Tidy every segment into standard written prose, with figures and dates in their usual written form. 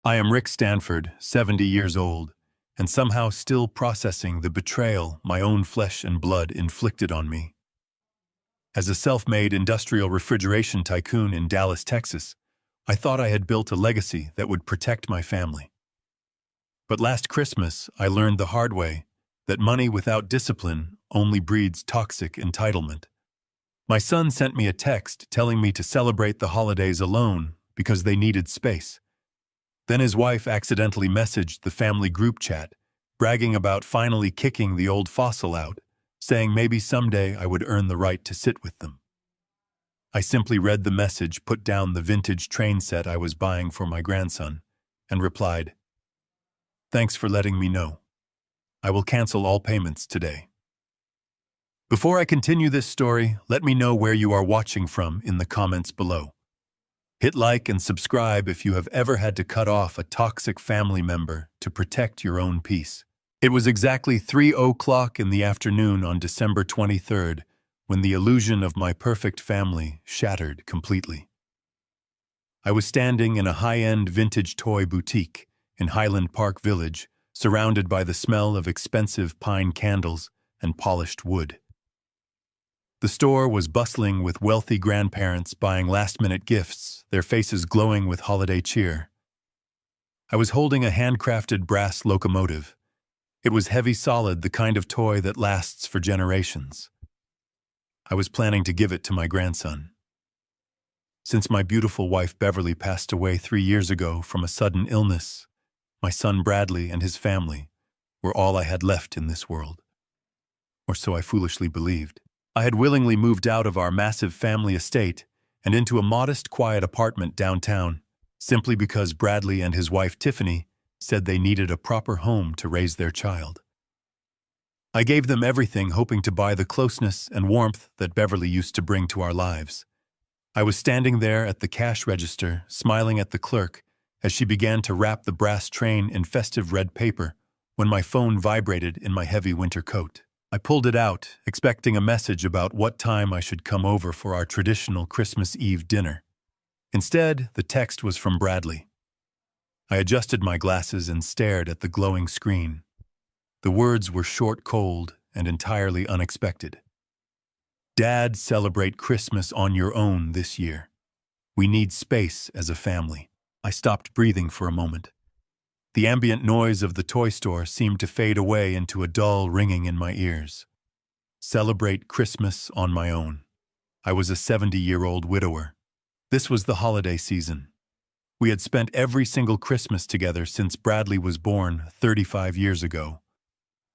I am Rick Stanford, 70 years old, and somehow still processing the betrayal my own flesh and blood inflicted on me. As a self-made industrial refrigeration tycoon in Dallas, Texas, I thought I had built a legacy that would protect my family. But last Christmas, I learned the hard way that money without discipline only breeds toxic entitlement. My son sent me a text telling me to celebrate the holidays alone because they needed space. Then his wife accidentally messaged the family group chat, bragging about finally kicking the old fossil out, saying maybe someday I would earn the right to sit with them. I simply read the message, put down the vintage train set I was buying for my grandson, and replied, "Thanks for letting me know. I will cancel all payments today." Before I continue this story, let me know where you are watching from in the comments below. Hit like and subscribe if you have ever had to cut off a toxic family member to protect your own peace. It was exactly 3 o'clock in the afternoon on December 23rd when the illusion of my perfect family shattered completely. I was standing in a high-end vintage toy boutique in Highland Park Village, surrounded by the smell of expensive pine candles and polished wood. The store was bustling with wealthy grandparents buying last-minute gifts, their faces glowing with holiday cheer. I was holding a handcrafted brass locomotive. It was heavy solid, the kind of toy that lasts for generations. I was planning to give it to my grandson. Since my beautiful wife Beverly passed away 3 years ago from a sudden illness, my son Bradley and his family were all I had left in this world. Or so I foolishly believed. I had willingly moved out of our massive family estate and into a modest, quiet apartment downtown, simply because Bradley and his wife Tiffany said they needed a proper home to raise their child. I gave them everything, hoping to buy the closeness and warmth that Beverly used to bring to our lives. I was standing there at the cash register, smiling at the clerk as she began to wrap the brass train in festive red paper when my phone vibrated in my heavy winter coat. I pulled it out, expecting a message about what time I should come over for our traditional Christmas Eve dinner. Instead, the text was from Bradley. I adjusted my glasses and stared at the glowing screen. The words were short, cold, and entirely unexpected. "Dad, celebrate Christmas on your own this year. We need space as a family." I stopped breathing for a moment. The ambient noise of the toy store seemed to fade away into a dull ringing in my ears. Celebrate Christmas on my own. I was a 70-year-old widower. This was the holiday season. We had spent every single Christmas together since Bradley was born 35 years ago.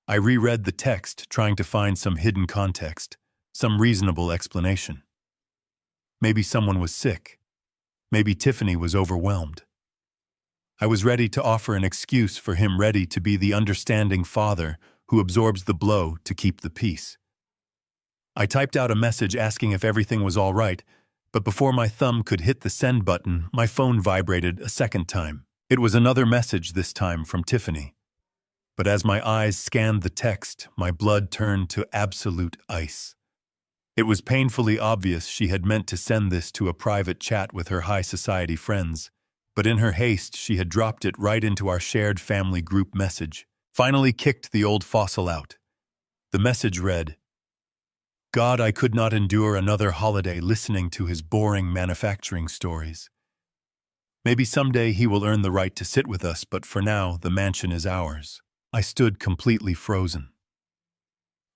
I reread the text, trying to find some hidden context, some reasonable explanation. Maybe someone was sick. Maybe Tiffany was overwhelmed. I was ready to offer an excuse for him, ready to be the understanding father who absorbs the blow to keep the peace. I typed out a message asking if everything was all right, but before my thumb could hit the send button, my phone vibrated a second time. It was another message, this time from Tiffany. But as my eyes scanned the text, my blood turned to absolute ice. It was painfully obvious she had meant to send this to a private chat with her high society friends, but in her haste she had dropped it right into our shared family group message. Finally kicked the old fossil out. The message read, "God, I could not endure another holiday listening to his boring manufacturing stories. Maybe someday he will earn the right to sit with us, but for now the mansion is ours." I stood completely frozen.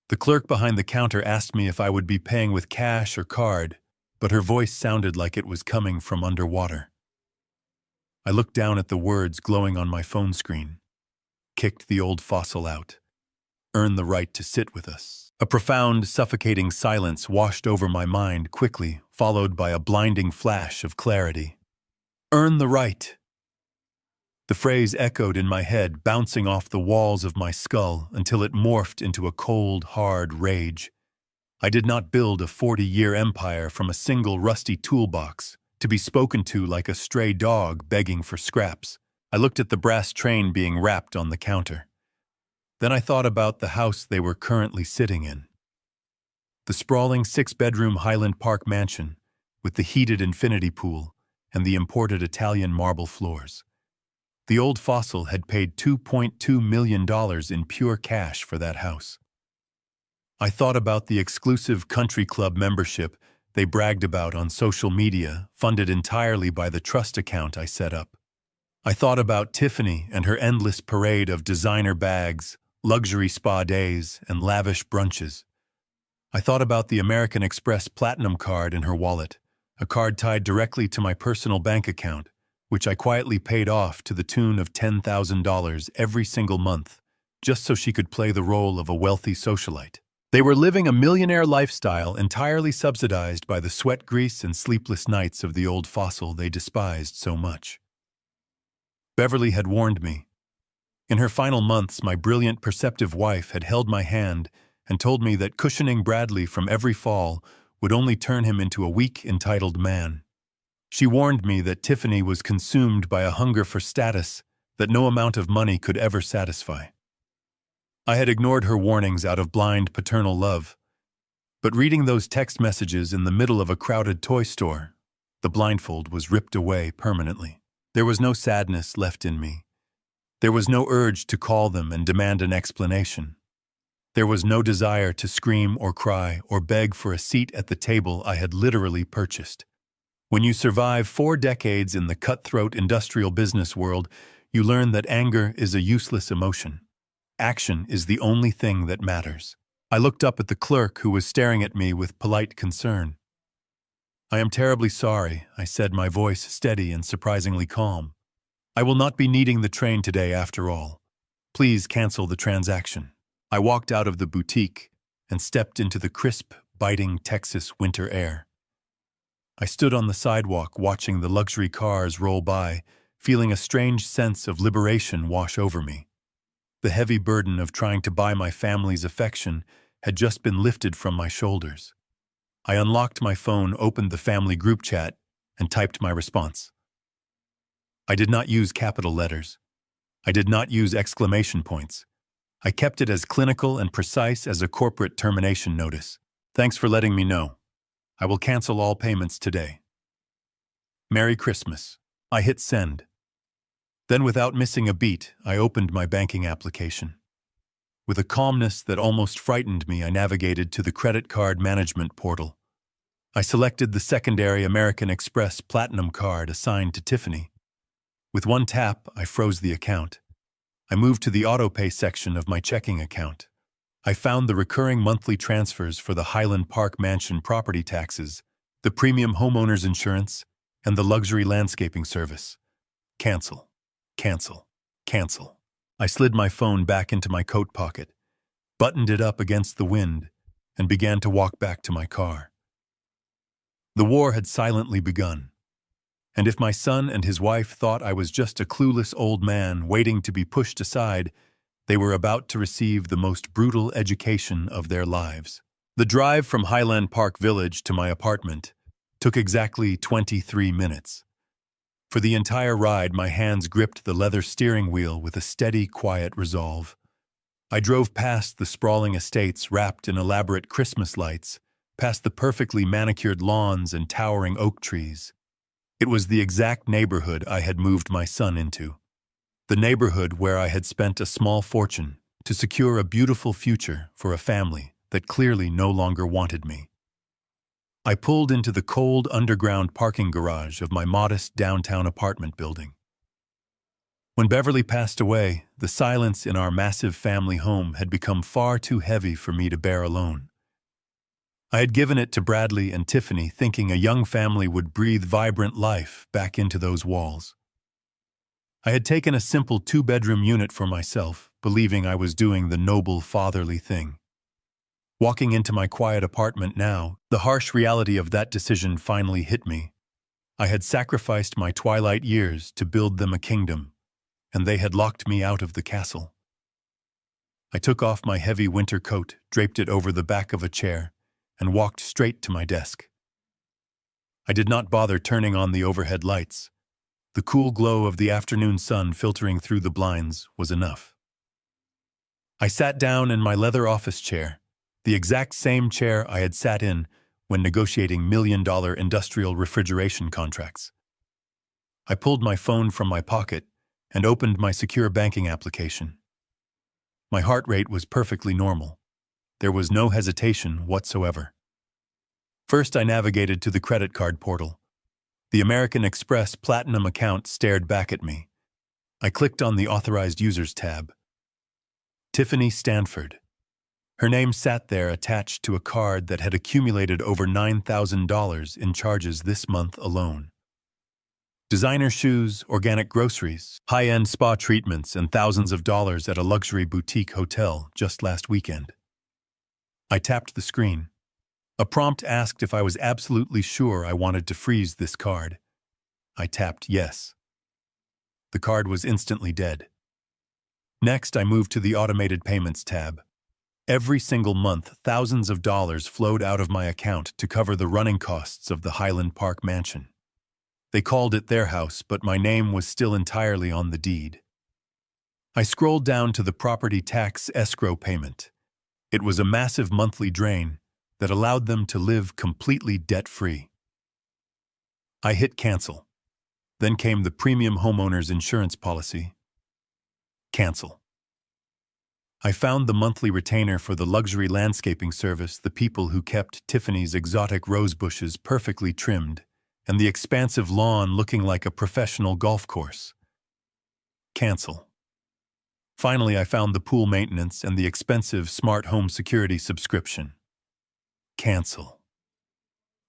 The clerk behind the counter asked me if I would be paying with cash or card, but her voice sounded like it was coming from underwater. I looked down at the words glowing on my phone screen. Kicked the old fossil out. Earn the right to sit with us. A profound, suffocating silence washed over my mind quickly, followed by a blinding flash of clarity. Earn the right. The phrase echoed in my head, bouncing off the walls of my skull until it morphed into a cold, hard rage. I did not build a 40-year empire from a single rusty toolbox, to be spoken to like a stray dog begging for scraps. I looked at the brass train being wrapped on the counter. Then I thought about the house they were currently sitting in. The sprawling 6-bedroom Highland Park mansion with the heated infinity pool and the imported Italian marble floors. The old fossil had paid $2.2 million in pure cash for that house. I thought about the exclusive country club membership they bragged about on social media, funded entirely by the trust account I set up. I thought about Tiffany and her endless parade of designer bags, luxury spa days, and lavish brunches. I thought about the American Express Platinum card in her wallet, a card tied directly to my personal bank account, which I quietly paid off to the tune of $10,000 every single month, just so she could play the role of a wealthy socialite. They were living a millionaire lifestyle entirely subsidized by the sweat grease and sleepless nights of the old fossil they despised so much. Beverly had warned me. In her final months, my brilliant, perceptive wife had held my hand and told me that cushioning Bradley from every fall would only turn him into a weak, entitled man. She warned me that Tiffany was consumed by a hunger for status that no amount of money could ever satisfy. I had ignored her warnings out of blind paternal love, but reading those text messages in the middle of a crowded toy store, the blindfold was ripped away permanently. There was no sadness left in me. There was no urge to call them and demand an explanation. There was no desire to scream or cry or beg for a seat at the table I had literally purchased. When you survive 4 decades in the cutthroat industrial business world, you learn that anger is a useless emotion. Action is the only thing that matters. I looked up at the clerk who was staring at me with polite concern. "I am terribly sorry," I said, my voice steady and surprisingly calm. "I will not be needing the train today after all. Please cancel the transaction." I walked out of the boutique and stepped into the crisp, biting Texas winter air. I stood on the sidewalk watching the luxury cars roll by, feeling a strange sense of liberation wash over me. The heavy burden of trying to buy my family's affection had just been lifted from my shoulders. I unlocked my phone, opened the family group chat, and typed my response. I did not use capital letters. I did not use exclamation points. I kept it as clinical and precise as a corporate termination notice. "Thanks for letting me know. I will cancel all payments today. Merry Christmas." I hit send. Then, without missing a beat, I opened my banking application. With a calmness that almost frightened me, I navigated to the credit card management portal. I selected the secondary American Express Platinum card assigned to Tiffany. With one tap, I froze the account. I moved to the autopay section of my checking account. I found the recurring monthly transfers for the Highland Park Mansion property taxes, the premium homeowner's insurance, and the luxury landscaping service. Cancel. Cancel. Cancel. I slid my phone back into my coat pocket, buttoned it up against the wind, and began to walk back to my car. The war had silently begun, and if my son and his wife thought I was just a clueless old man waiting to be pushed aside, they were about to receive the most brutal education of their lives. The drive from Highland Park Village to my apartment took exactly 23 minutes. For the entire ride, my hands gripped the leather steering wheel with a steady, quiet resolve. I drove past the sprawling estates wrapped in elaborate Christmas lights, past the perfectly manicured lawns and towering oak trees. It was the exact neighborhood I had moved my son into. The neighborhood where I had spent a small fortune to secure a beautiful future for a family that clearly no longer wanted me. I pulled into the cold underground parking garage of my modest downtown apartment building. When Beverly passed away, the silence in our massive family home had become far too heavy for me to bear alone. I had given it to Bradley and Tiffany, thinking a young family would breathe vibrant life back into those walls. I had taken a simple 2-bedroom unit for myself, believing I was doing the noble fatherly thing. Walking into my quiet apartment now, the harsh reality of that decision finally hit me. I had sacrificed my twilight years to build them a kingdom, and they had locked me out of the castle. I took off my heavy winter coat, draped it over the back of a chair, and walked straight to my desk. I did not bother turning on the overhead lights. The cool glow of the afternoon sun filtering through the blinds was enough. I sat down in my leather office chair, the exact same chair I had sat in when negotiating million-dollar industrial refrigeration contracts. I pulled my phone from my pocket and opened my secure banking application. My heart rate was perfectly normal. There was no hesitation whatsoever. First, I navigated to the credit card portal. The American Express Platinum account stared back at me. I clicked on the Authorized Users tab. Tiffany Stanford. Her name sat there attached to a card that had accumulated over $9,000 in charges this month alone. Designer shoes, organic groceries, high-end spa treatments, and thousands of dollars at a luxury boutique hotel just last weekend. I tapped the screen. A prompt asked if I was absolutely sure I wanted to freeze this card. I tapped yes. The card was instantly dead. Next, I moved to the Automated Payments tab. Every single month, thousands of dollars flowed out of my account to cover the running costs of the Highland Park mansion. They called it their house, but my name was still entirely on the deed. I scrolled down to the property tax escrow payment. It was a massive monthly drain that allowed them to live completely debt-free. I hit cancel. Then came the premium homeowner's insurance policy. Cancel. I found the monthly retainer for the luxury landscaping service, the people who kept Tiffany's exotic rose bushes perfectly trimmed, and the expansive lawn looking like a professional golf course. Cancel. Finally, I found the pool maintenance and the expensive smart home security subscription. Cancel.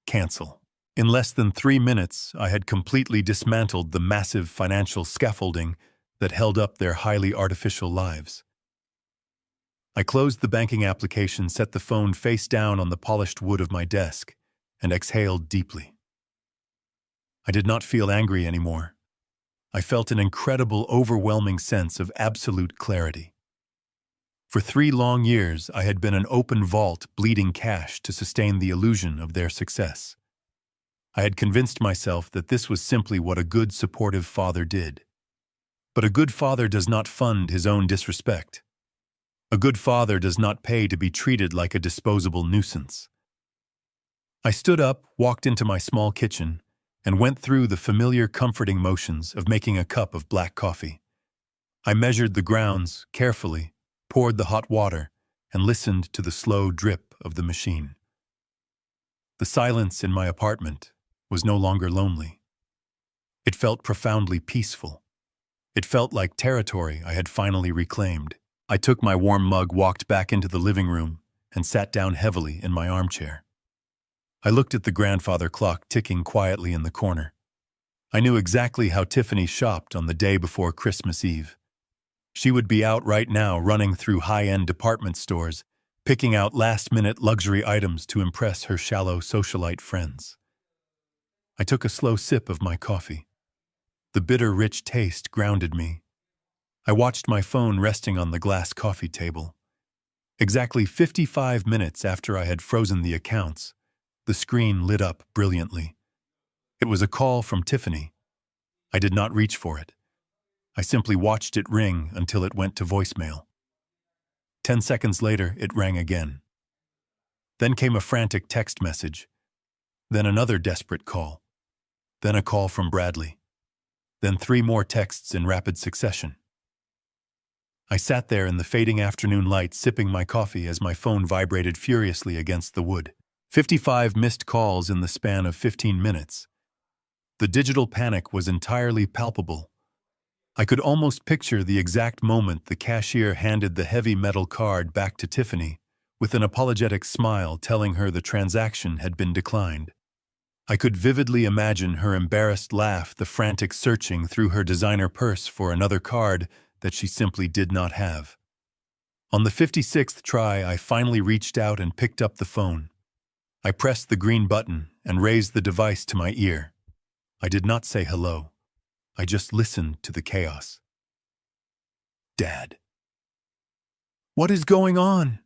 Cancel. In less than 3 minutes, I had completely dismantled the massive financial scaffolding that held up their highly artificial lives. I closed the banking application, set the phone face down on the polished wood of my desk, and exhaled deeply. I did not feel angry anymore. I felt an incredible, overwhelming sense of absolute clarity. For 3 long years, I had been an open vault bleeding cash to sustain the illusion of their success. I had convinced myself that this was simply what a good, supportive father did. But a good father does not fund his own disrespect. A good father does not pay to be treated like a disposable nuisance. I stood up, walked into my small kitchen, and went through the familiar comforting motions of making a cup of black coffee. I measured the grounds carefully, poured the hot water, and listened to the slow drip of the machine. The silence in my apartment was no longer lonely. It felt profoundly peaceful. It felt like territory I had finally reclaimed. I took my warm mug, walked back into the living room, and sat down heavily in my armchair. I looked at the grandfather clock ticking quietly in the corner. I knew exactly how Tiffany shopped on the day before Christmas Eve. She would be out right now running through high-end department stores, picking out last-minute luxury items to impress her shallow socialite friends. I took a slow sip of my coffee. The bitter, rich taste grounded me. I watched my phone resting on the glass coffee table. Exactly 55 minutes after I had frozen the accounts, the screen lit up brilliantly. It was a call from Tiffany. I did not reach for it. I simply watched it ring until it went to voicemail. 10 seconds later, it rang again. Then came a frantic text message. Then another desperate call. Then a call from Bradley. Then 3 more texts in rapid succession. I sat there in the fading afternoon light, sipping my coffee as my phone vibrated furiously against the wood. 55 missed calls in the span of 15 minutes. The digital panic was entirely palpable. I could almost picture the exact moment the cashier handed the heavy metal card back to Tiffany, with an apologetic smile telling her the transaction had been declined. I could vividly imagine her embarrassed laugh, the frantic searching through her designer purse for another card that she simply did not have. On the 56th try, I finally reached out and picked up the phone. I pressed the green button and raised the device to my ear. I did not say hello. I just listened to the chaos. "Dad." "What is going on?"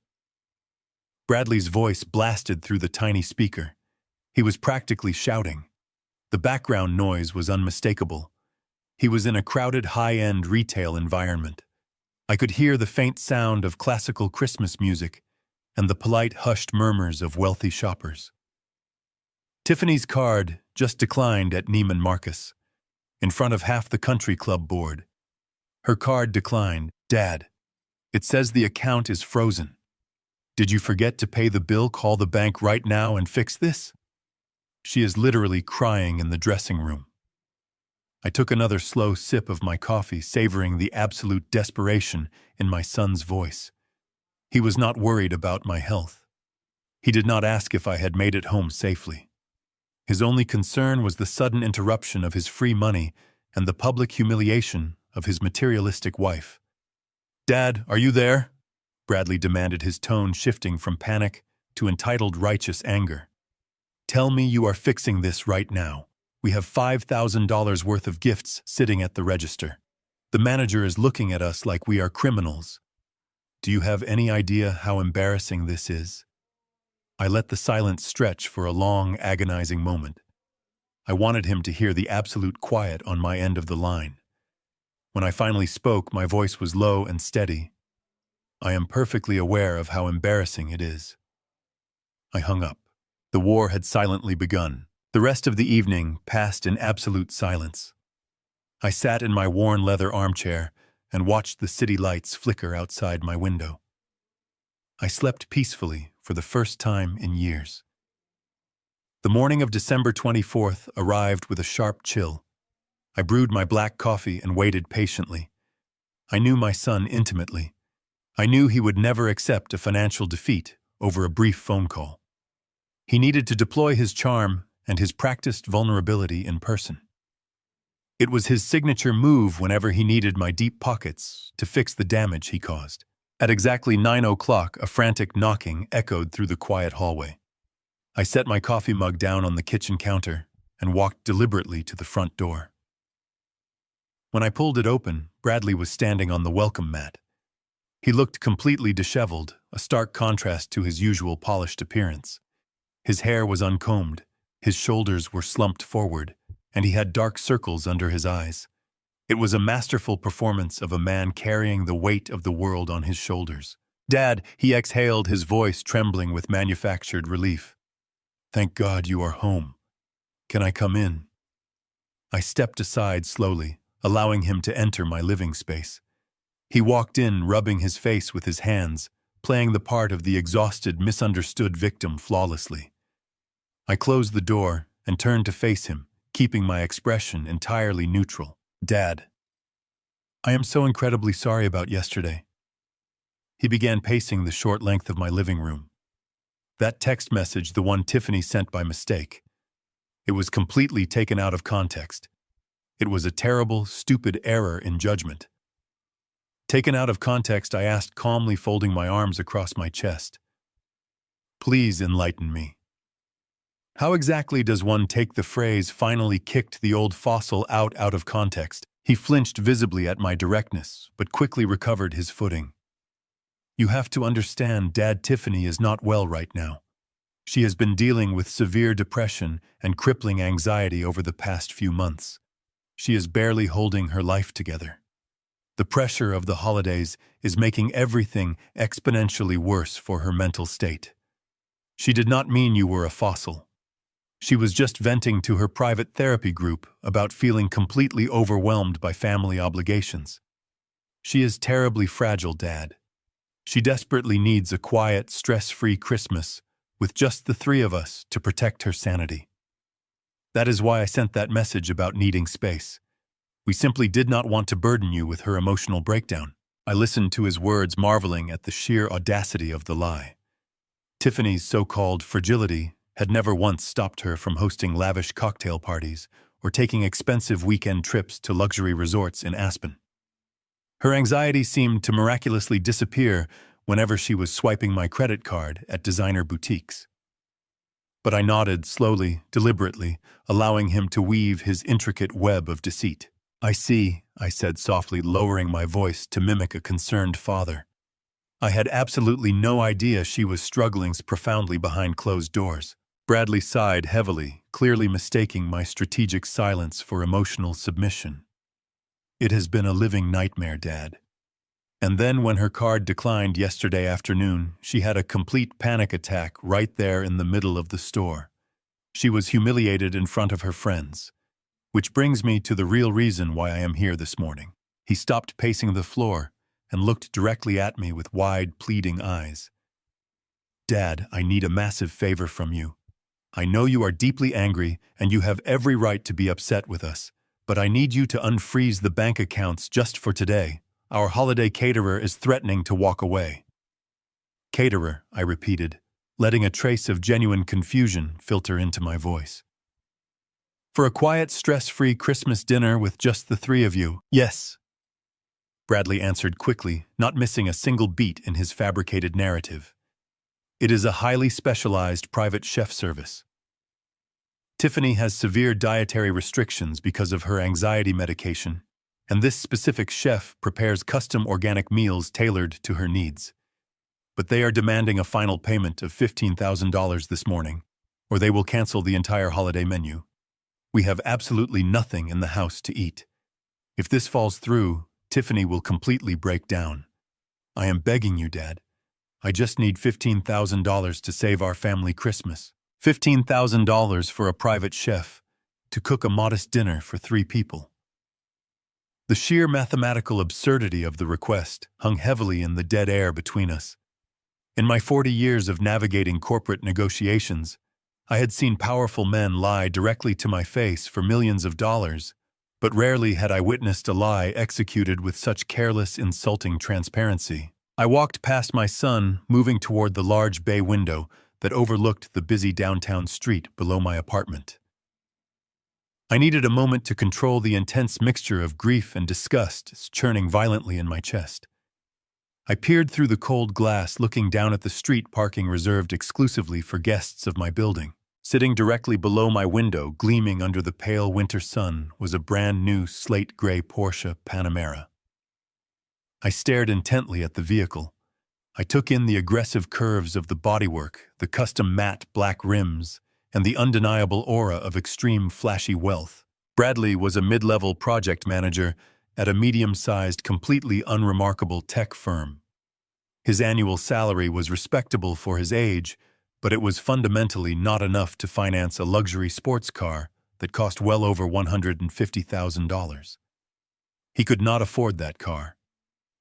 Bradley's voice blasted through the tiny speaker. He was practically shouting. The background noise was unmistakable. He was in a crowded, high-end retail environment. I could hear the faint sound of classical Christmas music and the polite, hushed murmurs of wealthy shoppers. Tiffany's card just declined at Neiman Marcus, in front of half the country club board. Her card declined. Dad, it says the account is frozen. Did you forget to pay the bill? Call the bank right now and fix this? She is literally crying in the dressing room. I took another slow sip of my coffee, savoring the absolute desperation in my son's voice. He was not worried about my health. He did not ask if I had made it home safely. His only concern was the sudden interruption of his free money and the public humiliation of his materialistic wife. "Dad, are you there?" Bradley demanded, his tone shifting from panic to entitled righteous anger. "Tell me you are fixing this right now. We have $5,000 worth of gifts sitting at the register. The manager is looking at us like we are criminals. Do you have any idea how embarrassing this is?" I let the silence stretch for a long, agonizing moment. I wanted him to hear the absolute quiet on my end of the line. When I finally spoke, my voice was low and steady. "I am perfectly aware of how embarrassing it is." I hung up. The war had silently begun. The rest of the evening passed in absolute silence. I sat in my worn leather armchair and watched the city lights flicker outside my window. I slept peacefully for the first time in years. The morning of December 24th arrived with a sharp chill. I brewed my black coffee and waited patiently. I knew my son intimately. I knew he would never accept a financial defeat over a brief phone call. He needed to deploy his charm and his practiced vulnerability in person. It was his signature move whenever he needed my deep pockets to fix the damage he caused. At exactly 9 o'clock, a frantic knocking echoed through the quiet hallway. I set my coffee mug down on the kitchen counter and walked deliberately to the front door. When I pulled it open, Bradley was standing on the welcome mat. He looked completely disheveled, a stark contrast to his usual polished appearance. His hair was uncombed, his shoulders were slumped forward, and he had dark circles under his eyes. It was a masterful performance of a man carrying the weight of the world on his shoulders. "Dad," he exhaled, his voice trembling with manufactured relief. "Thank God you are home. Can I come in?" I stepped aside slowly, allowing him to enter my living space. He walked in, rubbing his face with his hands, playing the part of the exhausted, misunderstood victim flawlessly. I closed the door and turned to face him, keeping my expression entirely neutral. "Dad, I am so incredibly sorry about yesterday." He began pacing the short length of my living room. That text message, the one Tiffany sent by mistake. It was completely taken out of context. It was a terrible, stupid error in judgment. Taken out of context, I asked calmly, folding my arms across my chest. "Please enlighten me. How exactly does one take the phrase 'finally kicked the old fossil' out of context?" He flinched visibly at my directness, but quickly recovered his footing. "You have to understand, Dad, Tiffany is not well right now. She has been dealing with severe depression and crippling anxiety over the past few months. She is barely holding her life together. The pressure of the holidays is making everything exponentially worse for her mental state. She did not mean you were a fossil. She was just venting to her private therapy group about feeling completely overwhelmed by family obligations. She is terribly fragile, Dad. She desperately needs a quiet, stress-free Christmas with just the three of us to protect her sanity. That is why I sent that message about needing space. We simply did not want to burden you with her emotional breakdown." I listened to his words, marveling at the sheer audacity of the lie. Tiffany's so-called fragility had never once stopped her from hosting lavish cocktail parties or taking expensive weekend trips to luxury resorts in Aspen. Her anxiety seemed to miraculously disappear whenever she was swiping my credit card at designer boutiques. But I nodded slowly, deliberately, allowing him to weave his intricate web of deceit. "I see," I said softly, lowering my voice to mimic a concerned father. I had absolutely no idea she was struggling profoundly behind closed doors. Bradley sighed heavily, clearly mistaking my strategic silence for emotional submission. "It has been a living nightmare, Dad." And then when her card declined yesterday afternoon, she had a complete panic attack right there in the middle of the store. She was humiliated in front of her friends. Which brings me to the real reason why I am here this morning. He stopped pacing the floor and looked directly at me with wide, pleading eyes. "Dad, I need a massive favor from you. I know you are deeply angry and you have every right to be upset with us, but I need you to unfreeze the bank accounts just for today. Our holiday caterer is threatening to walk away." "Caterer," I repeated, letting a trace of genuine confusion filter into my voice. "For a quiet, stress-free Christmas dinner with just the three of you." "Yes," Bradley answered quickly, not missing a single beat in his fabricated narrative. "It is a highly specialized private chef service. Tiffany has severe dietary restrictions because of her anxiety medication, and this specific chef prepares custom organic meals tailored to her needs. But they are demanding a final payment of $15,000 this morning, or they will cancel the entire holiday menu. We have absolutely nothing in the house to eat. If this falls through, Tiffany will completely break down. I am begging you, Dad. I just need $15,000 to save our family Christmas. $15,000 for a private chef to cook a modest dinner for 3 people. The sheer mathematical absurdity of the request hung heavily in the dead air between us. In my 40 years of navigating corporate negotiations, I had seen powerful men lie directly to my face for millions of dollars, but rarely had I witnessed a lie executed with such careless, insulting transparency. I walked past my son, moving toward the large bay window that overlooked the busy downtown street below my apartment. I needed a moment to control the intense mixture of grief and disgust churning violently in my chest. I peered through the cold glass, looking down at the street parking reserved exclusively for guests of my building. Sitting directly below my window, gleaming under the pale winter sun, was a brand-new slate-gray Porsche Panamera. I stared intently at the vehicle. I took in the aggressive curves of the bodywork, the custom matte black rims, and the undeniable aura of extreme flashy wealth. Bradley was a mid-level project manager at a medium-sized, completely unremarkable tech firm. His annual salary was respectable for his age, but it was fundamentally not enough to finance a luxury sports car that cost well over $150,000. He could not afford that car.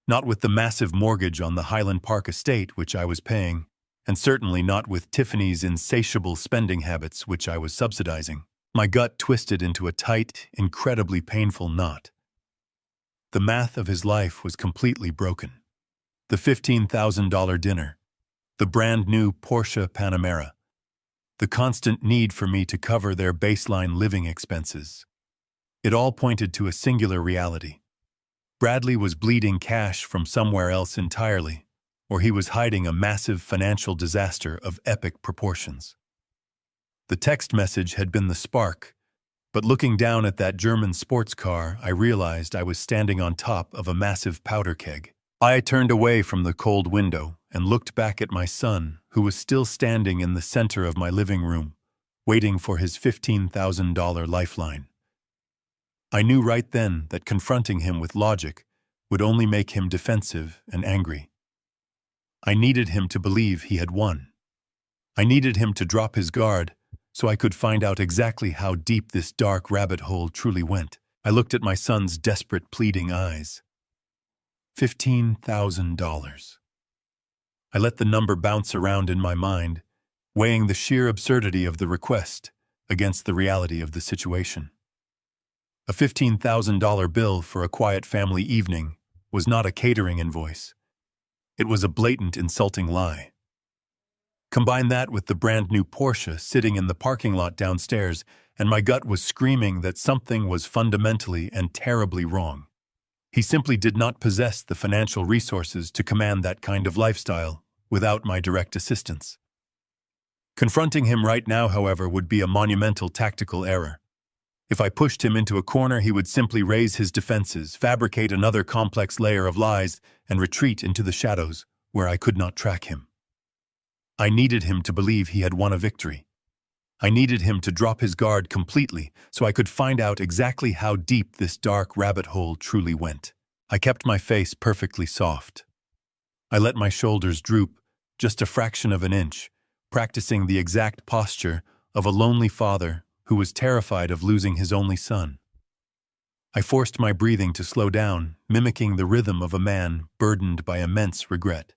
Not with the massive mortgage on the Highland Park estate which I was paying, and certainly not with Tiffany's insatiable spending habits which I was subsidizing. My gut twisted into a tight, incredibly painful knot. The math of his life was completely broken. The $15,000 dinner, the brand-new Porsche Panamera, the constant need for me to cover their baseline living expenses. It all pointed to a singular reality. Bradley was bleeding cash from somewhere else entirely, or he was hiding a massive financial disaster of epic proportions. The text message had been the spark, but looking down at that German sports car, I realized I was standing on top of a massive powder keg. I turned away from the cold window and looked back at my son, who was still standing in the center of my living room, waiting for his $15,000 lifeline. I knew right then that confronting him with logic would only make him defensive and angry. I needed him to believe he had won. I needed him to drop his guard so I could find out exactly how deep this dark rabbit hole truly went. I looked at my son's desperate, pleading eyes. $15,000. I let the number bounce around in my mind, weighing the sheer absurdity of the request against the reality of the situation. A $15,000 bill for a quiet family evening was not a catering invoice. It was a blatant, insulting lie. Combine that with the brand-new Porsche sitting in the parking lot downstairs, and my gut was screaming that something was fundamentally and terribly wrong. He simply did not possess the financial resources to command that kind of lifestyle without my direct assistance. Confronting him right now, however, would be a monumental tactical error. If I pushed him into a corner, he would simply raise his defenses, fabricate another complex layer of lies, and retreat into the shadows where I could not track him. I needed him to believe he had won a victory. I needed him to drop his guard completely so I could find out exactly how deep this dark rabbit hole truly went. I kept my face perfectly soft. I let my shoulders droop just a fraction of an inch, practicing the exact posture of a lonely father who was terrified of losing his only son. I forced my breathing to slow down, mimicking the rhythm of a man burdened by immense regret.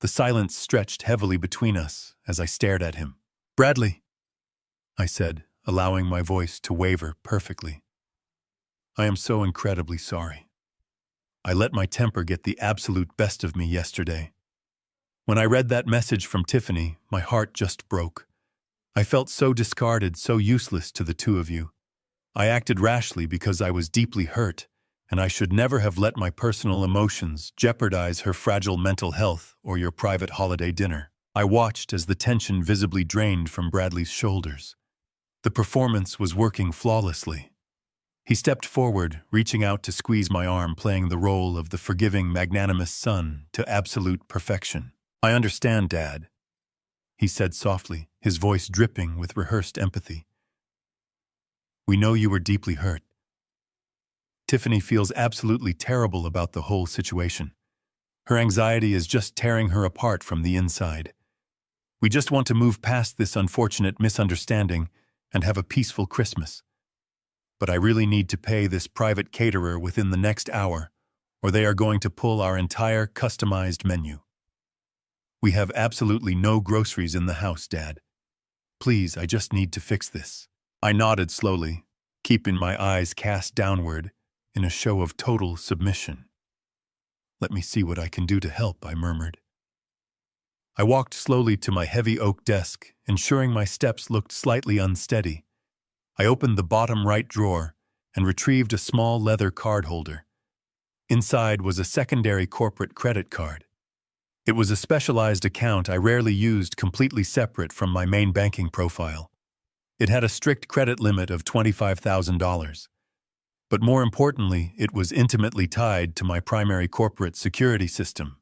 The silence stretched heavily between us as I stared at him. "Bradley," I said, allowing my voice to waver perfectly. "I am so incredibly sorry. I let my temper get the absolute best of me yesterday. When I read that message from Tiffany, my heart just broke. I felt so discarded, so useless to the two of you. I acted rashly because I was deeply hurt, and I should never have let my personal emotions jeopardize her fragile mental health or your private holiday dinner." I watched as the tension visibly drained from Bradley's shoulders. The performance was working flawlessly. He stepped forward, reaching out to squeeze my arm, playing the role of the forgiving, magnanimous son to absolute perfection. "I understand, Dad," he said softly, his voice dripping with rehearsed empathy. "We know you were deeply hurt. Tiffany feels absolutely terrible about the whole situation. Her anxiety is just tearing her apart from the inside. We just want to move past this unfortunate misunderstanding and have a peaceful Christmas. But I really need to pay this private caterer within the next hour, or they are going to pull our entire customized menu. We have absolutely no groceries in the house, Dad. Please, I just need to fix this." I nodded slowly, keeping my eyes cast downward in a show of total submission. "Let me see what I can do to help," I murmured. I walked slowly to my heavy oak desk, ensuring my steps looked slightly unsteady. I opened the bottom right drawer and retrieved a small leather card holder. Inside was a secondary corporate credit card. It was a specialized account I rarely used, completely separate from my main banking profile. It had a strict credit limit of $25,000. But more importantly, it was intimately tied to my primary corporate security system.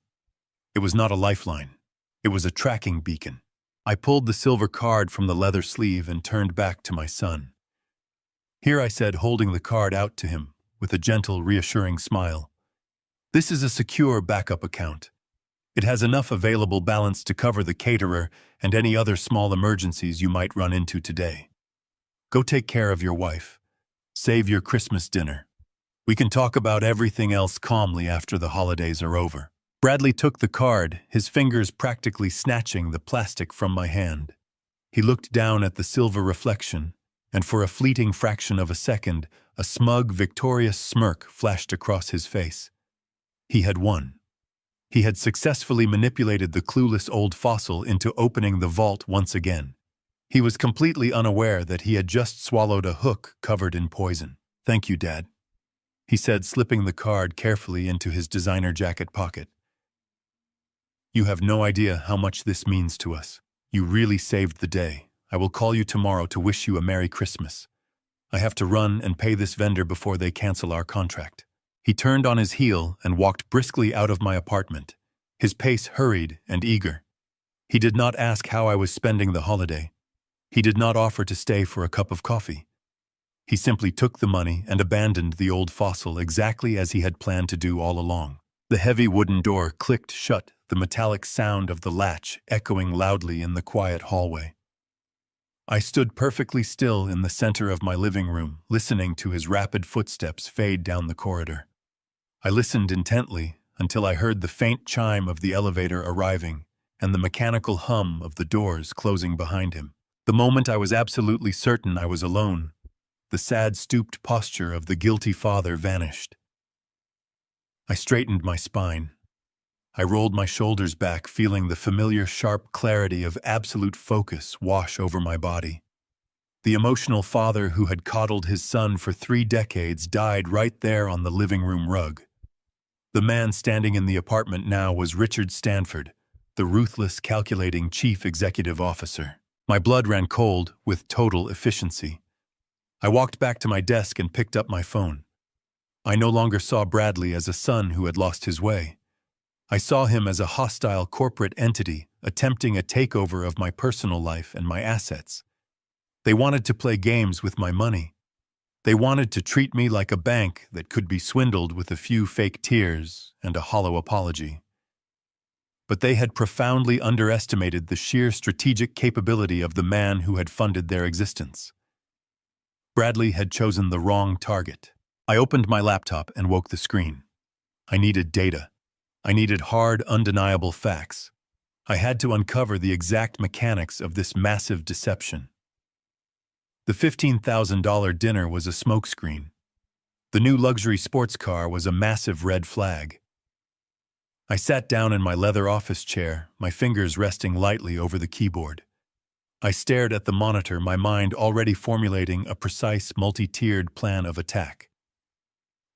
It was not a lifeline. It was a tracking beacon. I pulled the silver card from the leather sleeve and turned back to my son. "Here," I said, holding the card out to him with a gentle, reassuring smile. "This is a secure backup account. It has enough available balance to cover the caterer and any other small emergencies you might run into today. Go take care of your wife. Save your Christmas dinner. We can talk about everything else calmly after the holidays are over." Bradley took the card, his fingers practically snatching the plastic from my hand. He looked down at the silver reflection, and for a fleeting fraction of a second, a smug, victorious smirk flashed across his face. He had won. He had successfully manipulated the clueless old fossil into opening the vault once again. He was completely unaware that he had just swallowed a hook covered in poison. "Thank you, Dad," he said, slipping the card carefully into his designer jacket pocket. "You have no idea how much this means to us. You really saved the day. I will call you tomorrow to wish you a Merry Christmas. I have to run and pay this vendor before they cancel our contract." He turned on his heel and walked briskly out of my apartment, his pace hurried and eager. He did not ask how I was spending the holiday. He did not offer to stay for a cup of coffee. He simply took the money and abandoned the old fossil exactly as he had planned to do all along. The heavy wooden door clicked shut, the metallic sound of the latch echoing loudly in the quiet hallway. I stood perfectly still in the center of my living room, listening to his rapid footsteps fade down the corridor. I listened intently until I heard the faint chime of the elevator arriving and the mechanical hum of the doors closing behind him. The moment I was absolutely certain I was alone, the sad, stooped posture of the guilty father vanished. I straightened my spine. I rolled my shoulders back, feeling the familiar sharp clarity of absolute focus wash over my body. The emotional father who had coddled his son for 3 decades died right there on the living room rug. The man standing in the apartment now was Richard Stanford, the ruthless, calculating chief executive officer. My blood ran cold with total efficiency. I walked back to my desk and picked up my phone. I no longer saw Bradley as a son who had lost his way. I saw him as a hostile corporate entity attempting a takeover of my personal life and my assets. They wanted to play games with my money. They wanted to treat me like a bank that could be swindled with a few fake tears and a hollow apology. But they had profoundly underestimated the sheer strategic capability of the man who had funded their existence. Bradley had chosen the wrong target. I opened my laptop and woke the screen. I needed data. I needed hard, undeniable facts. I had to uncover the exact mechanics of this massive deception. The $15,000 dinner was a smokescreen. The new luxury sports car was a massive red flag. I sat down in my leather office chair, my fingers resting lightly over the keyboard. I stared at the monitor, my mind already formulating a precise, multi-tiered plan of attack.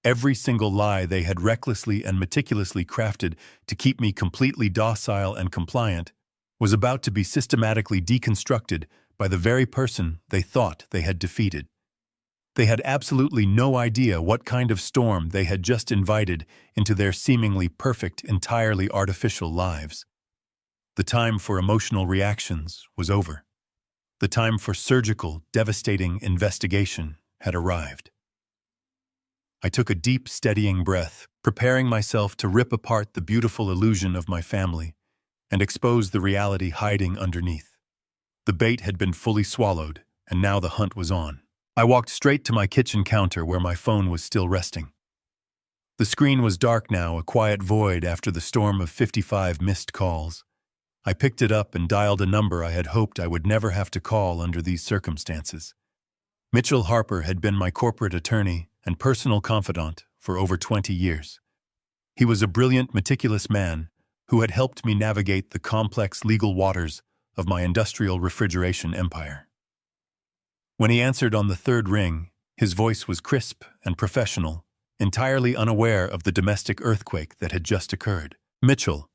Every single lie they had recklessly and meticulously crafted to keep me completely docile and compliant was about to be systematically deconstructed by the very person they thought they had defeated. They had absolutely no idea what kind of storm they had just invited into their seemingly perfect, entirely artificial lives. The time for emotional reactions was over. The time for surgical, devastating investigation had arrived. I took a deep, steadying breath, preparing myself to rip apart the beautiful illusion of my family and expose the reality hiding underneath. The bait had been fully swallowed, and now the hunt was on. I walked straight to my kitchen counter where my phone was still resting. The screen was dark now, a quiet void after the storm of 55 missed calls. I picked it up and dialed a number I had hoped I would never have to call under these circumstances. Mitchell Harper had been my corporate attorney and personal confidant for over 20 years. He was a brilliant, meticulous man who had helped me navigate the complex legal waters of my industrial refrigeration empire. When he answered on the third ring, his voice was crisp and professional, entirely unaware of the domestic earthquake that had just occurred. "Mitchell,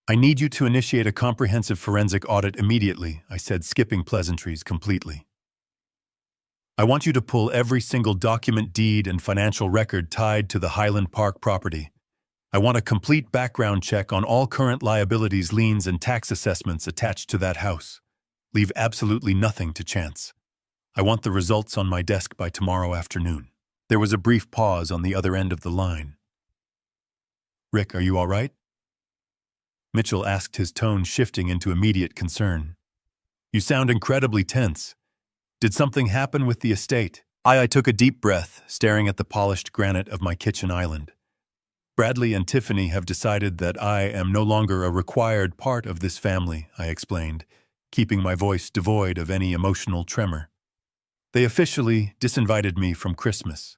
I need you to initiate a comprehensive forensic audit immediately," I said, skipping pleasantries completely. "I want you to pull every single document, deed, and financial record tied to the Highland Park property. I want a complete background check on all current liabilities, liens, and tax assessments attached to that house. Leave absolutely nothing to chance. I want the results on my desk by tomorrow afternoon." There was a brief pause on the other end of the line. "Rick, are you all right?" Mitchell asked, his tone shifting into immediate concern. "You sound incredibly tense. Did something happen with the estate?" I took a deep breath, staring at the polished granite of my kitchen island. "Bradley and Tiffany have decided that I am no longer a required part of this family," I explained, keeping my voice devoid of any emotional tremor. "They officially disinvited me from Christmas.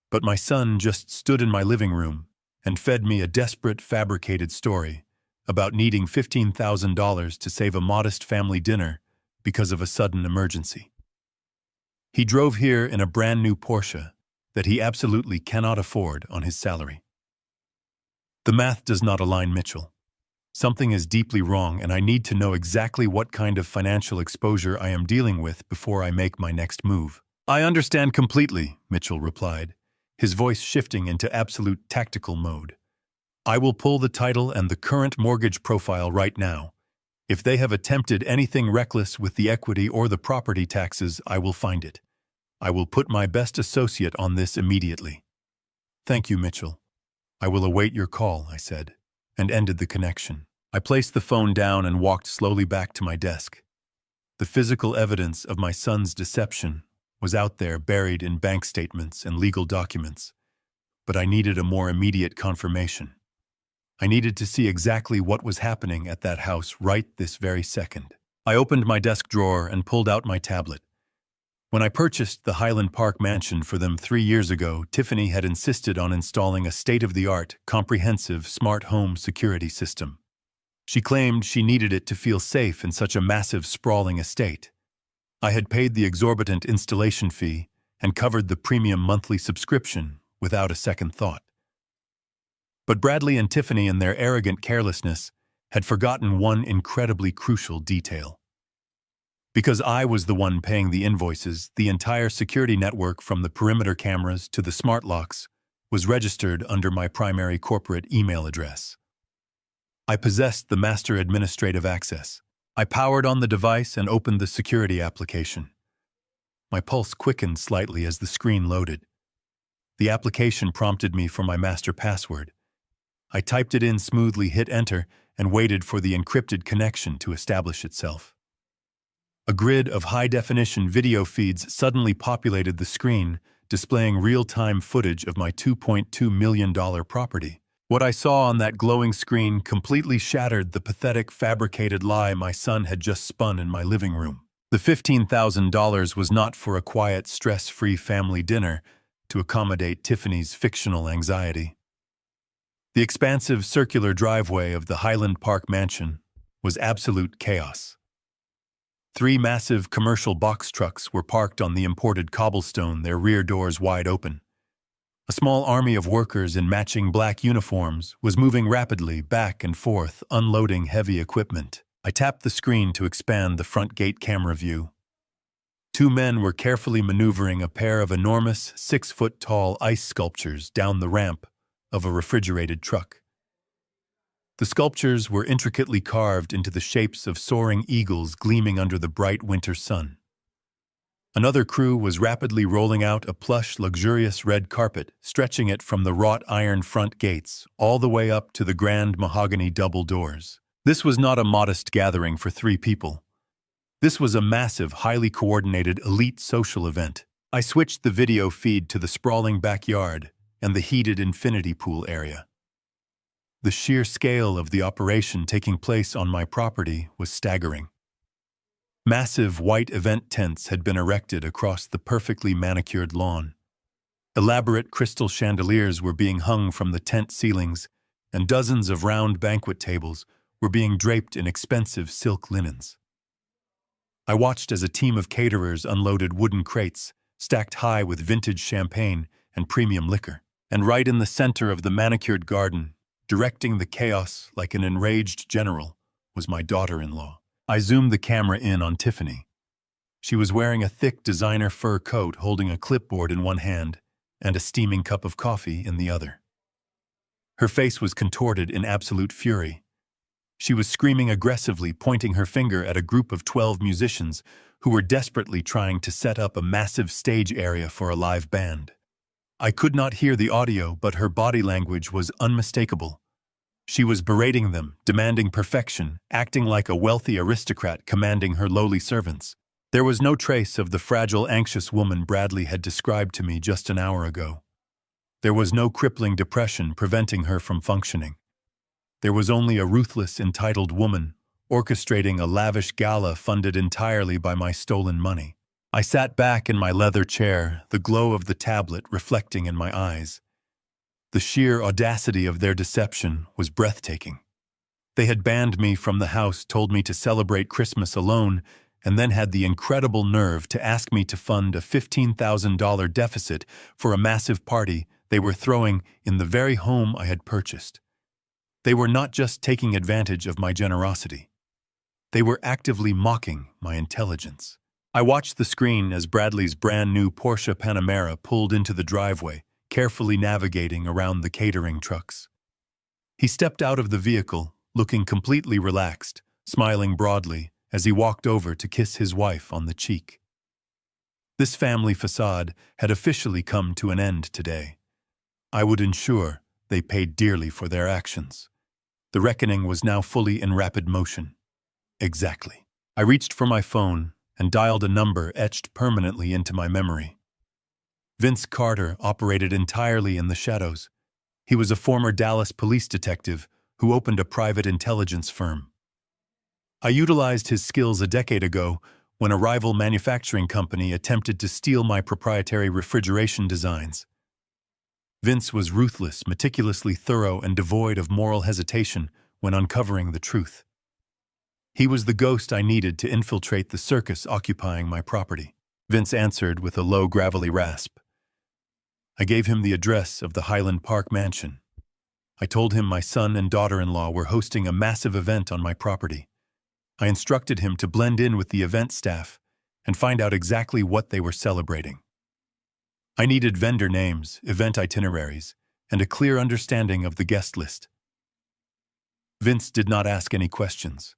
But my son just stood in my living room and fed me a desperate, fabricated story about needing $15,000 to save a modest family dinner because of a sudden emergency. He drove here in a brand new Porsche that he absolutely cannot afford on his salary. The math does not align, Mitchell. Something is deeply wrong, and I need to know exactly what kind of financial exposure I am dealing with before I make my next move." "I understand completely," Mitchell replied, his voice shifting into absolute tactical mode. "I will pull the title and the current mortgage profile right now. If they have attempted anything reckless with the equity or the property taxes, I will find it. I will put my best associate on this immediately." "Thank you, Mitchell. I will await your call," I said, and ended the connection. I placed the phone down and walked slowly back to my desk. The physical evidence of my son's deception was out there, buried in bank statements and legal documents, but I needed a more immediate confirmation. I needed to see exactly what was happening at that house right this very second. I opened my desk drawer and pulled out my tablet. When I purchased the Highland Park mansion for them 3 years ago, Tiffany had insisted on installing a state-of-the-art, comprehensive smart home security system. She claimed she needed it to feel safe in such a massive, sprawling estate. I had paid the exorbitant installation fee and covered the premium monthly subscription without a second thought. But Bradley and Tiffany, in their arrogant carelessness, had forgotten one incredibly crucial detail. Because I was the one paying the invoices, the entire security network from the perimeter cameras to the smart locks was registered under my primary corporate email address. I possessed the master administrative access. I powered on the device and opened the security application. My pulse quickened slightly as the screen loaded. The application prompted me for my master password. I typed it in smoothly, hit enter, and waited for the encrypted connection to establish itself. A grid of high-definition video feeds suddenly populated the screen, displaying real-time footage of my $2.2 million property. What I saw on that glowing screen completely shattered the pathetic fabricated lie my son had just spun in my living room. The $15,000 was not for a quiet, stress-free family dinner to accommodate Tiffany's fictional anxiety. The expansive circular driveway of the Highland Park mansion was absolute chaos. 3 massive commercial box trucks were parked on the imported cobblestone, their rear doors wide open. A small army of workers in matching black uniforms was moving rapidly back and forth, unloading heavy equipment. I tapped the screen to expand the front gate camera view. 2 men were carefully maneuvering a pair of enormous 6-foot-tall ice sculptures down the ramp of a refrigerated truck. The sculptures were intricately carved into the shapes of soaring eagles gleaming under the bright winter sun. Another crew was rapidly rolling out a plush, luxurious red carpet, stretching it from the wrought iron front gates all the way up to the grand mahogany double doors. This was not a modest gathering for 3 people. This was a massive, highly coordinated, elite social event. I switched the video feed to the sprawling backyard and the heated infinity pool area. The sheer scale of the operation taking place on my property was staggering. Massive white event tents had been erected across the perfectly manicured lawn. Elaborate crystal chandeliers were being hung from the tent ceilings, and dozens of round banquet tables were being draped in expensive silk linens. I watched as a team of caterers unloaded wooden crates, stacked high with vintage champagne and premium liquor. And right in the center of the manicured garden, directing the chaos like an enraged general, was my daughter-in-law. I zoomed the camera in on Tiffany. She was wearing a thick designer fur coat, holding a clipboard in one hand and a steaming cup of coffee in the other. Her face was contorted in absolute fury. She was screaming aggressively, pointing her finger at a group of 12 musicians who were desperately trying to set up a massive stage area for a live band. I could not hear the audio, but her body language was unmistakable. She was berating them, demanding perfection, acting like a wealthy aristocrat commanding her lowly servants. There was no trace of the fragile, anxious woman Bradley had described to me just an hour ago. There was no crippling depression preventing her from functioning. There was only a ruthless, entitled woman orchestrating a lavish gala funded entirely by my stolen money. I sat back in my leather chair, the glow of the tablet reflecting in my eyes. The sheer audacity of their deception was breathtaking. They had banned me from the house, told me to celebrate Christmas alone, and then had the incredible nerve to ask me to fund a $15,000 deficit for a massive party they were throwing in the very home I had purchased. They were not just taking advantage of my generosity. They were actively mocking my intelligence. I watched the screen as Bradley's brand new Porsche Panamera pulled into the driveway, carefully navigating around the catering trucks. He stepped out of the vehicle, looking completely relaxed, smiling broadly as he walked over to kiss his wife on the cheek. This family facade had officially come to an end today. I would ensure they paid dearly for their actions. The reckoning was now fully in rapid motion. Exactly. I reached for my phone and dialed a number etched permanently into my memory. Vince Carter operated entirely in the shadows. He was a former Dallas police detective who opened a private intelligence firm. I utilized his skills a decade ago when a rival manufacturing company attempted to steal my proprietary refrigeration designs. Vince was ruthless, meticulously thorough, and devoid of moral hesitation when uncovering the truth. He was the ghost I needed to infiltrate the circus occupying my property. Vince answered with a low, gravelly rasp. I gave him the address of the Highland Park mansion. I told him my son and daughter-in-law were hosting a massive event on my property. I instructed him to blend in with the event staff and find out exactly what they were celebrating. I needed vendor names, event itineraries, and a clear understanding of the guest list. Vince did not ask any questions.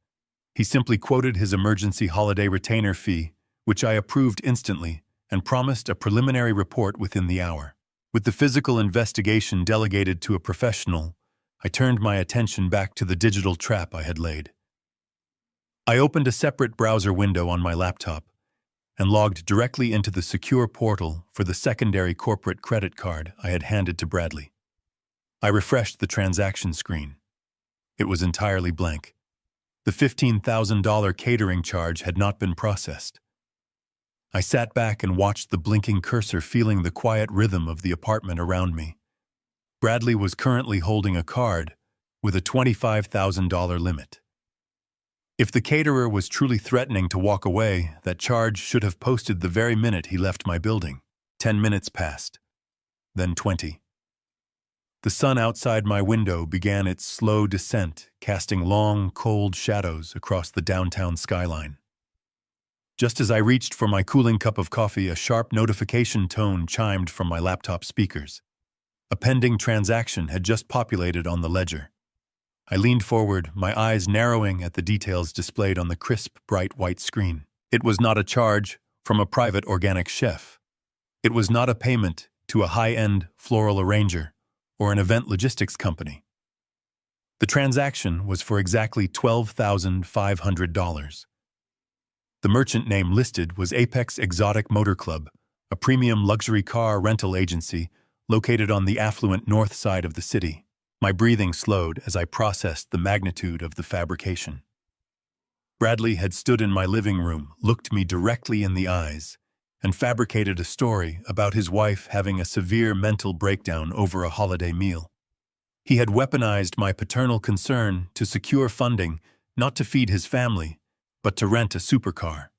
He simply quoted his emergency holiday retainer fee, which I approved instantly, and promised a preliminary report within the hour. With the physical investigation delegated to a professional, I turned my attention back to the digital trap I had laid. I opened a separate browser window on my laptop and logged directly into the secure portal for the secondary corporate credit card I had handed to Bradley. I refreshed the transaction screen. It was entirely blank. The $15,000 catering charge had not been processed. I sat back and watched the blinking cursor, feeling the quiet rhythm of the apartment around me. Bradley was currently holding a card with a $25,000 limit. If the caterer was truly threatening to walk away, that charge should have posted the very minute he left my building. 10 minutes passed, then 20. The sun outside my window began its slow descent, casting long, cold shadows across the downtown skyline. Just as I reached for my cooling cup of coffee, a sharp notification tone chimed from my laptop speakers. A pending transaction had just populated on the ledger. I leaned forward, my eyes narrowing at the details displayed on the crisp, bright white screen. It was not a charge from a private organic chef. It was not a payment to a high-end floral arranger or an event logistics company. The transaction was for exactly $12,500. The merchant name listed was Apex Exotic Motor Club, a premium luxury car rental agency located on the affluent north side of the city. My breathing slowed as I processed the magnitude of the fabrication. Bradley had stood in my living room, looked me directly in the eyes, and fabricated a story about his wife having a severe mental breakdown over a holiday meal. He had weaponized my paternal concern to secure funding, not to feed his family, but to rent a supercar.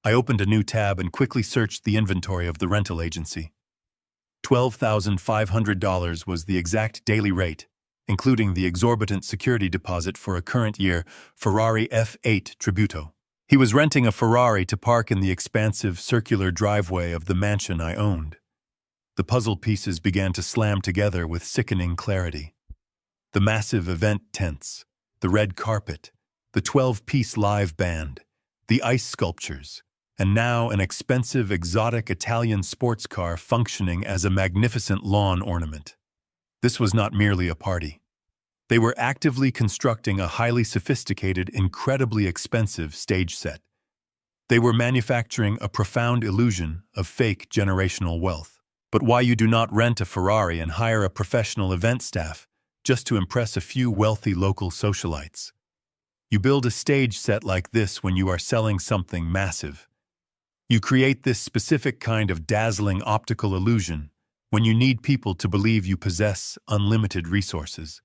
I opened a new tab and quickly searched the inventory of the rental agency. $12,500 was the exact daily rate, including the exorbitant security deposit for a current-year Ferrari F8 Tributo. He was renting a Ferrari to park in the expansive circular driveway of the mansion I owned. The puzzle pieces began to slam together with sickening clarity. The massive event tents, the red carpet, the 12-piece live band, the ice sculptures, and now an expensive exotic Italian sports car functioning as a magnificent lawn ornament. This was not merely a party. They were actively constructing a highly sophisticated, incredibly expensive stage set. They were manufacturing a profound illusion of fake generational wealth. But why you do not rent a Ferrari and hire a professional event staff just to impress a few wealthy local socialites? You build a stage set like this when you are selling something massive. You create this specific kind of dazzling optical illusion when you need people to believe you possess unlimited resources.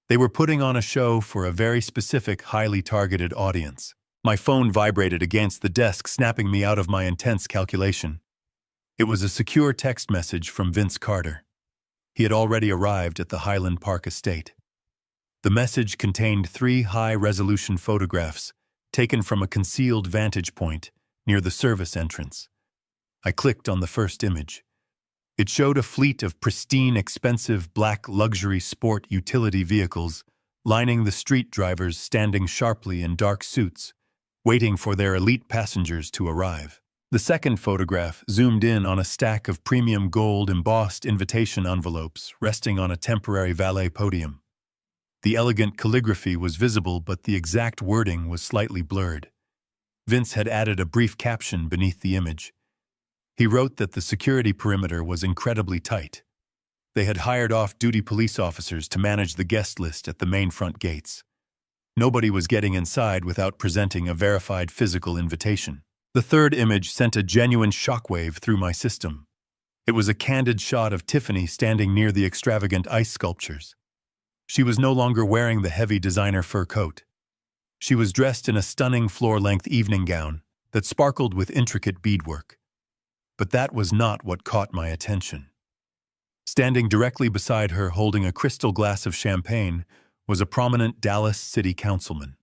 They were putting on a show for a very specific, highly targeted audience. My phone vibrated against the desk, snapping me out of my intense calculation. It was a secure text message from Vince Carter. He had already arrived at the Highland Park estate. The message contained 3 high-resolution photographs taken from a concealed vantage point near the service entrance. I clicked on the first image. It showed a fleet of pristine, expensive black luxury sport utility vehicles lining the street, drivers standing sharply in dark suits, waiting for their elite passengers to arrive. The second photograph zoomed in on a stack of premium gold embossed invitation envelopes resting on a temporary valet podium. The elegant calligraphy was visible, but the exact wording was slightly blurred. Vince had added a brief caption beneath the image. He wrote that the security perimeter was incredibly tight. They had hired off-duty police officers to manage the guest list at the main front gates. Nobody was getting inside without presenting a verified physical invitation. The third image sent a genuine shockwave through my system. It was a candid shot of Tiffany standing near the extravagant ice sculptures. She was no longer wearing the heavy designer fur coat. She was dressed in a stunning floor-length evening gown that sparkled with intricate beadwork. But that was not what caught my attention. Standing directly beside her, holding a crystal glass of champagne, was a prominent Dallas city councilman.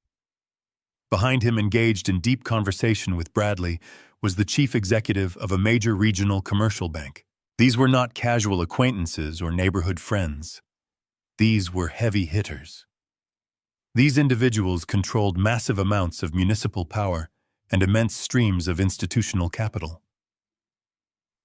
Behind him, engaged in deep conversation with Bradley, was the chief executive of a major regional commercial bank. These were not casual acquaintances or neighborhood friends. These were heavy hitters. These individuals controlled massive amounts of municipal power and immense streams of institutional capital.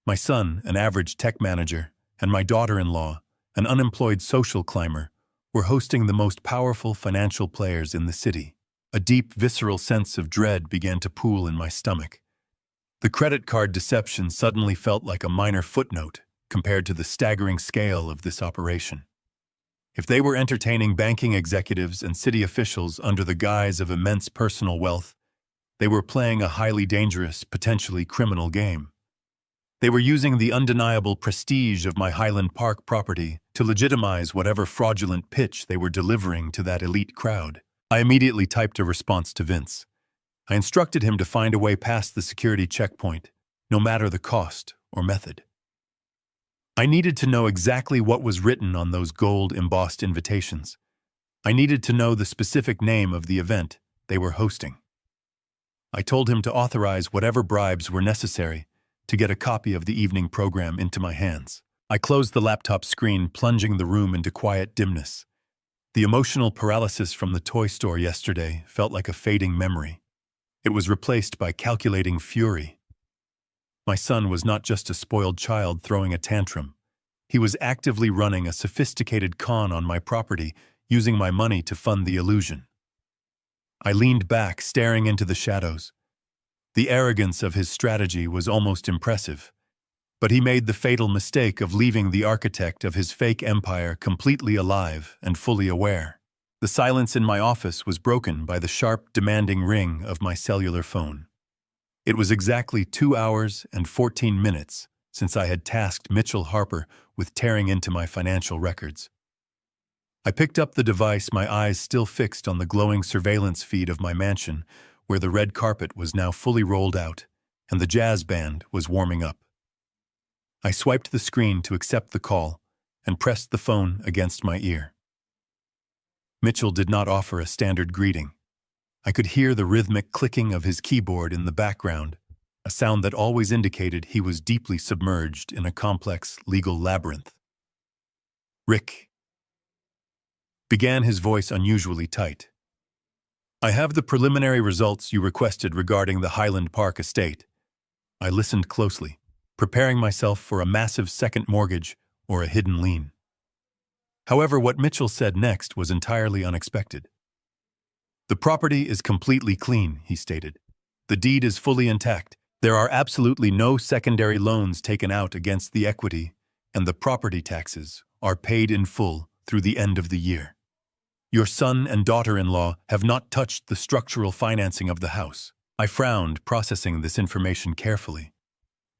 My son, an average tech manager, and my daughter-in-law, an unemployed social climber, were hosting the most powerful financial players in the city. A deep, visceral sense of dread began to pool in my stomach. The credit card deception suddenly felt like a minor footnote compared to the staggering scale of this operation. If they were entertaining banking executives and city officials under the guise of immense personal wealth, they were playing a highly dangerous, potentially criminal game. They were using the undeniable prestige of my Highland Park property to legitimize whatever fraudulent pitch they were delivering to that elite crowd. I immediately typed a response to Vince. I instructed him to find a way past the security checkpoint, no matter the cost or method. I needed to know exactly what was written on those gold-embossed invitations. I needed to know the specific name of the event they were hosting. I told him to authorize whatever bribes were necessary to get a copy of the evening program into my hands. I closed the laptop screen, plunging the room into quiet dimness. The emotional paralysis from the toy store yesterday felt like a fading memory. It was replaced by calculating fury. My son was not just a spoiled child throwing a tantrum. He was actively running a sophisticated con on my property, using my money to fund the illusion. I leaned back, staring into the shadows. The arrogance of his strategy was almost impressive, but he made the fatal mistake of leaving the architect of his fake empire completely alive and fully aware. The silence in my office was broken by the sharp, demanding ring of my cellular phone. It was exactly 2 hours and 14 minutes since I had tasked Mitchell Harper with tearing into my financial records. I picked up the device, my eyes still fixed on the glowing surveillance feed of my mansion, where the red carpet was now fully rolled out and the jazz band was warming up. I swiped the screen to accept the call and pressed the phone against my ear. Mitchell did not offer a standard greeting. I could hear the rhythmic clicking of his keyboard in the background, a sound that always indicated he was deeply submerged in a complex legal labyrinth. "Rick," began his voice unusually tight. "I have the preliminary results you requested regarding the Highland Park estate." I listened closely, preparing myself for a massive second mortgage or a hidden lien. However, what Mitchell said next was entirely unexpected. "The property is completely clean," he stated. "The deed is fully intact. There are absolutely no secondary loans taken out against the equity, and the property taxes are paid in full through the end of the year. Your son and daughter-in-law have not touched the structural financing of the house." I frowned, processing this information carefully.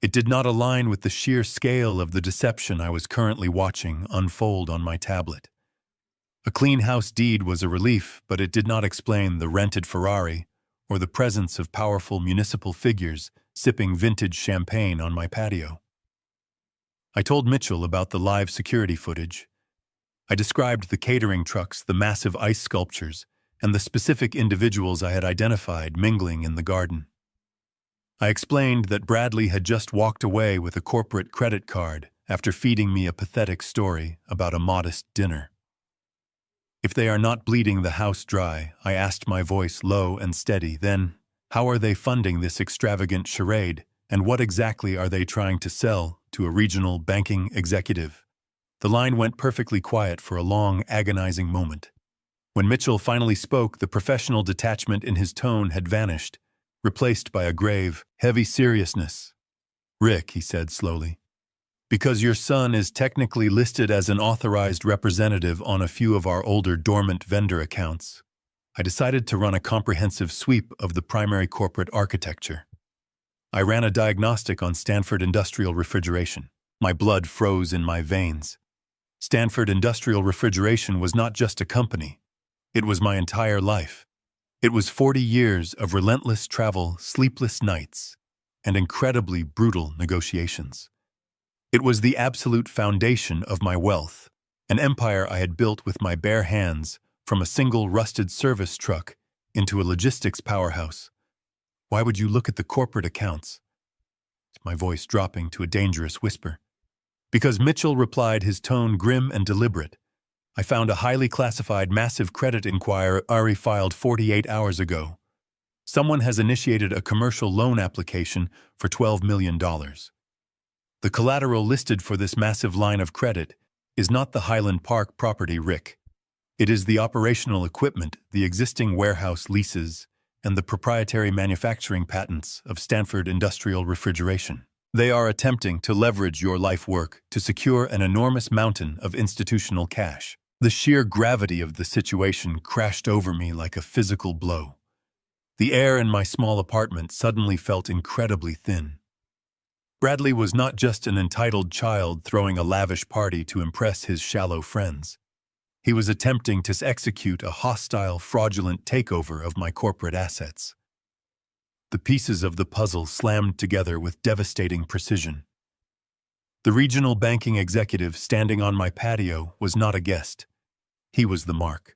It did not align with the sheer scale of the deception I was currently watching unfold on my tablet. A clean house deed was a relief, but it did not explain the rented Ferrari or the presence of powerful municipal figures sipping vintage champagne on my patio. I told Mitchell about the live security footage. I described the catering trucks, the massive ice sculptures, and the specific individuals I had identified mingling in the garden. I explained that Bradley had just walked away with a corporate credit card after feeding me a pathetic story about a modest dinner. "If they are not bleeding the house dry," I asked, my voice low and steady, "then how are they funding this extravagant charade, and what exactly are they trying to sell to a regional banking executive?" The line went perfectly quiet for a long, agonizing moment. When Mitchell finally spoke, the professional detachment in his tone had vanished, replaced by a grave, heavy seriousness. "Rick," he said slowly, "because your son is technically listed as an authorized representative on a few of our older dormant vendor accounts, I decided to run a comprehensive sweep of the primary corporate architecture. I ran a diagnostic on Stanford Industrial Refrigeration. My blood froze in my veins. Stanford Industrial Refrigeration was not just a company. It was my entire life. It was 40 years of relentless travel, sleepless nights, and incredibly brutal negotiations. It was the absolute foundation of my wealth, an empire I had built with my bare hands, from a single rusted service truck into a logistics powerhouse. Why would you look at the corporate accounts? My voice dropping to a dangerous whisper. Because Mitchell replied, his tone grim and deliberate. I found a highly classified massive credit inquiry filed 48 hours ago. Someone has initiated a commercial loan application for $12 million. The collateral listed for this massive line of credit is not the Highland Park property, Rick. It is the operational equipment, the existing warehouse leases, and the proprietary manufacturing patents of Stanford Industrial Refrigeration. They are attempting to leverage your life work to secure an enormous mountain of institutional cash. The sheer gravity of the situation crashed over me like a physical blow. The air in my small apartment suddenly felt incredibly thin. Bradley was not just an entitled child throwing a lavish party to impress his shallow friends. He was attempting to execute a hostile, fraudulent takeover of my corporate assets. The pieces of the puzzle slammed together with devastating precision. The regional banking executive standing on my patio was not a guest. He was the mark.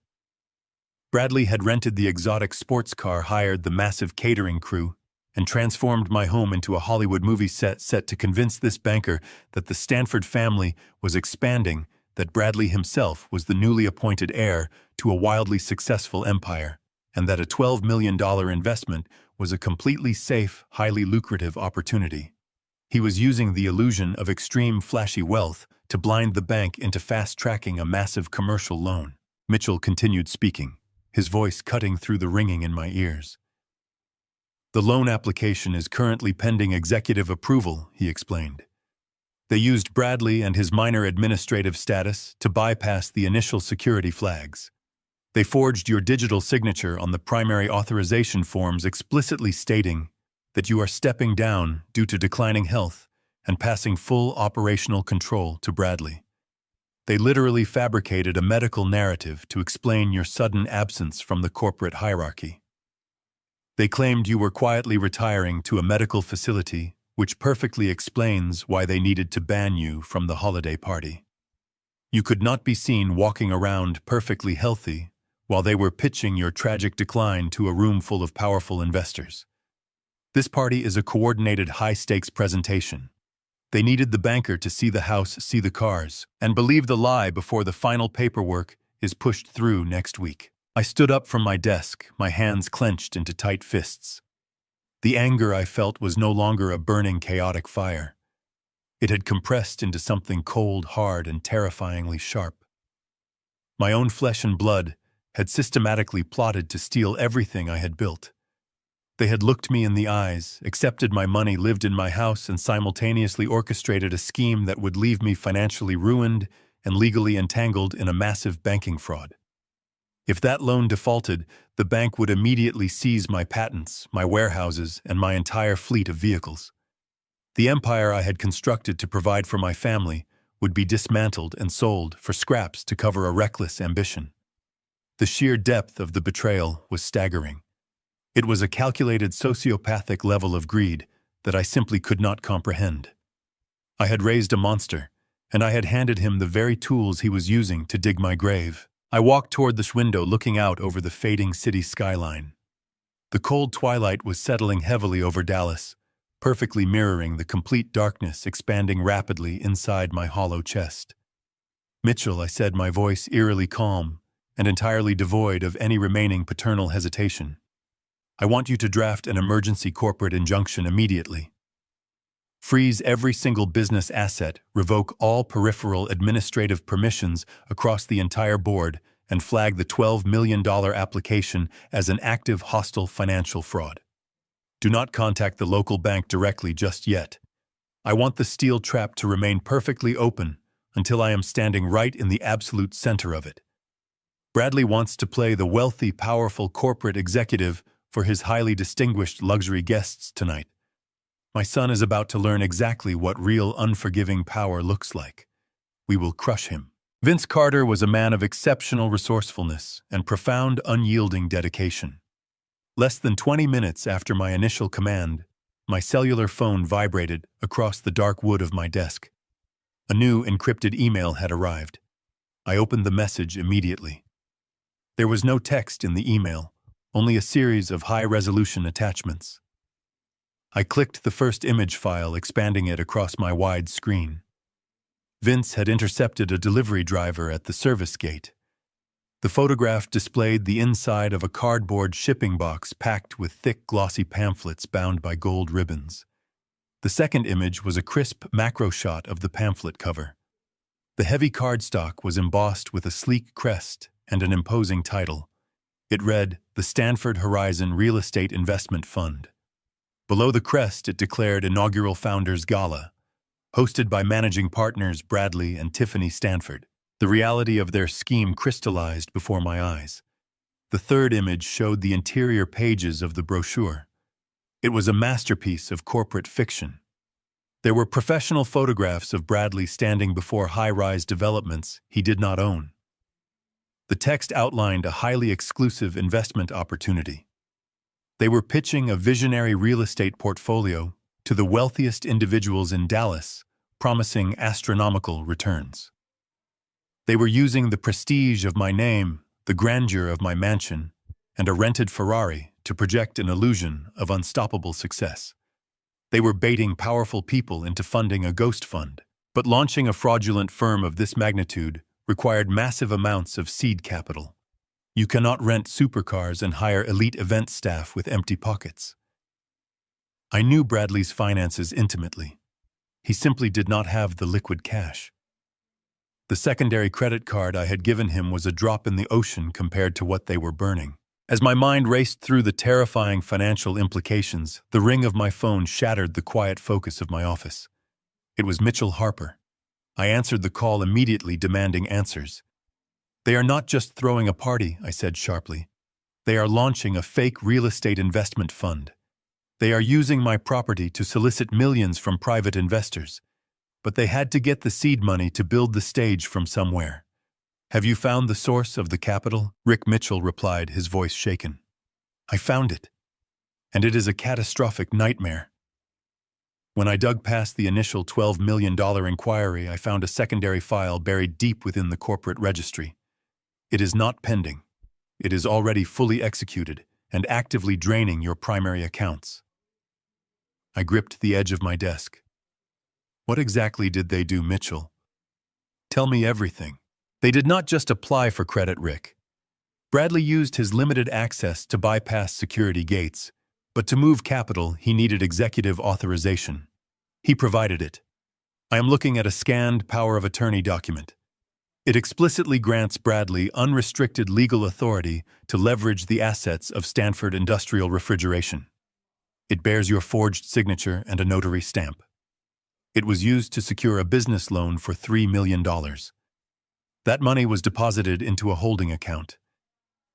Bradley had rented the exotic sports car, hired the massive catering crew, and transformed my home into a Hollywood movie set to convince this banker that the Stanford family was expanding, that Bradley himself was the newly appointed heir to a wildly successful empire, and that a $12 million investment was a completely safe, highly lucrative opportunity. He was using the illusion of extreme flashy wealth to blind the bank into fast-tracking a massive commercial loan. Mitchell continued speaking, his voice cutting through the ringing in my ears. The loan application is currently pending executive approval, he explained. They used Bradley and his minor administrative status to bypass the initial security flags. They forged your digital signature on the primary authorization forms, explicitly stating that you are stepping down due to declining health and passing full operational control to Bradley. They literally fabricated a medical narrative to explain your sudden absence from the corporate hierarchy. They claimed you were quietly retiring to a medical facility, which perfectly explains why they needed to ban you from the holiday party. You could not be seen walking around perfectly healthy while they were pitching your tragic decline to a room full of powerful investors. This party is a coordinated high-stakes presentation. They needed the banker to see the house, see the cars, and believe the lie before the final paperwork is pushed through next week. I stood up from my desk, my hands clenched into tight fists. The anger I felt was no longer a burning, chaotic fire. It had compressed into something cold, hard, and terrifyingly sharp. My own flesh and blood had systematically plotted to steal everything I had built. They had looked me in the eyes, accepted my money, lived in my house, and simultaneously orchestrated a scheme that would leave me financially ruined and legally entangled in a massive banking fraud. If that loan defaulted, the bank would immediately seize my patents, my warehouses, and my entire fleet of vehicles. The empire I had constructed to provide for my family would be dismantled and sold for scraps to cover a reckless ambition. The sheer depth of the betrayal was staggering. It was a calculated sociopathic level of greed that I simply could not comprehend. I had raised a monster, and I had handed him the very tools he was using to dig my grave. I walked toward this window, looking out over the fading city skyline. The cold twilight was settling heavily over Dallas, perfectly mirroring the complete darkness expanding rapidly inside my hollow chest. "Mitchell," I said, my voice eerily calm and entirely devoid of any remaining paternal hesitation. "I want you to draft an emergency corporate injunction immediately. Freeze every single business asset, revoke all peripheral administrative permissions across the entire board, and flag the $12 million application as an active hostile financial fraud. Do not contact the local bank directly just yet. I want the steel trap to remain perfectly open until I am standing right in the absolute center of it. Bradley wants to play the wealthy, powerful corporate executive for his highly distinguished luxury guests tonight. My son is about to learn exactly what real unforgiving power looks like. We will crush him." Vince Carter was a man of exceptional resourcefulness and profound, unyielding dedication. Less than 20 minutes after my initial command, my cellular phone vibrated across the dark wood of my desk. A new encrypted email had arrived. I opened the message immediately. There was no text in the email, only a series of high-resolution attachments. I clicked the first image file, expanding it across my wide screen. Vince had intercepted a delivery driver at the service gate. The photograph displayed the inside of a cardboard shipping box packed with thick, glossy pamphlets bound by gold ribbons. The second image was a crisp macro shot of the pamphlet cover. The heavy cardstock was embossed with a sleek crest and an imposing title. It read, "The Stanford Horizon Real Estate Investment Fund." Below the crest, it declared Inaugural Founders Gala, hosted by managing partners Bradley and Tiffany Stanford. The reality of their scheme crystallized before my eyes. The third image showed the interior pages of the brochure. It was a masterpiece of corporate fiction. There were professional photographs of Bradley standing before high-rise developments he did not own. The text outlined a highly exclusive investment opportunity. They were pitching a visionary real estate portfolio to the wealthiest individuals in Dallas, promising astronomical returns. They were using the prestige of my name, the grandeur of my mansion, and a rented Ferrari to project an illusion of unstoppable success. They were baiting powerful people into funding a ghost fund, but launching a fraudulent firm of this magnitude required massive amounts of seed capital. You cannot rent supercars and hire elite event staff with empty pockets. I knew Bradley's finances intimately. He simply did not have the liquid cash. The secondary credit card I had given him was a drop in the ocean compared to what they were burning. As my mind raced through the terrifying financial implications, the ring of my phone shattered the quiet focus of my office. It was Mitchell Harper. I answered the call immediately, demanding answers. "They are not just throwing a party," I said sharply. "They are launching a fake real estate investment fund. They are using my property to solicit millions from private investors. But they had to get the seed money to build the stage from somewhere." "Have you found the source of the capital?" Rick Mitchell replied, his voice shaken. "I found it. And it is a catastrophic nightmare." When I dug past the initial $12 million inquiry, I found a secondary file buried deep within the corporate registry. It is not pending. It is already fully executed and actively draining your primary accounts. I gripped the edge of my desk. "What exactly did they do, Mitchell? Tell me everything." "They did not just apply for credit, Rick. Bradley used his limited access to bypass security gates, but to move capital, he needed executive authorization. He provided it. I am looking at a scanned power of attorney document. It explicitly grants Bradley unrestricted legal authority to leverage the assets of Stanford Industrial Refrigeration. It bears your forged signature and a notary stamp. It was used to secure a business loan for $3 million. That money was deposited into a holding account.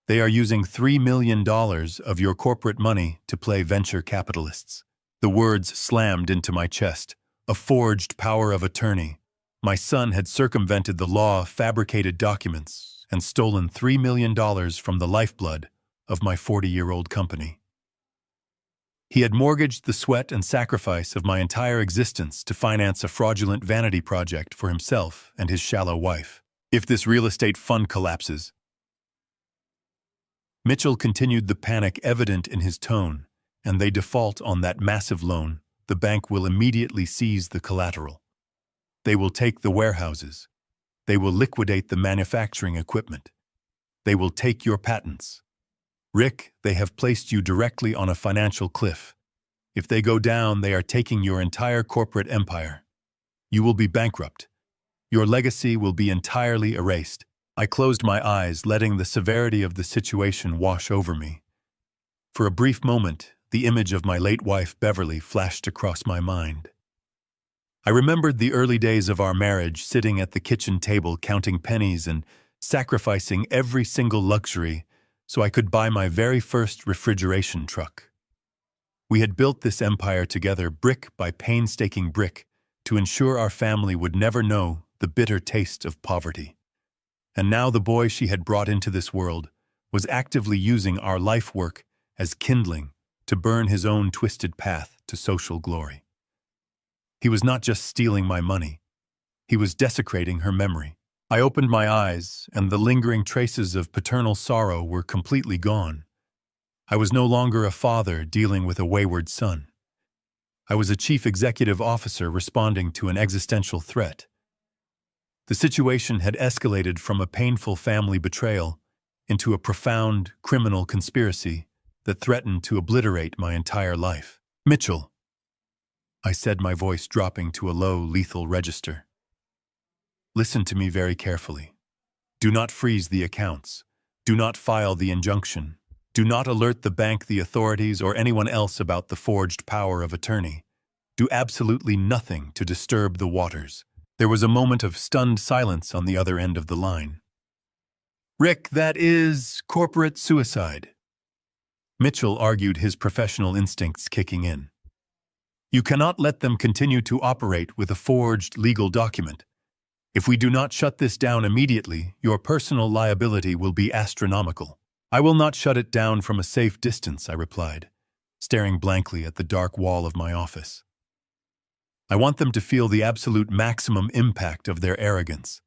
They are using $3 million of your corporate money to play venture capitalists." The words slammed into my chest. A forged power of attorney. My son had circumvented the law, fabricated documents, and stolen $3 million from the lifeblood of my 40-year-old company. He had mortgaged the sweat and sacrifice of my entire existence to finance a fraudulent vanity project for himself and his shallow wife. "If this real estate fund collapses," Mitchell continued, the panic evident in his tone, "and they default on that massive loan, the bank will immediately seize the collateral. They will take the warehouses. They will liquidate the manufacturing equipment. They will take your patents. Rick, they have placed you directly on a financial cliff. If they go down, they are taking your entire corporate empire. You will be bankrupt. Your legacy will be entirely erased." I closed my eyes, letting the severity of the situation wash over me. For a brief moment, the image of my late wife, Beverly, flashed across my mind. I remembered the early days of our marriage, sitting at the kitchen table counting pennies and sacrificing every single luxury so I could buy my very first refrigeration truck. We had built this empire together, brick by painstaking brick, to ensure our family would never know the bitter taste of poverty. And now the boy she had brought into this world was actively using our life work as kindling to burn his own twisted path to social glory. He was not just stealing my money. He was desecrating her memory. I opened my eyes, and the lingering traces of paternal sorrow were completely gone. I was no longer a father dealing with a wayward son. I was a chief executive officer responding to an existential threat. The situation had escalated from a painful family betrayal into a profound criminal conspiracy that threatened to obliterate my entire life. "Mitchell," I said, my voice dropping to a low, lethal register. "Listen to me very carefully. Do not freeze the accounts. Do not file the injunction. Do not alert the bank, the authorities, or anyone else about the forged power of attorney. Do absolutely nothing to disturb the waters." There was a moment of stunned silence on the other end of the line. "Rick, that is corporate suicide." Mitchell argued, his professional instincts kicking in. "You cannot let them continue to operate with a forged legal document. If we do not shut this down immediately, your personal liability will be astronomical." "I will not shut it down from a safe distance," I replied, staring blankly at the dark wall of my office. "I want them to feel the absolute maximum impact of their arrogance.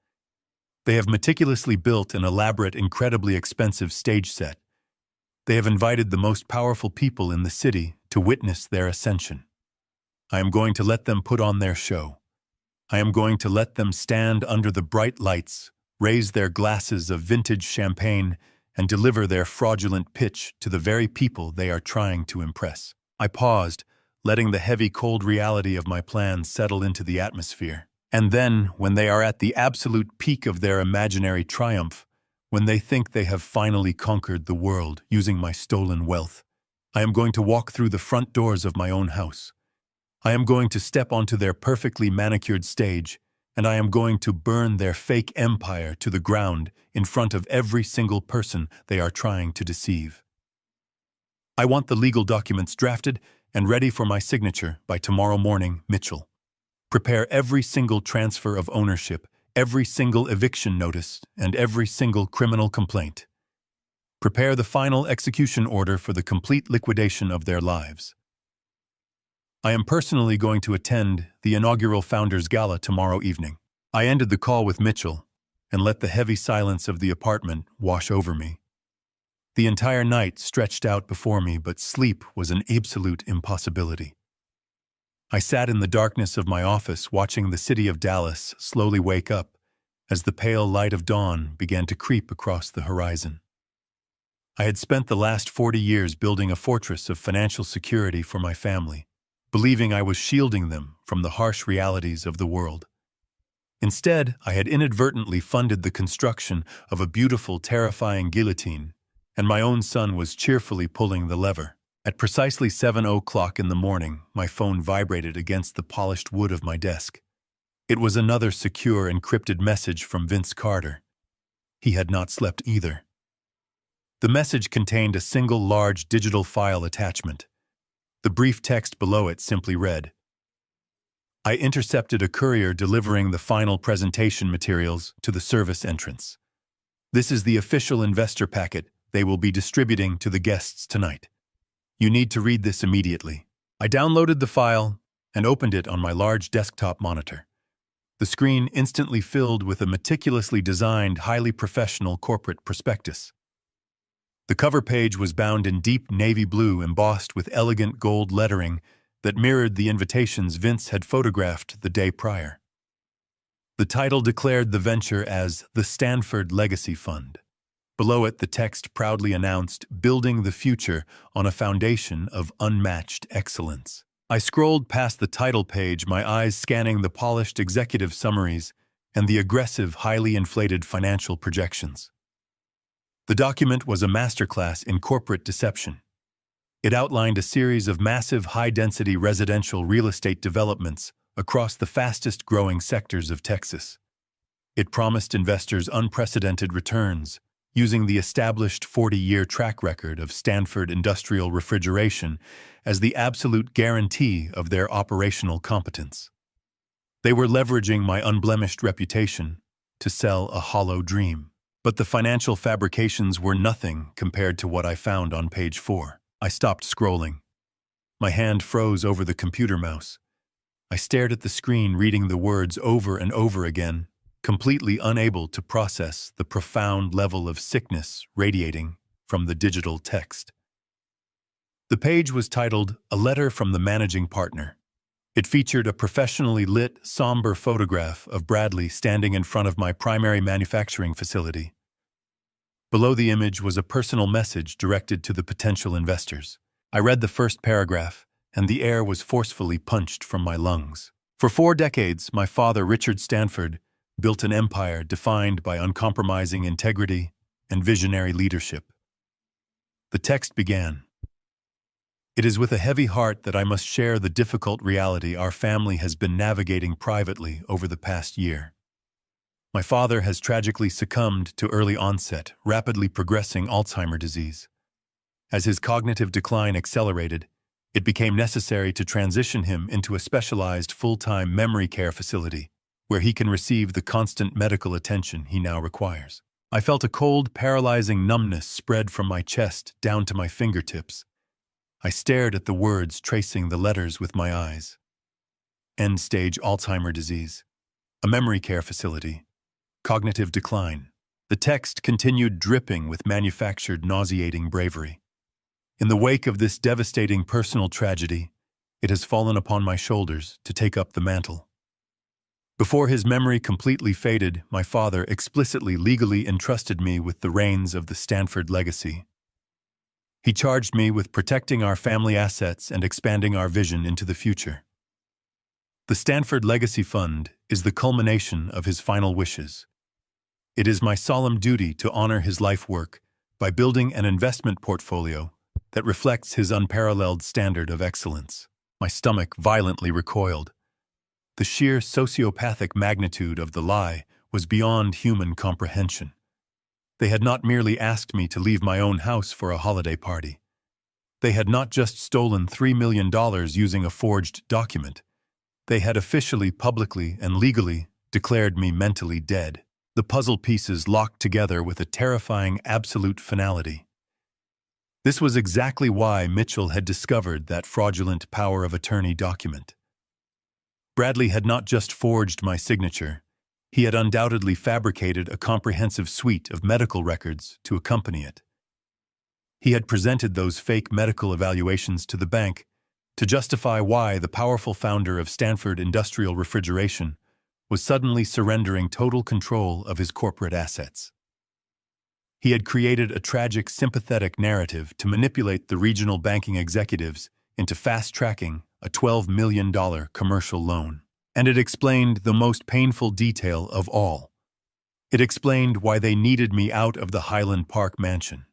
They have meticulously built an elaborate, incredibly expensive stage set. They have invited the most powerful people in the city to witness their ascension. I am going to let them put on their show. I am going to let them stand under the bright lights, raise their glasses of vintage champagne, and deliver their fraudulent pitch to the very people they are trying to impress." I paused, letting the heavy, cold reality of my plan settle into the atmosphere. "And then, when they are at the absolute peak of their imaginary triumph, when they think they have finally conquered the world using my stolen wealth, I am going to walk through the front doors of my own house. I am going to step onto their perfectly manicured stage, and I am going to burn their fake empire to the ground in front of every single person they are trying to deceive. I want the legal documents drafted and ready for my signature by tomorrow morning, Mitchell. Prepare every single transfer of ownership, every single eviction notice, and every single criminal complaint. Prepare the final execution order for the complete liquidation of their lives. I am personally going to attend the inaugural Founders Gala tomorrow evening." I ended the call with Mitchell and let the heavy silence of the apartment wash over me. The entire night stretched out before me, but sleep was an absolute impossibility. I sat in the darkness of my office watching the city of Dallas slowly wake up as the pale light of dawn began to creep across the horizon. I had spent the last 40 years building a fortress of financial security for my family, believing I was shielding them from the harsh realities of the world. Instead, I had inadvertently funded the construction of a beautiful, terrifying guillotine, and my own son was cheerfully pulling the lever. At precisely 7:00 in the morning, my phone vibrated against the polished wood of my desk. It was another secure, encrypted message from Vince Carter. He had not slept either. The message contained a single large digital file attachment. The brief text below it simply read, "I intercepted a courier delivering the final presentation materials to the service entrance. This is the official investor packet they will be distributing to the guests tonight. You need to read this immediately." I downloaded the file and opened it on my large desktop monitor. The screen instantly filled with a meticulously designed, highly professional corporate prospectus. The cover page was bound in deep navy blue embossed with elegant gold lettering that mirrored the invitations Vince had photographed the day prior. The title declared the venture as the Stanford Legacy Fund. Below it, the text proudly announced, "Building the future on a foundation of unmatched excellence." I scrolled past the title page, my eyes scanning the polished executive summaries and the aggressive, highly inflated financial projections. The document was a masterclass in corporate deception. It outlined a series of massive, high-density residential real estate developments across the fastest-growing sectors of Texas. It promised investors unprecedented returns, using the established 40-year track record of Stanford Industrial Refrigeration as the absolute guarantee of their operational competence. They were leveraging my unblemished reputation to sell a hollow dream. But the financial fabrications were nothing compared to what I found on page 4. I stopped scrolling. My hand froze over the computer mouse. I stared at the screen, reading the words over and over again, completely unable to process the profound level of sickness radiating from the digital text. The page was titled, "A Letter from the Managing Partner." It featured a professionally lit, somber photograph of Bradley standing in front of my primary manufacturing facility. Below the image was a personal message directed to the potential investors. I read the first paragraph, and the air was forcefully punched from my lungs. For 4 decades, my father, Richard Stanford, built an empire defined by uncompromising integrity, and visionary leadership. The text began, "It is with a heavy heart that I must share the difficult reality our family has been navigating privately over the past year. My father has tragically succumbed to early onset, rapidly progressing Alzheimer's disease. As his cognitive decline accelerated, it became necessary to transition him into a specialized full-time memory care facility where he can receive the constant medical attention he now requires. I felt a cold, paralyzing numbness spread from my chest down to my fingertips. I stared at the words, tracing the letters with my eyes. End-stage Alzheimer's disease. A memory care facility. Cognitive decline. The text continued dripping with manufactured, nauseating bravery. In the wake of this devastating personal tragedy, it has fallen upon my shoulders to take up the mantle. Before his memory completely faded, my father explicitly legally entrusted me with the reins of the Stanford legacy. He charged me with protecting our family assets and expanding our vision into the future. The Stanford Legacy Fund is the culmination of his final wishes. It is my solemn duty to honor his life work by building an investment portfolio that reflects his unparalleled standard of excellence. My stomach violently recoiled. The sheer sociopathic magnitude of the lie was beyond human comprehension. They had not merely asked me to leave my own house for a holiday party. They had not just stolen $3 million using a forged document. They had officially, publicly, and legally declared me mentally dead. The puzzle pieces locked together with a terrifying absolute finality. This was exactly why Mitchell had discovered that fraudulent power of attorney document. Bradley had not just forged my signature, he had undoubtedly fabricated a comprehensive suite of medical records to accompany it. He had presented those fake medical evaluations to the bank to justify why the powerful founder of Stanford Industrial Refrigeration was suddenly surrendering total control of his corporate assets. He had created a tragic, sympathetic narrative to manipulate the regional banking executives into fast-tracking a $12 million commercial loan. And it explained the most painful detail of all. It explained why they needed me out of the Highland Park mansion.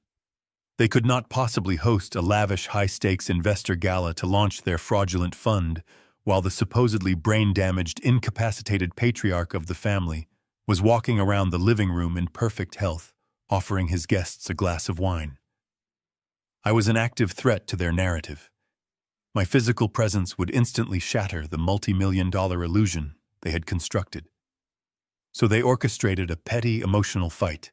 They could not possibly host a lavish, high-stakes investor gala to launch their fraudulent fund while the supposedly brain-damaged, incapacitated patriarch of the family was walking around the living room in perfect health, offering his guests a glass of wine. I was an active threat to their narrative. My physical presence would instantly shatter the multi-million-dollar illusion they had constructed. So they orchestrated a petty, emotional fight.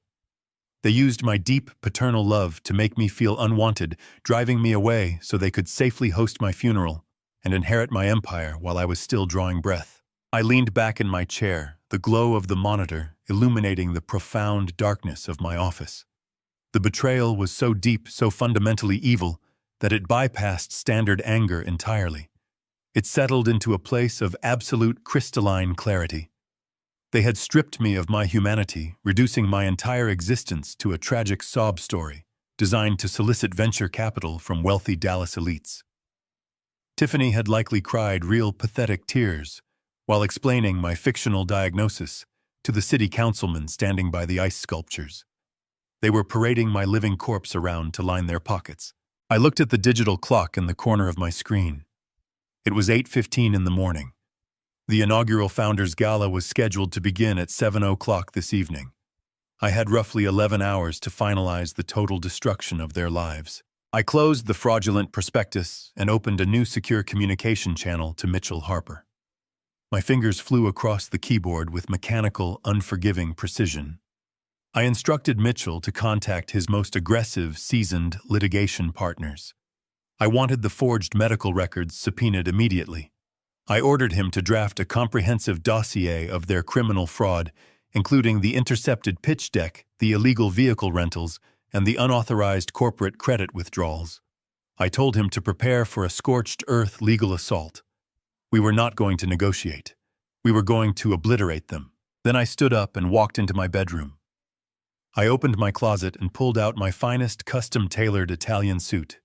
They used my deep paternal love to make me feel unwanted, driving me away so they could safely host my funeral and inherit my empire while I was still drawing breath. I leaned back in my chair, the glow of the monitor illuminating the profound darkness of my office. The betrayal was so deep, so fundamentally evil, that it bypassed standard anger entirely. It settled into a place of absolute crystalline clarity. They had stripped me of my humanity, reducing my entire existence to a tragic sob story designed to solicit venture capital from wealthy Dallas elites. Tiffany had likely cried real pathetic tears while explaining my fictional diagnosis to the city councilmen standing by the ice sculptures. They were parading my living corpse around to line their pockets. I looked at the digital clock in the corner of my screen. It was 8:15 in the morning. The inaugural Founders Gala was scheduled to begin at 7 o'clock this evening. I had roughly 11 hours to finalize the total destruction of their lives. I closed the fraudulent prospectus and opened a new secure communication channel to Mitchell Harper. My fingers flew across the keyboard with mechanical, unforgiving precision. I instructed Mitchell to contact his most aggressive, seasoned litigation partners. I wanted the forged medical records subpoenaed immediately. I ordered him to draft a comprehensive dossier of their criminal fraud, including the intercepted pitch deck, the illegal vehicle rentals, and the unauthorized corporate credit withdrawals. I told him to prepare for a scorched earth legal assault. We were not going to negotiate. We were going to obliterate them. Then I stood up and walked into my bedroom. I opened my closet and pulled out my finest custom-tailored Italian suit.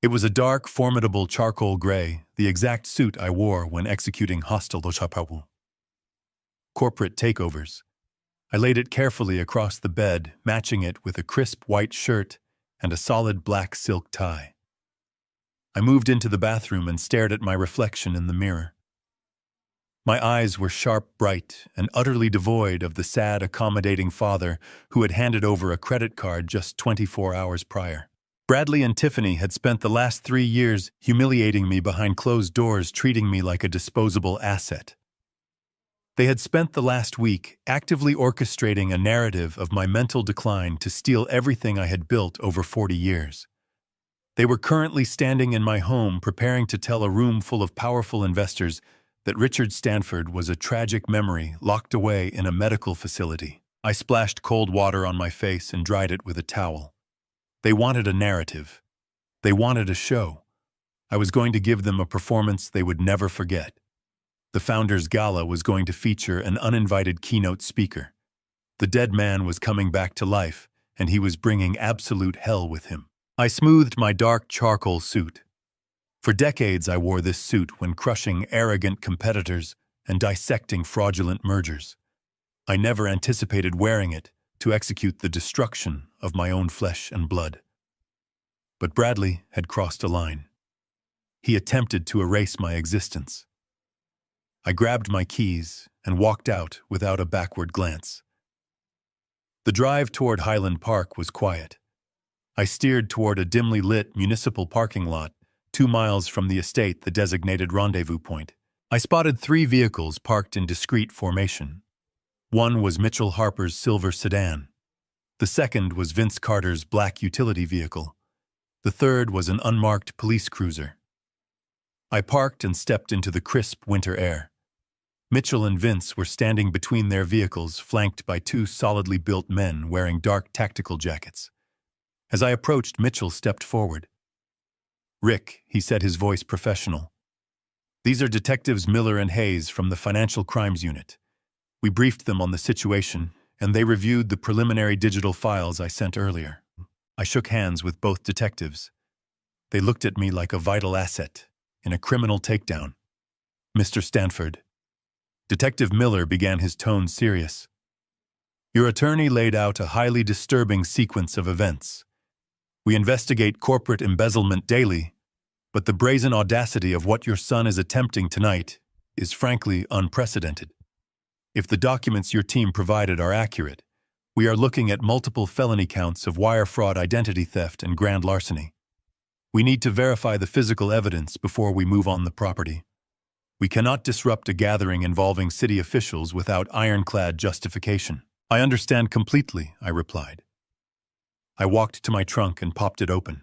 It was a dark, formidable charcoal gray, the exact suit I wore when executing hostile chapawu. Corporate takeovers. I laid it carefully across the bed, matching it with a crisp white shirt and a solid black silk tie. I moved into the bathroom and stared at my reflection in the mirror. My eyes were sharp, bright, and utterly devoid of the sad, accommodating father who had handed over a credit card just 24 hours prior. Bradley and Tiffany had spent the last 3 years humiliating me behind closed doors, treating me like a disposable asset. They had spent the last week actively orchestrating a narrative of my mental decline to steal everything I had built over 40 years. They were currently standing in my home preparing to tell a room full of powerful investors that Richard Stanford was a tragic memory locked away in a medical facility. I splashed cold water on my face and dried it with a towel. They wanted a narrative. They wanted a show. I was going to give them a performance they would never forget. The Founders Gala was going to feature an uninvited keynote speaker. The dead man was coming back to life, and he was bringing absolute hell with him. I smoothed my dark charcoal suit. For decades I wore this suit when crushing arrogant competitors and dissecting fraudulent mergers. I never anticipated wearing it to execute the destruction of my own flesh and blood. But Bradley had crossed a line. He attempted to erase my existence. I grabbed my keys and walked out without a backward glance. The drive toward Highland Park was quiet. I steered toward a dimly lit municipal parking lot 2 miles from the estate, the designated rendezvous point. I spotted 3 vehicles parked in discreet formation. One was Mitchell Harper's silver sedan. The second was Vince Carter's black utility vehicle. The third was an unmarked police cruiser. I parked and stepped into the crisp winter air. Mitchell and Vince were standing between their vehicles, flanked by 2 solidly built men wearing dark tactical jackets. As I approached, Mitchell stepped forward. "Rick," he said, his voice professional. "These are Detectives Miller and Hayes from the Financial Crimes Unit. We briefed them on the situation, and they reviewed the preliminary digital files I sent earlier." I shook hands with both detectives. They looked at me like a vital asset in a criminal takedown. "Mr. Stanford." Detective Miller began, his tone serious. "Your attorney laid out a highly disturbing sequence of events. We investigate corporate embezzlement daily, but the brazen audacity of what your son is attempting tonight is frankly unprecedented. If the documents your team provided are accurate, we are looking at multiple felony counts of wire fraud, identity theft, and grand larceny. We need to verify the physical evidence before we move on the property. We cannot disrupt a gathering involving city officials without ironclad justification." "I understand completely," I replied. I walked to my trunk and popped it open.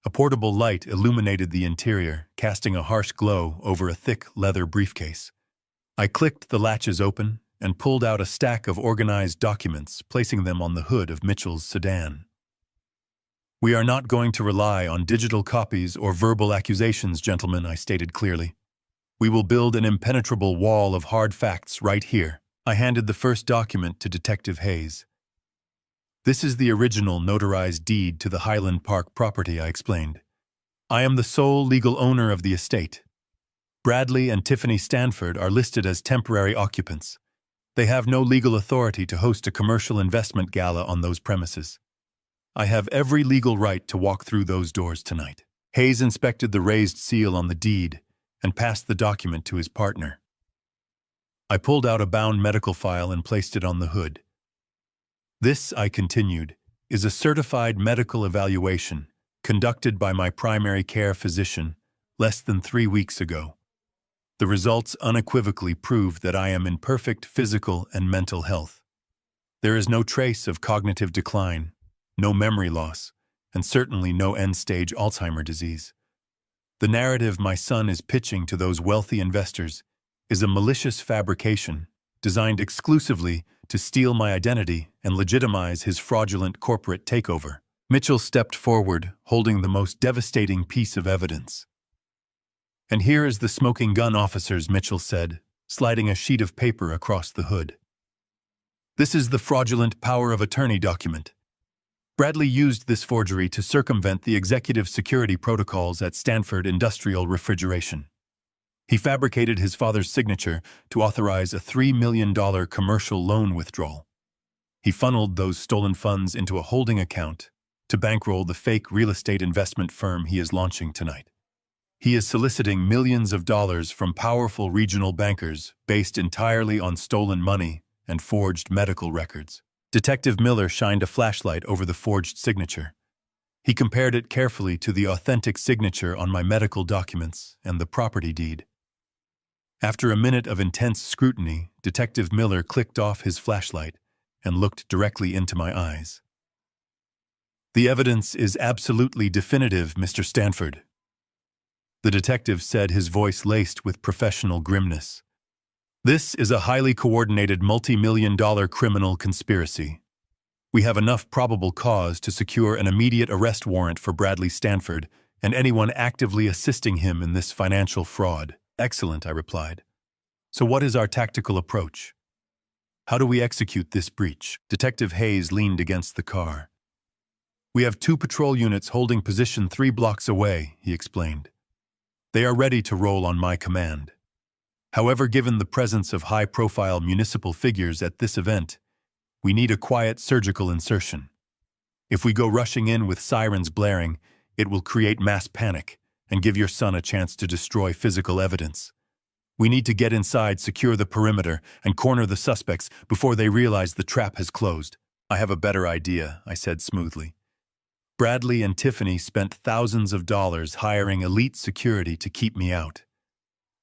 A portable light illuminated the interior, casting a harsh glow over a thick leather briefcase. I clicked the latches open and pulled out a stack of organized documents, placing them on the hood of Mitchell's sedan. "We are not going to rely on digital copies or verbal accusations, gentlemen," I stated clearly. "We will build an impenetrable wall of hard facts right here." I handed the first document to Detective Hayes. "This is the original notarized deed to the Highland Park property," I explained. "I am the sole legal owner of the estate. Bradley and Tiffany Stanford are listed as temporary occupants. They have no legal authority to host a commercial investment gala on those premises. I have every legal right to walk through those doors tonight." Hayes inspected the raised seal on the deed and passed the document to his partner. I pulled out a bound medical file and placed it on the hood. "This," I continued, "is a certified medical evaluation conducted by my primary care physician less than 3 weeks ago. The results unequivocally prove that I am in perfect physical and mental health. There is no trace of cognitive decline, no memory loss, and certainly no end-stage Alzheimer's disease. The narrative my son is pitching to those wealthy investors is a malicious fabrication designed exclusively to steal my identity and legitimize his fraudulent corporate takeover." Mitchell stepped forward, holding the most devastating piece of evidence. "And here is the smoking gun, officers," Mitchell said, sliding a sheet of paper across the hood. "This is the fraudulent power of attorney document. Bradley used this forgery to circumvent the executive security protocols at Stanford Industrial Refrigeration. He fabricated his father's signature to authorize a $3 million commercial loan withdrawal. He funneled those stolen funds into a holding account to bankroll the fake real estate investment firm he is launching tonight. He is soliciting millions of dollars from powerful regional bankers based entirely on stolen money and forged medical records. Detective Miller shined a flashlight over the forged signature. He compared it carefully to the authentic signature on my medical documents and the property deed. After a minute of intense scrutiny, Detective Miller clicked off his flashlight and looked directly into my eyes. "The evidence is absolutely definitive, Mr. Stanford," the detective said, his voice laced with professional grimness. "This is a highly coordinated multi-million-dollar criminal conspiracy. We have enough probable cause to secure an immediate arrest warrant for Bradley Stanford and anyone actively assisting him in this financial fraud." "Excellent," I replied. "So what is our tactical approach? How do we execute this breach?" Detective Hayes leaned against the car. "We have 2 patrol units holding position 3 blocks away," he explained. "They are ready to roll on my command. However, given the presence of high-profile municipal figures at this event, we need a quiet surgical insertion. If we go rushing in with sirens blaring, it will create mass panic and give your son a chance to destroy physical evidence. We need to get inside, secure the perimeter, and corner the suspects before they realize the trap has closed." "I have a better idea," I said smoothly. "Bradley and Tiffany spent thousands of dollars hiring elite security to keep me out.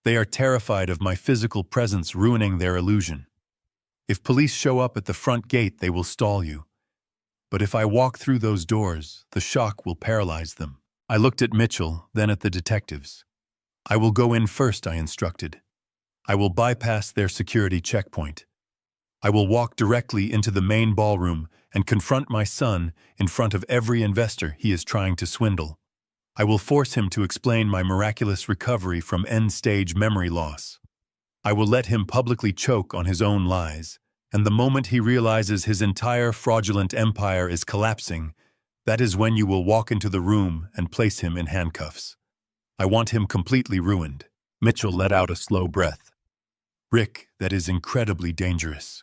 They are terrified of my physical presence ruining their illusion. If police show up at the front gate, they will stall you. But if I walk through those doors, the shock will paralyze them." I looked at Mitchell, then at the detectives. "I will go in first," I instructed. "I will bypass their security checkpoint. I will walk directly into the main ballroom and confront my son in front of every investor he is trying to swindle. I will force him to explain my miraculous recovery from end-stage memory loss. I will let him publicly choke on his own lies, and the moment he realizes his entire fraudulent empire is collapsing, that is when you will walk into the room and place him in handcuffs. I want him completely ruined." Mitchell let out a slow breath. "Rick, that is incredibly dangerous.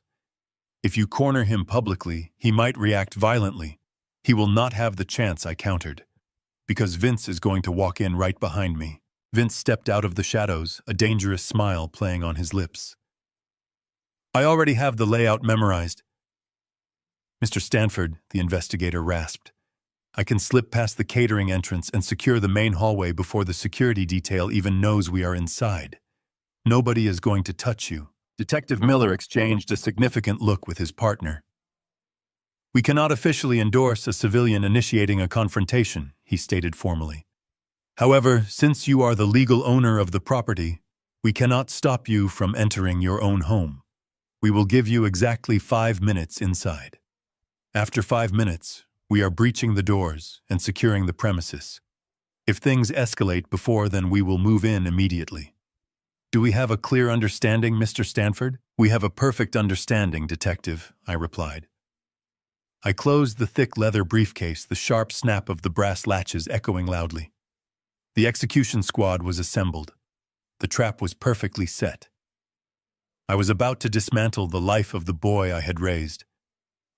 If you corner him publicly, he might react violently. He will not have the chance," I countered, "because Vince is going to walk in right behind me." Vince stepped out of the shadows, a dangerous smile playing on his lips. "I already have the layout memorized." "Mr. Stanford," the investigator rasped, "I can slip past the catering entrance and secure the main hallway before the security detail even knows we are inside. Nobody is going to touch you." Detective Miller exchanged a significant look with his partner. "We cannot officially endorse a civilian initiating a confrontation," he stated formally. "However, since you are the legal owner of the property, we cannot stop you from entering your own home. We will give you exactly 5 minutes inside. After 5 minutes, we are breaching the doors and securing the premises. If things escalate before then, we will move in immediately. Do we have a clear understanding, Mr. Stanford?" "We have a perfect understanding, Detective," I replied. I closed the thick leather briefcase, the sharp snap of the brass latches echoing loudly. The execution squad was assembled. The trap was perfectly set. I was about to dismantle the life of the boy I had raised.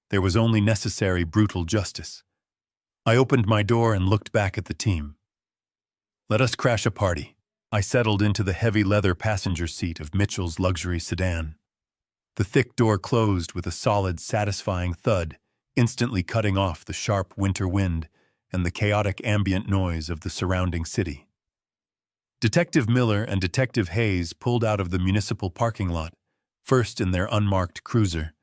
There was only necessary brutal justice. I opened my door and looked back at the team. "Let us crash a party." I settled into the heavy leather passenger seat of Mitchell's luxury sedan. The thick door closed with a solid, satisfying thud, instantly cutting off the sharp winter wind and the chaotic ambient noise of the surrounding city. Detective Miller and Detective Hayes pulled out of the municipal parking lot, first in their unmarked cruiser,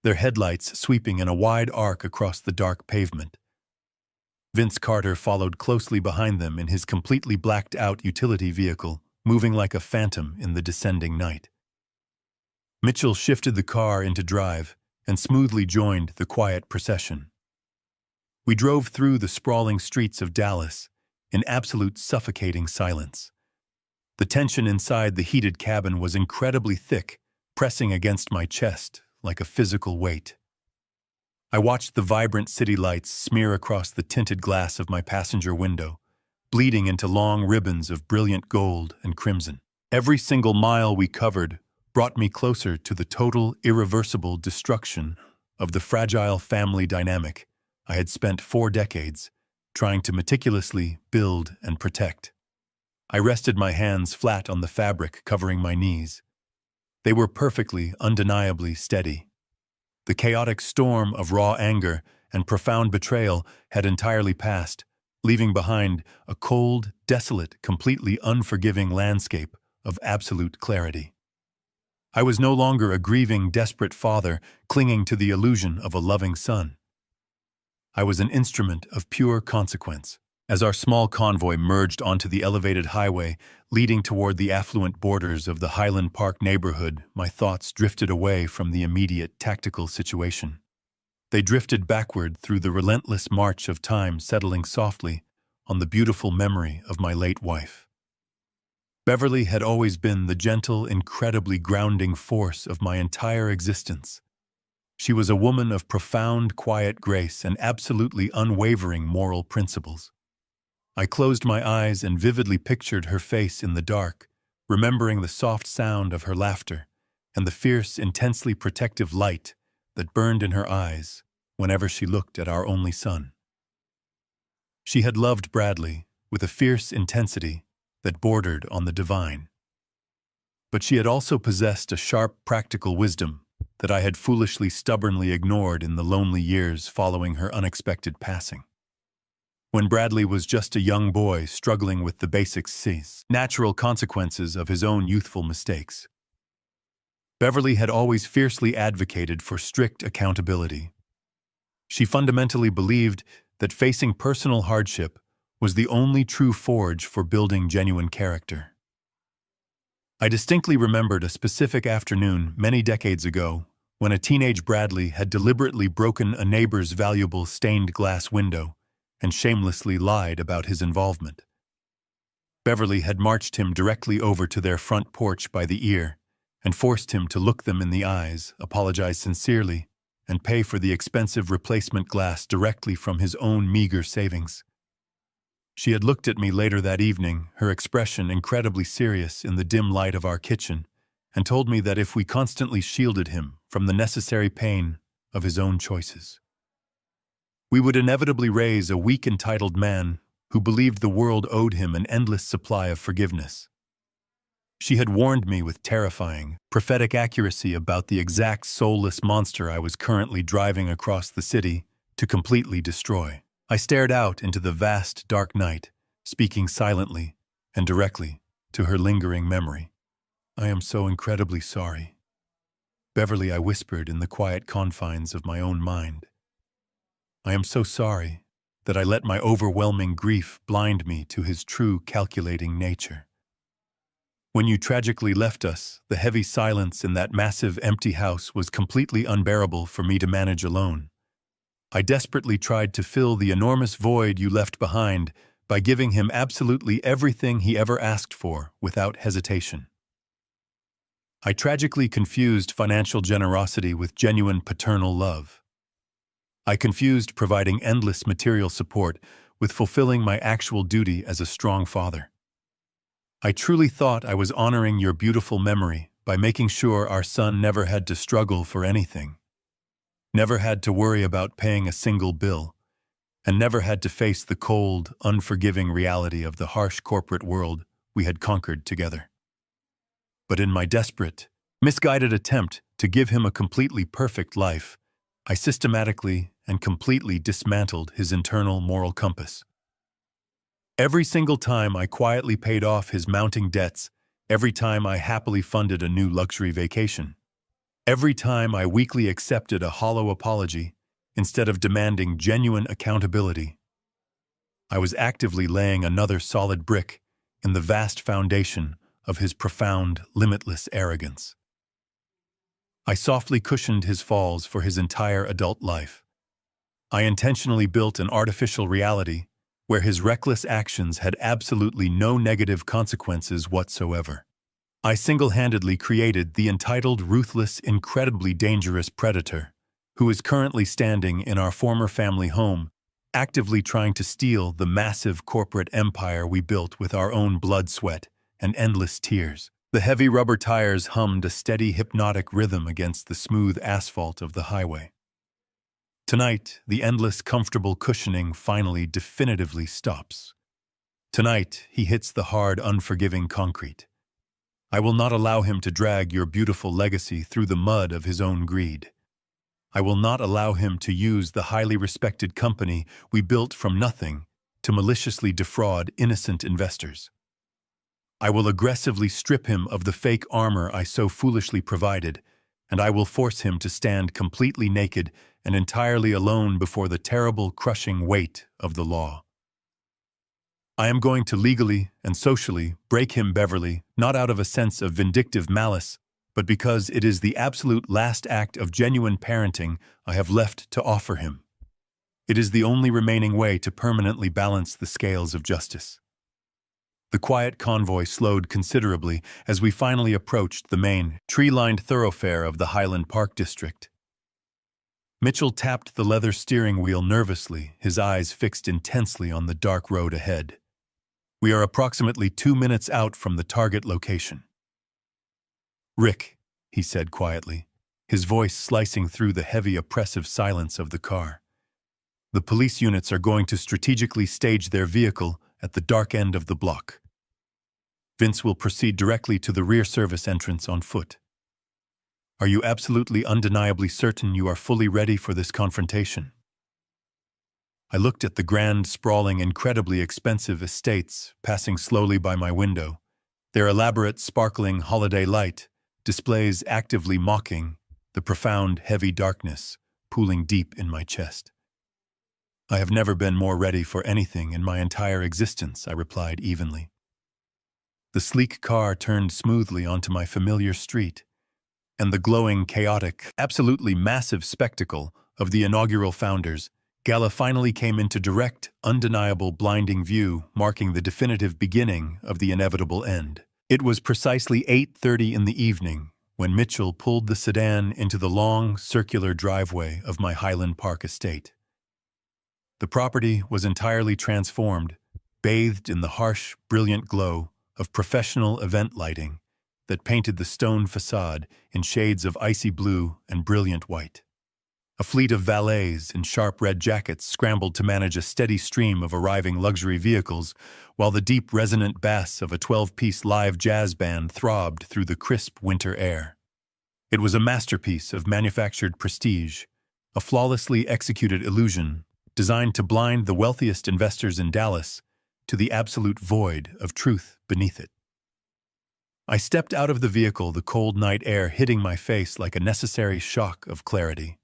their headlights sweeping in a wide arc across the dark pavement. Vince Carter followed closely behind them in his completely blacked-out utility vehicle, moving like a phantom in the descending night. Mitchell shifted the car into drive and smoothly joined the quiet procession. We drove through the sprawling streets of Dallas in absolute suffocating silence. The tension inside the heated cabin was incredibly thick, pressing against my chest like a physical weight. I watched the vibrant city lights smear across the tinted glass of my passenger window, bleeding into long ribbons of brilliant gold and crimson. Every single mile we covered brought me closer to the total, irreversible destruction of the fragile family dynamic I had spent 4 decades trying to meticulously build and protect. I rested my hands flat on the fabric covering my knees. They were perfectly, undeniably steady. The chaotic storm of raw anger and profound betrayal had entirely passed, leaving behind a cold, desolate, completely unforgiving landscape of absolute clarity. I was no longer a grieving, desperate father clinging to the illusion of a loving son. I was an instrument of pure consequence. As our small convoy merged onto the elevated highway leading toward the affluent borders of the Highland Park neighborhood, my thoughts drifted away from the immediate tactical situation. They drifted backward through the relentless march of time, settling softly on the beautiful memory of my late wife. Beverly had always been the gentle, incredibly grounding force of my entire existence. She was a woman of profound, quiet grace and absolutely unwavering moral principles. I closed my eyes and vividly pictured her face in the dark, remembering the soft sound of her laughter and the fierce, intensely protective light that burned in her eyes whenever she looked at our only son. She had loved Bradley with a fierce intensity that bordered on the divine. But she had also possessed a sharp, practical wisdom that I had foolishly, stubbornly ignored in the lonely years following her unexpected passing. When Bradley was just a young boy struggling with the basic natural consequences of his own youthful mistakes, Beverly had always fiercely advocated for strict accountability. She fundamentally believed that facing personal hardship was the only true forge for building genuine character. I distinctly remembered a specific afternoon many decades ago when a teenage Bradley had deliberately broken a neighbor's valuable stained glass window and shamelessly lied about his involvement. Beverly had marched him directly over to their front porch by the ear and forced him to look them in the eyes, apologize sincerely, and pay for the expensive replacement glass directly from his own meager savings. She had looked at me later that evening, her expression incredibly serious in the dim light of our kitchen, and told me that if we constantly shielded him from the necessary pain of his own choices, we would inevitably raise a weak, entitled man who believed the world owed him an endless supply of forgiveness. She had warned me with terrifying, prophetic accuracy about the exact soulless monster I was currently driving across the city to completely destroy. I stared out into the vast, dark night, speaking silently and directly to her lingering memory. "I am so incredibly sorry." "Beverly," I whispered in the quiet confines of my own mind. "I am so sorry that I let my overwhelming grief blind me to his true calculating nature. When you tragically left us, the heavy silence in that massive empty house was completely unbearable for me to manage alone. I desperately tried to fill the enormous void you left behind by giving him absolutely everything he ever asked for without hesitation. I tragically confused financial generosity with genuine paternal love. I confused providing endless material support with fulfilling my actual duty as a strong father. I truly thought I was honoring your beautiful memory by making sure our son never had to struggle for anything, never had to worry about paying a single bill, and never had to face the cold, unforgiving reality of the harsh corporate world we had conquered together. But in my desperate, misguided attempt to give him a completely perfect life, I systematically and completely dismantled his internal moral compass. Every single time I quietly paid off his mounting debts, every time I happily funded a new luxury vacation, every time I weakly accepted a hollow apology instead of demanding genuine accountability, I was actively laying another solid brick in the vast foundation of his profound, limitless arrogance. I softly cushioned his falls for his entire adult life. I intentionally built an artificial reality where his reckless actions had absolutely no negative consequences whatsoever. I single-handedly created the entitled, ruthless, incredibly dangerous predator who is currently standing in our former family home, actively trying to steal the massive corporate empire we built with our own blood, sweat, and endless tears. The heavy rubber tires hummed a steady, hypnotic rhythm against the smooth asphalt of the highway. Tonight, the endless comfortable cushioning finally definitively stops. Tonight, he hits the hard, unforgiving concrete. I will not allow him to drag your beautiful legacy through the mud of his own greed. I will not allow him to use the highly respected company we built from nothing to maliciously defraud innocent investors. I will aggressively strip him of the fake armor I so foolishly provided, and I will force him to stand completely naked and entirely alone before the terrible, crushing weight of the law. I am going to legally and socially break him, Beverly, not out of a sense of vindictive malice, but because it is the absolute last act of genuine parenting I have left to offer him. It is the only remaining way to permanently balance the scales of justice. The quiet convoy slowed considerably as we finally approached the main, tree-lined thoroughfare of the Highland Park district. Mitchell tapped the leather steering wheel nervously, his eyes fixed intensely on the dark road ahead. We are approximately 2 minutes out from the target location. "Rick," he said quietly, his voice slicing through the heavy, oppressive silence of the car. "The police units are going to strategically stage their vehicle at the dark end of the block. Vince will proceed directly to the rear service entrance on foot. Are you absolutely undeniably certain you are fully ready for this confrontation?" I looked at the grand, sprawling, incredibly expensive estates passing slowly by my window, their elaborate, sparkling holiday light displays actively mocking the profound, heavy darkness pooling deep in my chest. "I have never been more ready for anything in my entire existence," I replied evenly. The sleek car turned smoothly onto my familiar street, and the glowing, chaotic, absolutely massive spectacle of the inaugural founders gala finally came into direct, undeniable, blinding view, marking the definitive beginning of the inevitable end. It was precisely 8:30 in the evening when Mitchell pulled the sedan into the long, circular driveway of my Highland Park estate. The property was entirely transformed, bathed in the harsh, brilliant glow of professional event lighting that painted the stone facade in shades of icy blue and brilliant white. A fleet of valets in sharp red jackets scrambled to manage a steady stream of arriving luxury vehicles, while the deep, resonant bass of a 12-piece live jazz band throbbed through the crisp winter air. It was a masterpiece of manufactured prestige, a flawlessly executed illusion designed to blind the wealthiest investors in Dallas to the absolute void of truth beneath it. I stepped out of the vehicle, the cold night air hitting my face like a necessary shock of clarity.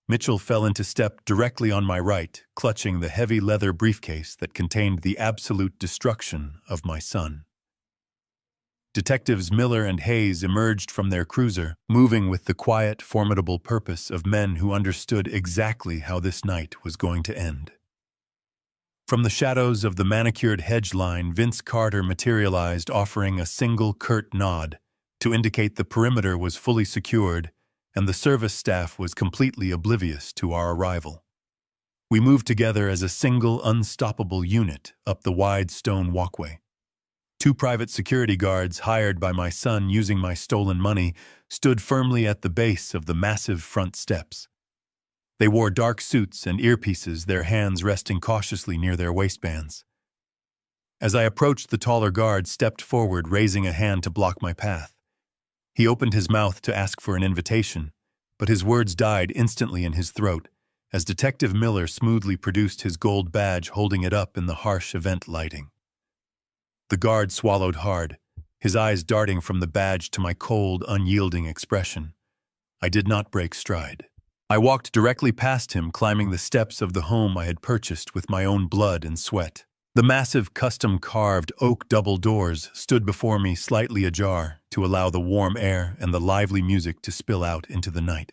Mitchell fell into step directly on my right, clutching the heavy leather briefcase that contained the absolute destruction of my son. Detectives Miller and Hayes emerged from their cruiser, moving with the quiet, formidable purpose of men who understood exactly how this night was going to end. From the shadows of the manicured hedge line, Vince Carter materialized, offering a single curt nod to indicate the perimeter was fully secured and the service staff was completely oblivious to our arrival. We moved together as a single, unstoppable unit up the wide stone walkway. 2 private security guards, hired by my son using my stolen money, stood firmly at the base of the massive front steps. They wore dark suits and earpieces, their hands resting cautiously near their waistbands. As I approached, the taller guard stepped forward, raising a hand to block my path. He opened his mouth to ask for an invitation, but his words died instantly in his throat as Detective Miller smoothly produced his gold badge, holding it up in the harsh event lighting. The guard swallowed hard, his eyes darting from the badge to my cold, unyielding expression. I did not break stride. I walked directly past him, climbing the steps of the home I had purchased with my own blood and sweat. The massive, custom-carved oak double doors stood before me, slightly ajar, to allow the warm air and the lively music to spill out into the night.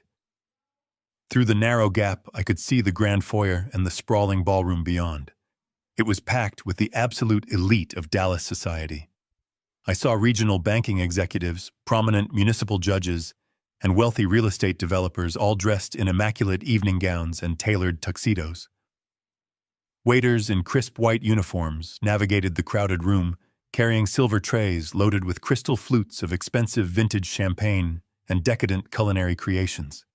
Through the narrow gap, I could see the grand foyer and the sprawling ballroom beyond. It was packed with the absolute elite of Dallas society. I saw regional banking executives, prominent municipal judges, and wealthy real estate developers, all dressed in immaculate evening gowns and tailored tuxedos. Waiters in crisp white uniforms navigated the crowded room, carrying silver trays loaded with crystal flutes of expensive vintage champagne and decadent culinary creations.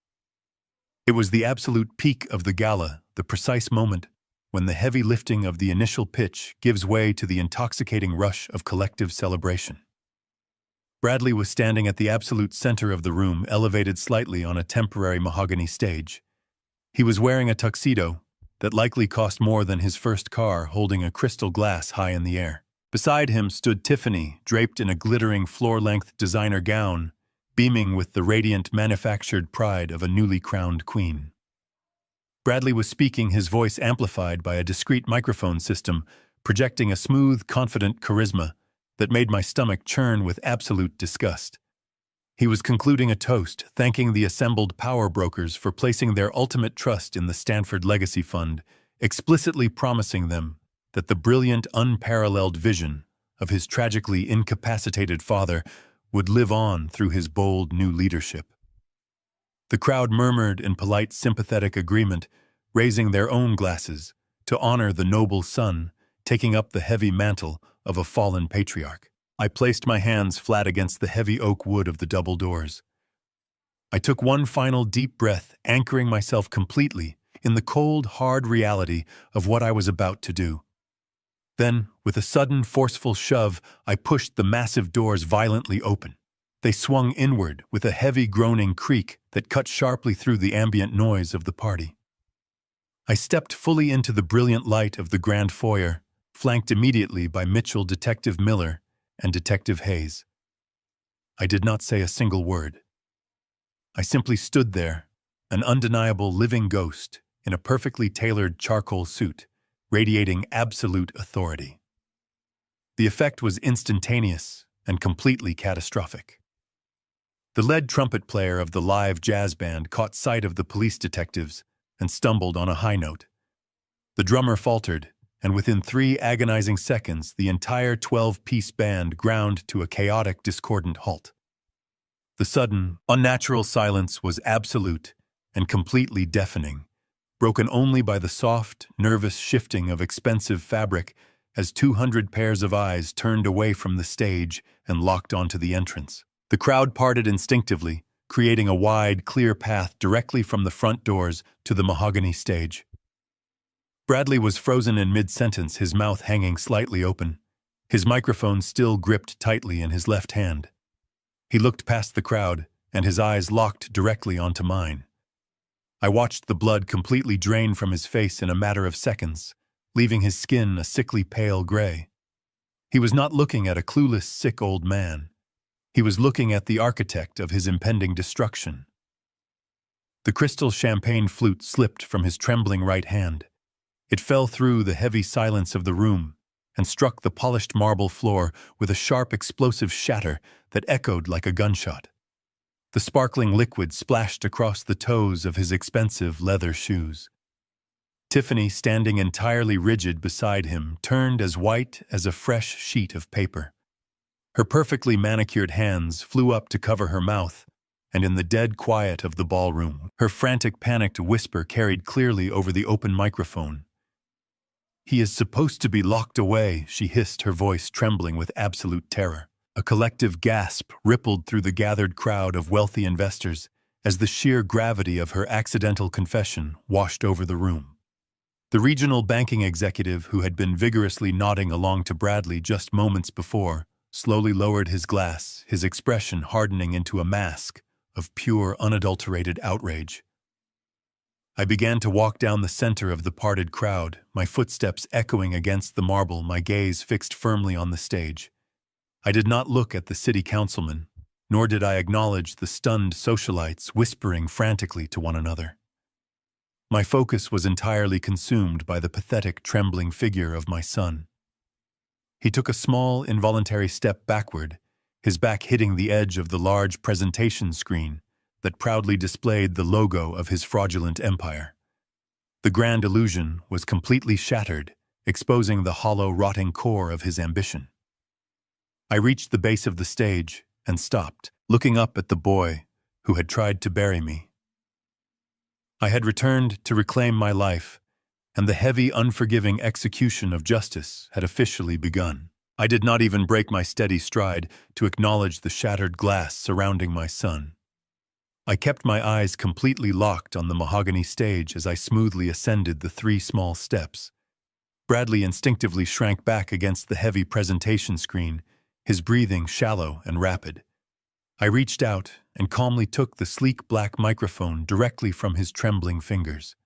It was the absolute peak of the gala, the precise moment when the heavy lifting of the initial pitch gives way to the intoxicating rush of collective celebration. Bradley was standing at the absolute center of the room, elevated slightly on a temporary mahogany stage. He was wearing a tuxedo that likely cost more than his first car, holding a crystal glass high in the air. Beside him stood Tiffany, draped in a glittering floor-length designer gown, beaming with the radiant manufactured pride of a newly crowned queen. Bradley was speaking, his voice amplified by a discreet microphone system, projecting a smooth, confident charisma that made my stomach churn with absolute disgust. He was concluding a toast, thanking the assembled power brokers for placing their ultimate trust in the Stanford Legacy Fund, explicitly promising them that the brilliant, unparalleled vision of his tragically incapacitated father would live on through his bold new leadership. The crowd murmured in polite, sympathetic agreement, raising their own glasses to honor the noble son taking up the heavy mantle of a fallen patriarch. I placed my hands flat against the heavy oak wood of the double doors. I took one final deep breath, anchoring myself completely in the cold, hard reality of what I was about to do. Then, with a sudden, forceful shove, I pushed the massive doors violently open. They swung inward with a heavy groaning creak that cut sharply through the ambient noise of the party. I stepped fully into the brilliant light of the grand foyer, flanked immediately by Mitchell Detective Miller and Detective Hayes. I did not say a single word. I simply stood there, an undeniable living ghost in a perfectly tailored charcoal suit, radiating absolute authority. The effect was instantaneous and completely catastrophic. The lead trumpet player of the live jazz band caught sight of the police detectives and stumbled on a high note. The drummer faltered, and within 3 agonizing seconds, the entire 12-piece band ground to a chaotic, discordant halt. The sudden, unnatural silence was absolute and completely deafening, broken only by the soft, nervous shifting of expensive fabric as 200 pairs of eyes turned away from the stage and locked onto the entrance. The crowd parted instinctively, creating a wide, clear path directly from the front doors to the mahogany stage. Bradley was frozen in mid-sentence, his mouth hanging slightly open, his microphone still gripped tightly in his left hand. He looked past the crowd, and his eyes locked directly onto mine. I watched the blood completely drain from his face in a matter of seconds, leaving his skin a sickly pale gray. He was not looking at a clueless, sick old man. He was looking at the architect of his impending destruction. The crystal champagne flute slipped from his trembling right hand. It fell through the heavy silence of the room and struck the polished marble floor with a sharp, explosive shatter that echoed like a gunshot. The sparkling liquid splashed across the toes of his expensive leather shoes. Tiffany, standing entirely rigid beside him, turned as white as a fresh sheet of paper. Her perfectly manicured hands flew up to cover her mouth, and in the dead quiet of the ballroom, her frantic, panicked whisper carried clearly over the open microphone. "He is supposed to be locked away," she hissed, her voice trembling with absolute terror. A collective gasp rippled through the gathered crowd of wealthy investors as the sheer gravity of her accidental confession washed over the room. The regional banking executive, who had been vigorously nodding along to Bradley just moments before, slowly lowered his glass, his expression hardening into a mask of pure, unadulterated outrage. I began to walk down the center of the parted crowd, my footsteps echoing against the marble, my gaze fixed firmly on the stage. I did not look at the city councilman, nor did I acknowledge the stunned socialites whispering frantically to one another. My focus was entirely consumed by the pathetic, trembling figure of my son. He took a small, involuntary step backward, his back hitting the edge of the large presentation screen that proudly displayed the logo of his fraudulent empire. The grand illusion was completely shattered, exposing the hollow, rotting core of his ambition. I reached the base of the stage and stopped, looking up at the boy who had tried to bury me. I had returned to reclaim my life, and the heavy, unforgiving execution of justice had officially begun. I did not even break my steady stride to acknowledge the shattered glass surrounding my son. I kept my eyes completely locked on the mahogany stage as I smoothly ascended the 3 small steps. Bradley instinctively shrank back against the heavy presentation screen, his breathing shallow and rapid. I reached out and calmly took the sleek black microphone directly from his trembling fingers.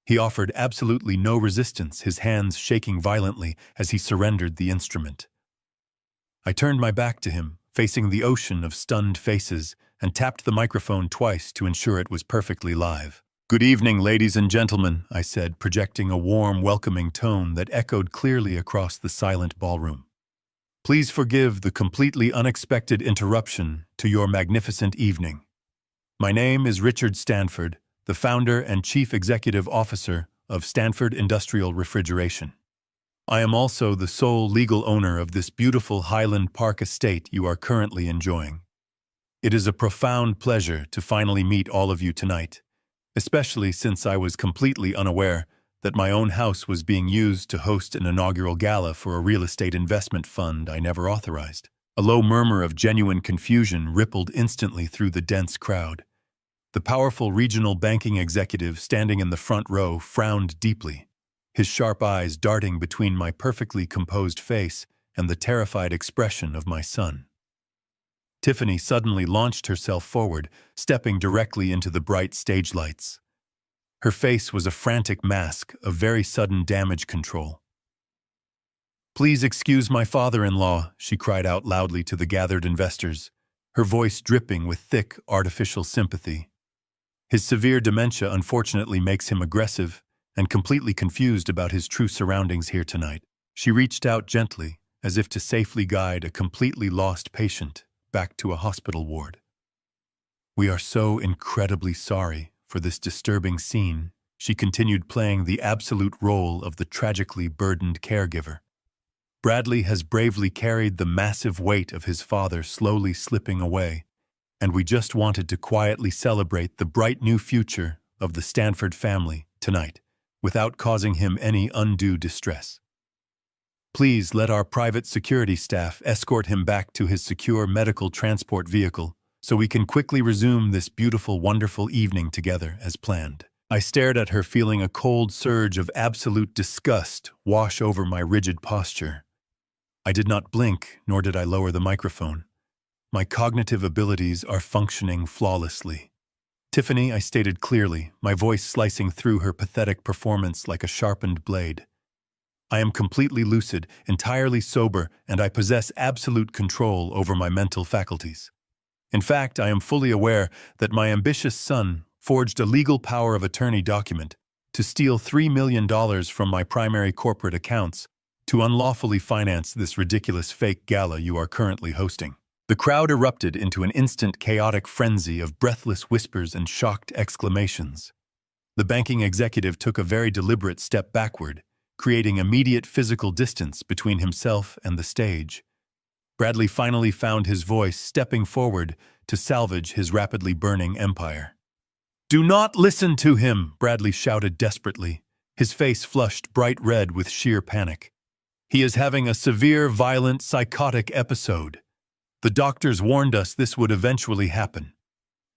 He offered absolutely no resistance, his hands shaking violently as he surrendered the instrument. I turned my back to him, facing the ocean of stunned faces, and tapped the microphone twice to ensure it was perfectly live. "Good evening, ladies and gentlemen," I said, projecting a warm, welcoming tone that echoed clearly across the silent ballroom. "Please forgive the completely unexpected interruption to your magnificent evening. My name is Richard Stanford, the founder and chief executive officer of Stanford Industrial Refrigeration. I am also the sole legal owner of this beautiful Highland Park estate you are currently enjoying. It is a profound pleasure to finally meet all of you tonight, especially since I was completely unaware that my own house was being used to host an inaugural gala for a real estate investment fund I never authorized." A low murmur of genuine confusion rippled instantly through the dense crowd. The powerful regional banking executive standing in the front row frowned deeply, his sharp eyes darting between my perfectly composed face and the terrified expression of my son. Tiffany suddenly launched herself forward, stepping directly into the bright stage lights. Her face was a frantic mask of very sudden damage control. "Please excuse my father-in-law," she cried out loudly to the gathered investors, her voice dripping with thick, artificial sympathy. His severe dementia unfortunately makes him aggressive and completely confused about his true surroundings here tonight. She reached out gently, as if to safely guide a completely lost patient back to a hospital ward. "We are so incredibly sorry for this disturbing scene," she continued, playing the absolute role of the tragically burdened caregiver. "Bradley has bravely carried the massive weight of his father slowly slipping away, and we just wanted to quietly celebrate the bright new future of the Stanford family tonight, without causing him any undue distress. Please let our private security staff escort him back to his secure medical transport vehicle so we can quickly resume this beautiful, wonderful evening together as planned." I stared at her, feeling a cold surge of absolute disgust wash over my rigid posture. I did not blink, nor did I lower the microphone. My cognitive abilities are functioning flawlessly. "Tiffany," I stated clearly, my voice slicing through her pathetic performance like a sharpened blade. "I am completely lucid, entirely sober, and I possess absolute control over my mental faculties. In fact, I am fully aware that my ambitious son forged a legal power of attorney document to steal $3 million from my primary corporate accounts to unlawfully finance this ridiculous fake gala you are currently hosting." The crowd erupted into an instant chaotic frenzy of breathless whispers and shocked exclamations. The banking executive took a very deliberate step backward, creating immediate physical distance between himself and the stage. Bradley finally found his voice, stepping forward to salvage his rapidly burning empire. "Do not listen to him!" Bradley shouted desperately, his face flushed bright red with sheer panic. "He is having a severe, violent, psychotic episode. The doctors warned us this would eventually happen.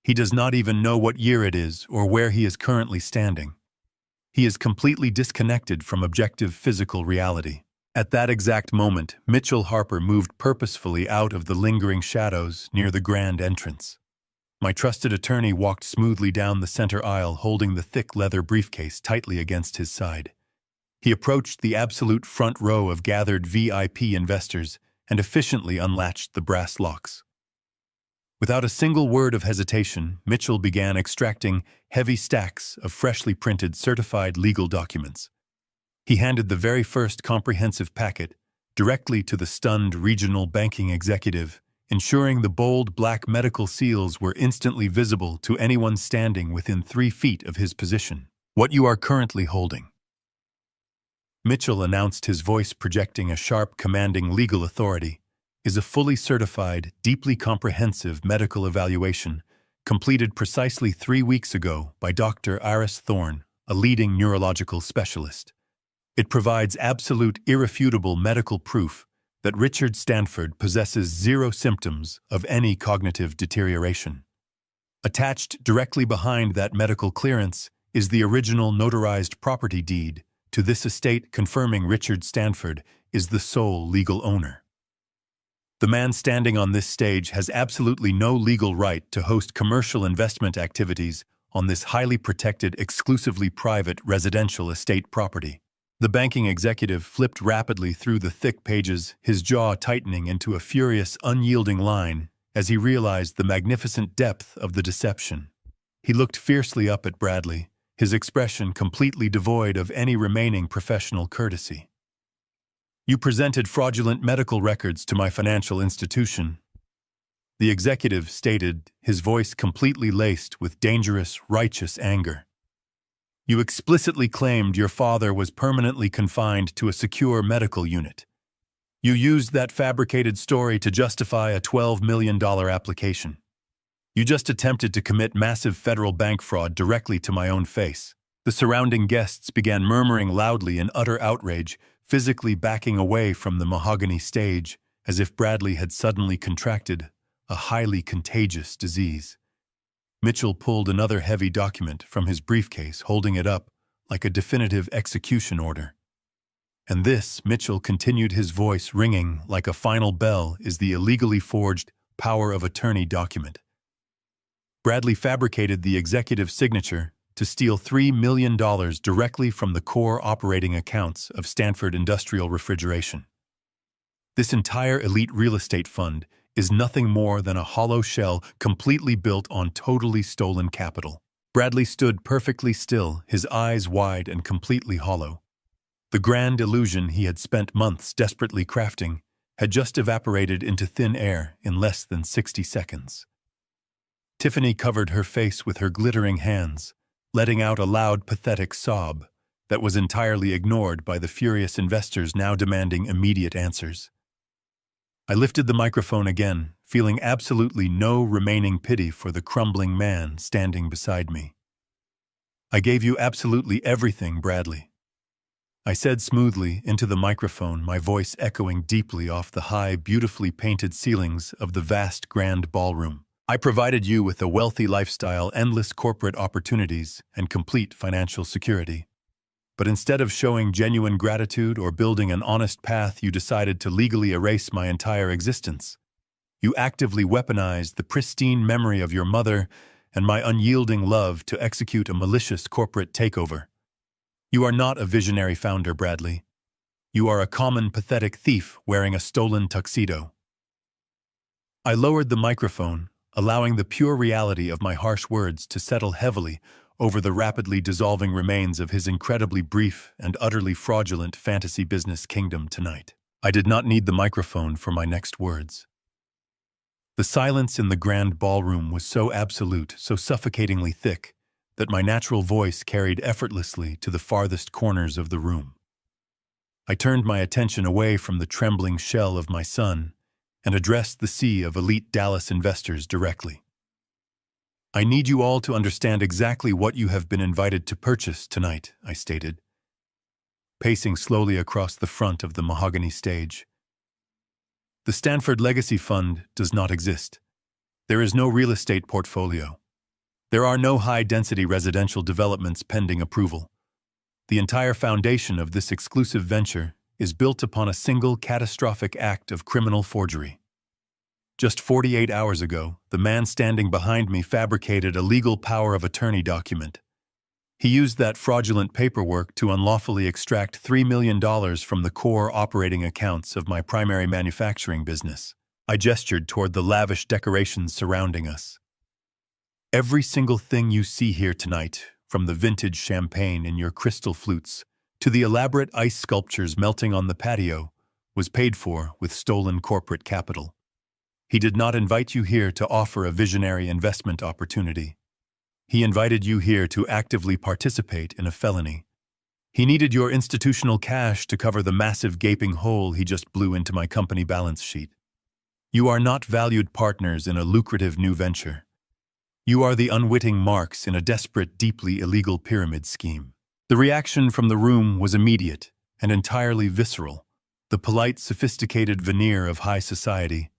He does not even know what year it is or where he is currently standing. He is completely disconnected from objective physical reality." At that exact moment, Mitchell Harper moved purposefully out of the lingering shadows near the grand entrance. My trusted attorney walked smoothly down the center aisle, holding the thick leather briefcase tightly against his side. He approached the absolute front row of gathered VIP investors and efficiently unlatched the brass locks. Without a single word of hesitation, Mitchell began extracting heavy stacks of freshly printed certified legal documents. He handed the very first comprehensive packet directly to the stunned regional banking executive, ensuring the bold black medical seals were instantly visible to anyone standing within 3 feet of his position. "What you are currently holding," Mitchell announced, his voice projecting a sharp, commanding legal authority, "is a fully certified, deeply comprehensive medical evaluation completed precisely 3 weeks ago by Dr. Iris Thorne, a leading neurological specialist. It provides absolute, irrefutable medical proof that Richard Stanford possesses 0 symptoms of any cognitive deterioration. Attached directly behind that medical clearance is the original notarized property deed to this estate confirming Richard Stanford is the sole legal owner. The man standing on this stage has absolutely no legal right to host commercial investment activities on this highly protected, exclusively private residential estate property. The banking executive flipped rapidly through the thick pages, his jaw tightening into a furious, unyielding line as he realized the magnificent depth of the deception. He looked fiercely up at Bradley, his expression completely devoid of any remaining professional courtesy. "You presented fraudulent medical records to my financial institution," the executive stated, his voice completely laced with dangerous, righteous anger. "You explicitly claimed your father was permanently confined to a secure medical unit. You used that fabricated story to justify a $12 million application. You just attempted to commit massive federal bank fraud directly to my own face." The surrounding guests began murmuring loudly in utter outrage, physically backing away from the mahogany stage as if Bradley had suddenly contracted a highly contagious disease. Mitchell pulled another heavy document from his briefcase, holding it up like a definitive execution order. "And this," Mitchell continued, his voice ringing like a final bell, "is the illegally forged power of attorney document. Bradley fabricated the executive signature to steal $3 million directly from the core operating accounts of Stanford Industrial Refrigeration. This entire elite real estate fund is nothing more than a hollow shell completely built on totally stolen capital." Bradley stood perfectly still, his eyes wide and completely hollow. The grand illusion he had spent months desperately crafting had just evaporated into thin air in less than 60 seconds. Tiffany covered her face with her glittering hands, letting out a loud, pathetic sob that was entirely ignored by the furious investors now demanding immediate answers. I lifted the microphone again, feeling absolutely no remaining pity for the crumbling man standing beside me. "I gave you absolutely everything, Bradley," I said smoothly into the microphone, my voice echoing deeply off the high, beautifully painted ceilings of the vast grand ballroom. "I provided you with a wealthy lifestyle, endless corporate opportunities, and complete financial security. But instead of showing genuine gratitude or building an honest path, you decided to legally erase my entire existence. You actively weaponized the pristine memory of your mother and my unyielding love to execute a malicious corporate takeover. You are not a visionary founder, Bradley. You are a common, pathetic thief wearing a stolen tuxedo." I lowered the microphone, allowing the pure reality of my harsh words to settle heavily over the rapidly dissolving remains of his incredibly brief and utterly fraudulent fantasy business kingdom tonight. I did not need the microphone for my next words. The silence in the grand ballroom was so absolute, so suffocatingly thick, that my natural voice carried effortlessly to the farthest corners of the room. I turned my attention away from the trembling shell of my son and addressed the sea of elite Dallas investors directly. "I need you all to understand exactly what you have been invited to purchase tonight," I stated, pacing slowly across the front of the mahogany stage. "The Stanford Legacy Fund does not exist. There is no real estate portfolio. There are no high-density residential developments pending approval. The entire foundation of this exclusive venture is built upon a single catastrophic act of criminal forgery. Just 48 hours ago, the man standing behind me fabricated a legal power of attorney document. He used that fraudulent paperwork to unlawfully extract $3 million from the core operating accounts of my primary manufacturing business." I gestured toward the lavish decorations surrounding us. "Every single thing you see here tonight, from the vintage champagne in your crystal flutes to the elaborate ice sculptures melting on the patio, was paid for with stolen corporate capital. He did not invite you here to offer a visionary investment opportunity. He invited you here to actively participate in a felony. He needed your institutional cash to cover the massive gaping hole he just blew into my company balance sheet. You are not valued partners in a lucrative new venture. You are the unwitting marks in a desperate, deeply illegal pyramid scheme." The reaction from the room was immediate and entirely visceral, the polite, sophisticated veneer of high society.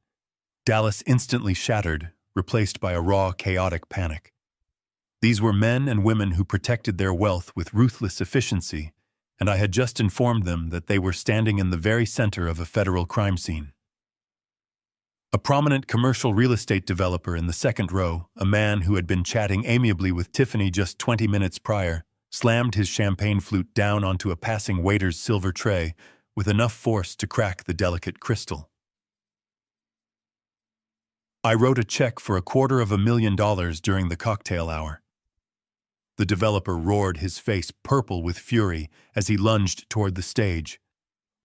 Dallas instantly shattered replaced by a raw, chaotic panic. These were men and women who protected their wealth with ruthless efficiency, and I had just informed them that they were standing in the very center of a federal crime scene. A prominent commercial real estate developer in the second row, a man who had been chatting amiably with Tiffany just 20 minutes prior, slammed his champagne flute down onto a passing waiter's silver tray with enough force to crack the delicate crystal. I wrote a check for $250,000 during the cocktail hour. The developer roared, his face purple with fury as he lunged toward the stage.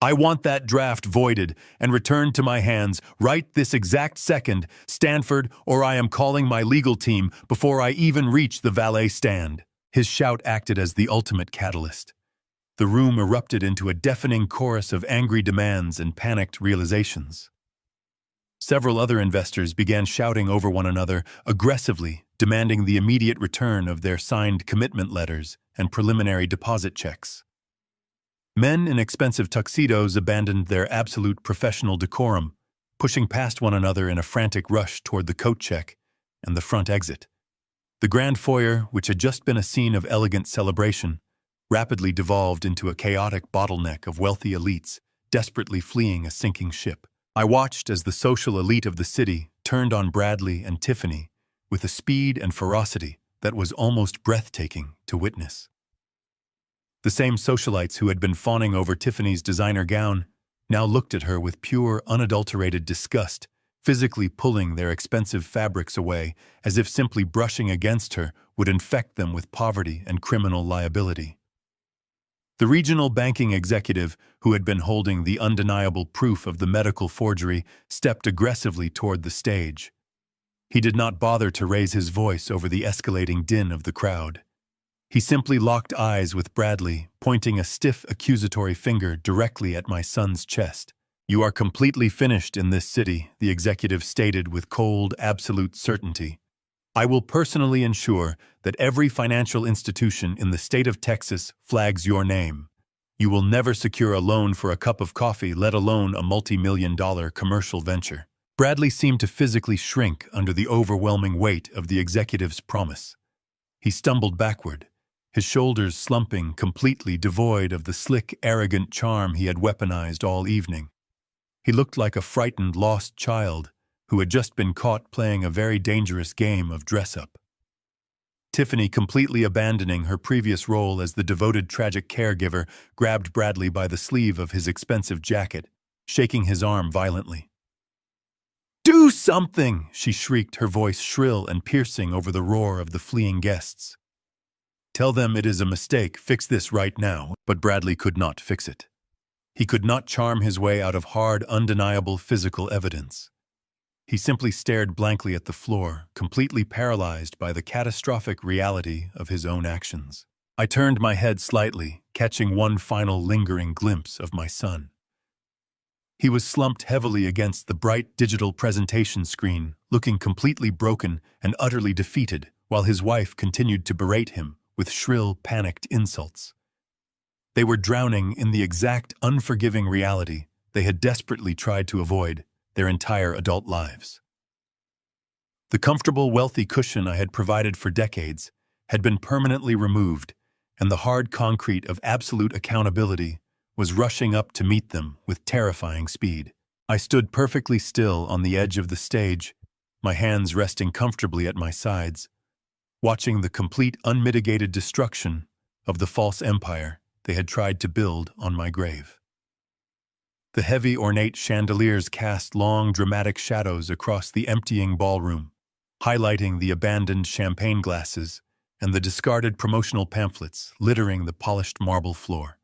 I want that draft voided and returned to my hands right this exact second, Stanford, or I am calling my legal team before I even reach the valet stand. His shout acted as the ultimate catalyst. The room erupted into a deafening chorus of angry demands and panicked realizations. Several other investors began shouting over one another, aggressively demanding the immediate return of their signed commitment letters and preliminary deposit checks. Men in expensive tuxedos abandoned their absolute professional decorum, pushing past one another in a frantic rush toward the coat check and the front exit. The grand foyer, which had just been a scene of elegant celebration, rapidly devolved into a chaotic bottleneck of wealthy elites desperately fleeing a sinking ship. I watched as the social elite of the city turned on Bradley and Tiffany with a speed and ferocity that was almost breathtaking to witness. The same socialites who had been fawning over Tiffany's designer gown now looked at her with pure, unadulterated disgust, physically pulling their expensive fabrics away as if simply brushing against her would infect them with poverty and criminal liability. The regional banking executive, who had been holding the undeniable proof of the medical forgery, stepped aggressively toward the stage. He did not bother to raise his voice over the escalating din of the crowd. He simply locked eyes with Bradley, pointing a stiff accusatory finger directly at my son's chest. You are completely finished in this city, the executive stated with cold, absolute certainty. I will personally ensure that every financial institution in the state of Texas flags your name. You will never secure a loan for a cup of coffee, let alone a multi-million-dollar commercial venture. Bradley seemed to physically shrink under the overwhelming weight of the executive's promise. He stumbled backward, his shoulders slumping, completely devoid of the slick, arrogant charm he had weaponized all evening. He looked like a frightened, lost child who had just been caught playing a very dangerous game of dress-up. Tiffany, completely abandoning her previous role as the devoted tragic caregiver, grabbed Bradley by the sleeve of his expensive jacket, shaking his arm violently. "Do something!" she shrieked, her voice shrill and piercing over the roar of the fleeing guests. "Tell them it is a mistake, fix this right now." But Bradley could not fix it. He could not charm his way out of hard, undeniable physical evidence. He simply stared blankly at the floor, completely paralyzed by the catastrophic reality of his own actions. I turned my head slightly, catching one final lingering glimpse of my son. He was slumped heavily against the bright digital presentation screen, looking completely broken and utterly defeated, while his wife continued to berate him with shrill, panicked insults. They were drowning in the exact unforgiving reality they had desperately tried to avoid their entire adult lives. The comfortable, wealthy cushion I had provided for decades had been permanently removed, and the hard concrete of absolute accountability was rushing up to meet them with terrifying speed. I stood perfectly still on the edge of the stage, my hands resting comfortably at my sides, watching the complete, unmitigated destruction of the false empire they had tried to build on my grave. The heavy, ornate chandeliers cast long, dramatic shadows across the emptying ballroom, highlighting the abandoned champagne glasses and the discarded promotional pamphlets littering the polished marble floor.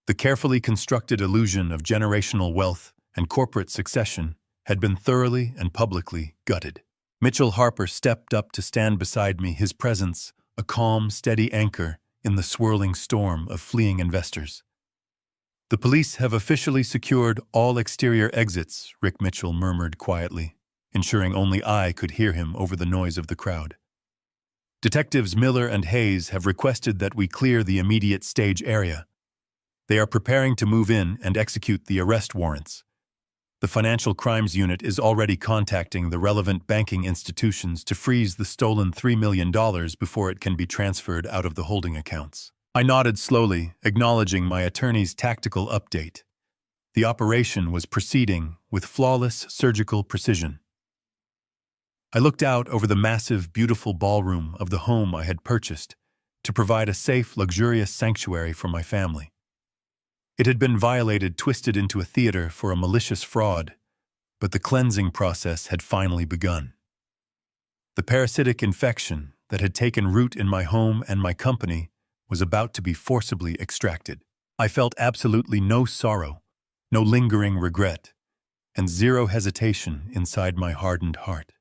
The carefully constructed illusion of generational wealth and corporate succession had been thoroughly and publicly gutted. Mitchell Harper stepped up to stand beside me, his presence a calm, steady anchor in the swirling storm of fleeing investors. "The police have officially secured all exterior exits," Rick Mitchell murmured quietly, ensuring only I could hear him over the noise of the crowd. "Detectives Miller and Hayes have requested that we clear the immediate stage area. They are preparing to move in and execute the arrest warrants." The Financial Crimes Unit is already contacting the relevant banking institutions to freeze the stolen $3 million before it can be transferred out of the holding accounts. I nodded slowly, acknowledging my attorney's tactical update. The operation was proceeding with flawless surgical precision. I looked out over the massive, beautiful ballroom of the home I had purchased to provide a safe, luxurious sanctuary for my family. It had been twisted into a theater for a malicious fraud, but the cleansing process had finally begun. The parasitic infection that had taken root in my home and my company was about to be forcibly extracted. I felt absolutely no sorrow, no lingering regret, and zero hesitation inside my hardened heart.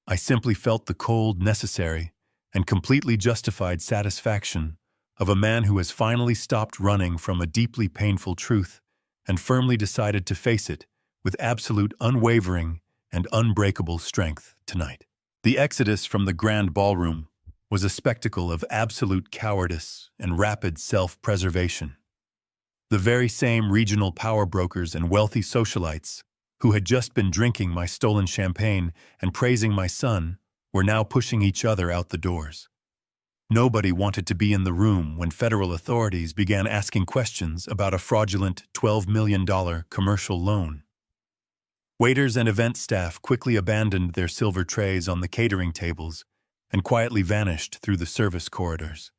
I simply felt the cold, necessary, and completely justified satisfaction of a man who has finally stopped running from a deeply painful truth and firmly decided to face it with absolute unwavering and unbreakable strength tonight. The exodus from the grand ballroom was a spectacle of absolute cowardice and rapid self-preservation. The very same regional power brokers and wealthy socialites who had just been drinking my stolen champagne and praising my son were now pushing each other out the doors. Nobody wanted to be in the room when federal authorities began asking questions about a fraudulent $12 million commercial loan. Waiters and event staff quickly abandoned their silver trays on the catering tables and quietly vanished through the service corridors.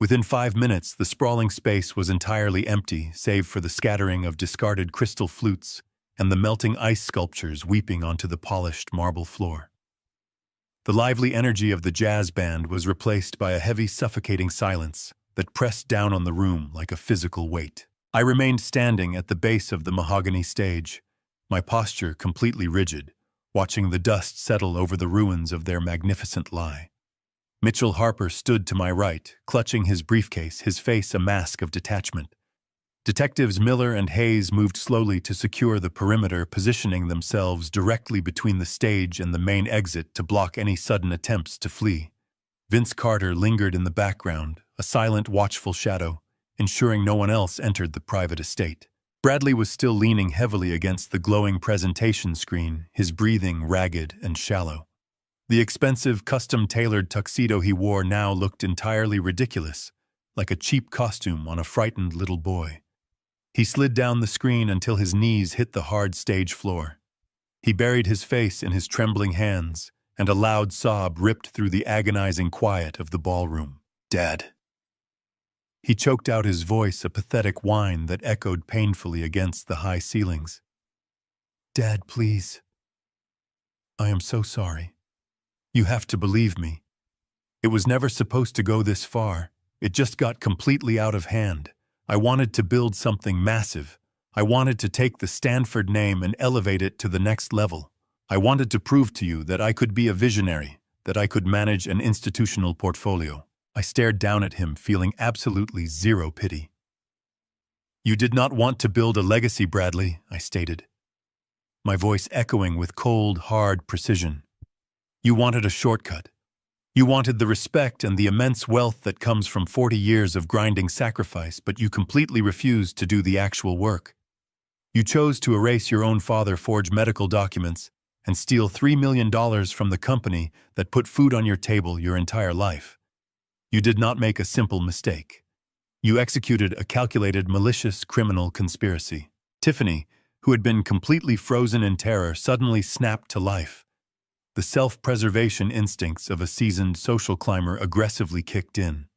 Within 5 minutes, the sprawling space was entirely empty, save for the scattering of discarded crystal flutes and the melting ice sculptures weeping onto the polished marble floor. The lively energy of the jazz band was replaced by a heavy, suffocating silence that pressed down on the room like a physical weight. I remained standing at the base of the mahogany stage, my posture completely rigid, watching the dust settle over the ruins of their magnificent lie. Mitchell Harper stood to my right, clutching his briefcase, his face a mask of detachment. Detectives Miller and Hayes moved slowly to secure the perimeter, positioning themselves directly between the stage and the main exit to block any sudden attempts to flee. Vince Carter lingered in the background, a silent, watchful shadow, ensuring no one else entered the private estate. Bradley was still leaning heavily against the glowing presentation screen, his breathing ragged and shallow. The expensive, custom-tailored tuxedo he wore now looked entirely ridiculous, like a cheap costume on a frightened little boy. He slid down the screen until his knees hit the hard stage floor. He buried his face in his trembling hands, and a loud sob ripped through the agonizing quiet of the ballroom. "Dad." He choked out his voice, a pathetic whine that echoed painfully against the high ceilings. "Dad, please. I am so sorry. You have to believe me. It was never supposed to go this far. It just got completely out of hand. I wanted to build something massive. I wanted to take the Stanford name and elevate it to the next level. I wanted to prove to you that I could be a visionary, that I could manage an institutional portfolio." I stared down at him, feeling absolutely zero pity. "You did not want to build a legacy, Bradley," I stated, my voice echoing with cold, hard precision. "You wanted a shortcut. You wanted the respect and the immense wealth that comes from 40 years of grinding sacrifice, but you completely refused to do the actual work. You chose to erase your own father, forge medical documents, and steal $3 million from the company that put food on your table your entire life. You did not make a simple mistake. You executed a calculated, malicious criminal conspiracy." Tiffany, who had been completely frozen in terror, suddenly snapped to life. The self-preservation instincts of a seasoned social climber aggressively kicked in.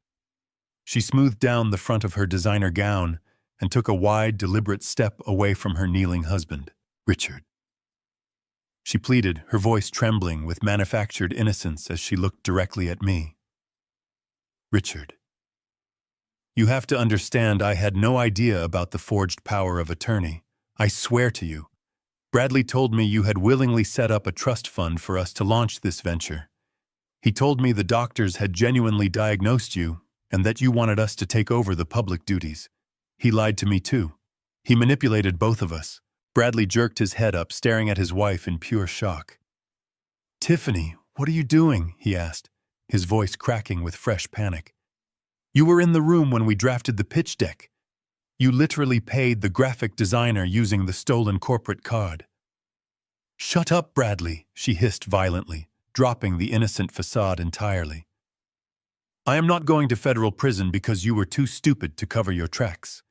She smoothed down the front of her designer gown and took a wide, deliberate step away from her kneeling husband. "Richard," she pleaded, her voice trembling with manufactured innocence as she looked directly at me. "Richard, you have to understand I had no idea about the forged power of attorney. I swear to you. Bradley told me you had willingly set up a trust fund for us to launch this venture. He told me the doctors had genuinely diagnosed you and that you wanted us to take over the public duties. He lied to me too. He manipulated both of us." Bradley jerked his head up, staring at his wife in pure shock. "Tiffany, what are you doing?" he asked, his voice cracking with fresh panic. "You were in the room when we drafted the pitch deck. You literally paid the graphic designer using the stolen corporate card. Shut up, Bradley, she hissed violently, dropping the innocent facade entirely. I am not going to federal prison because you were too stupid to cover your tracks.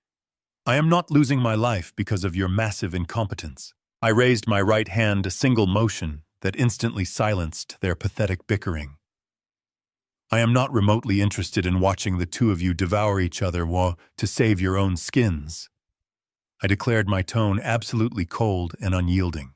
I am not losing my life because of your massive incompetence. I raised my right hand, a single motion that instantly silenced their pathetic bickering. I am not remotely interested in watching the two of you devour each other to save your own skins. I declared, my tone absolutely cold and unyielding.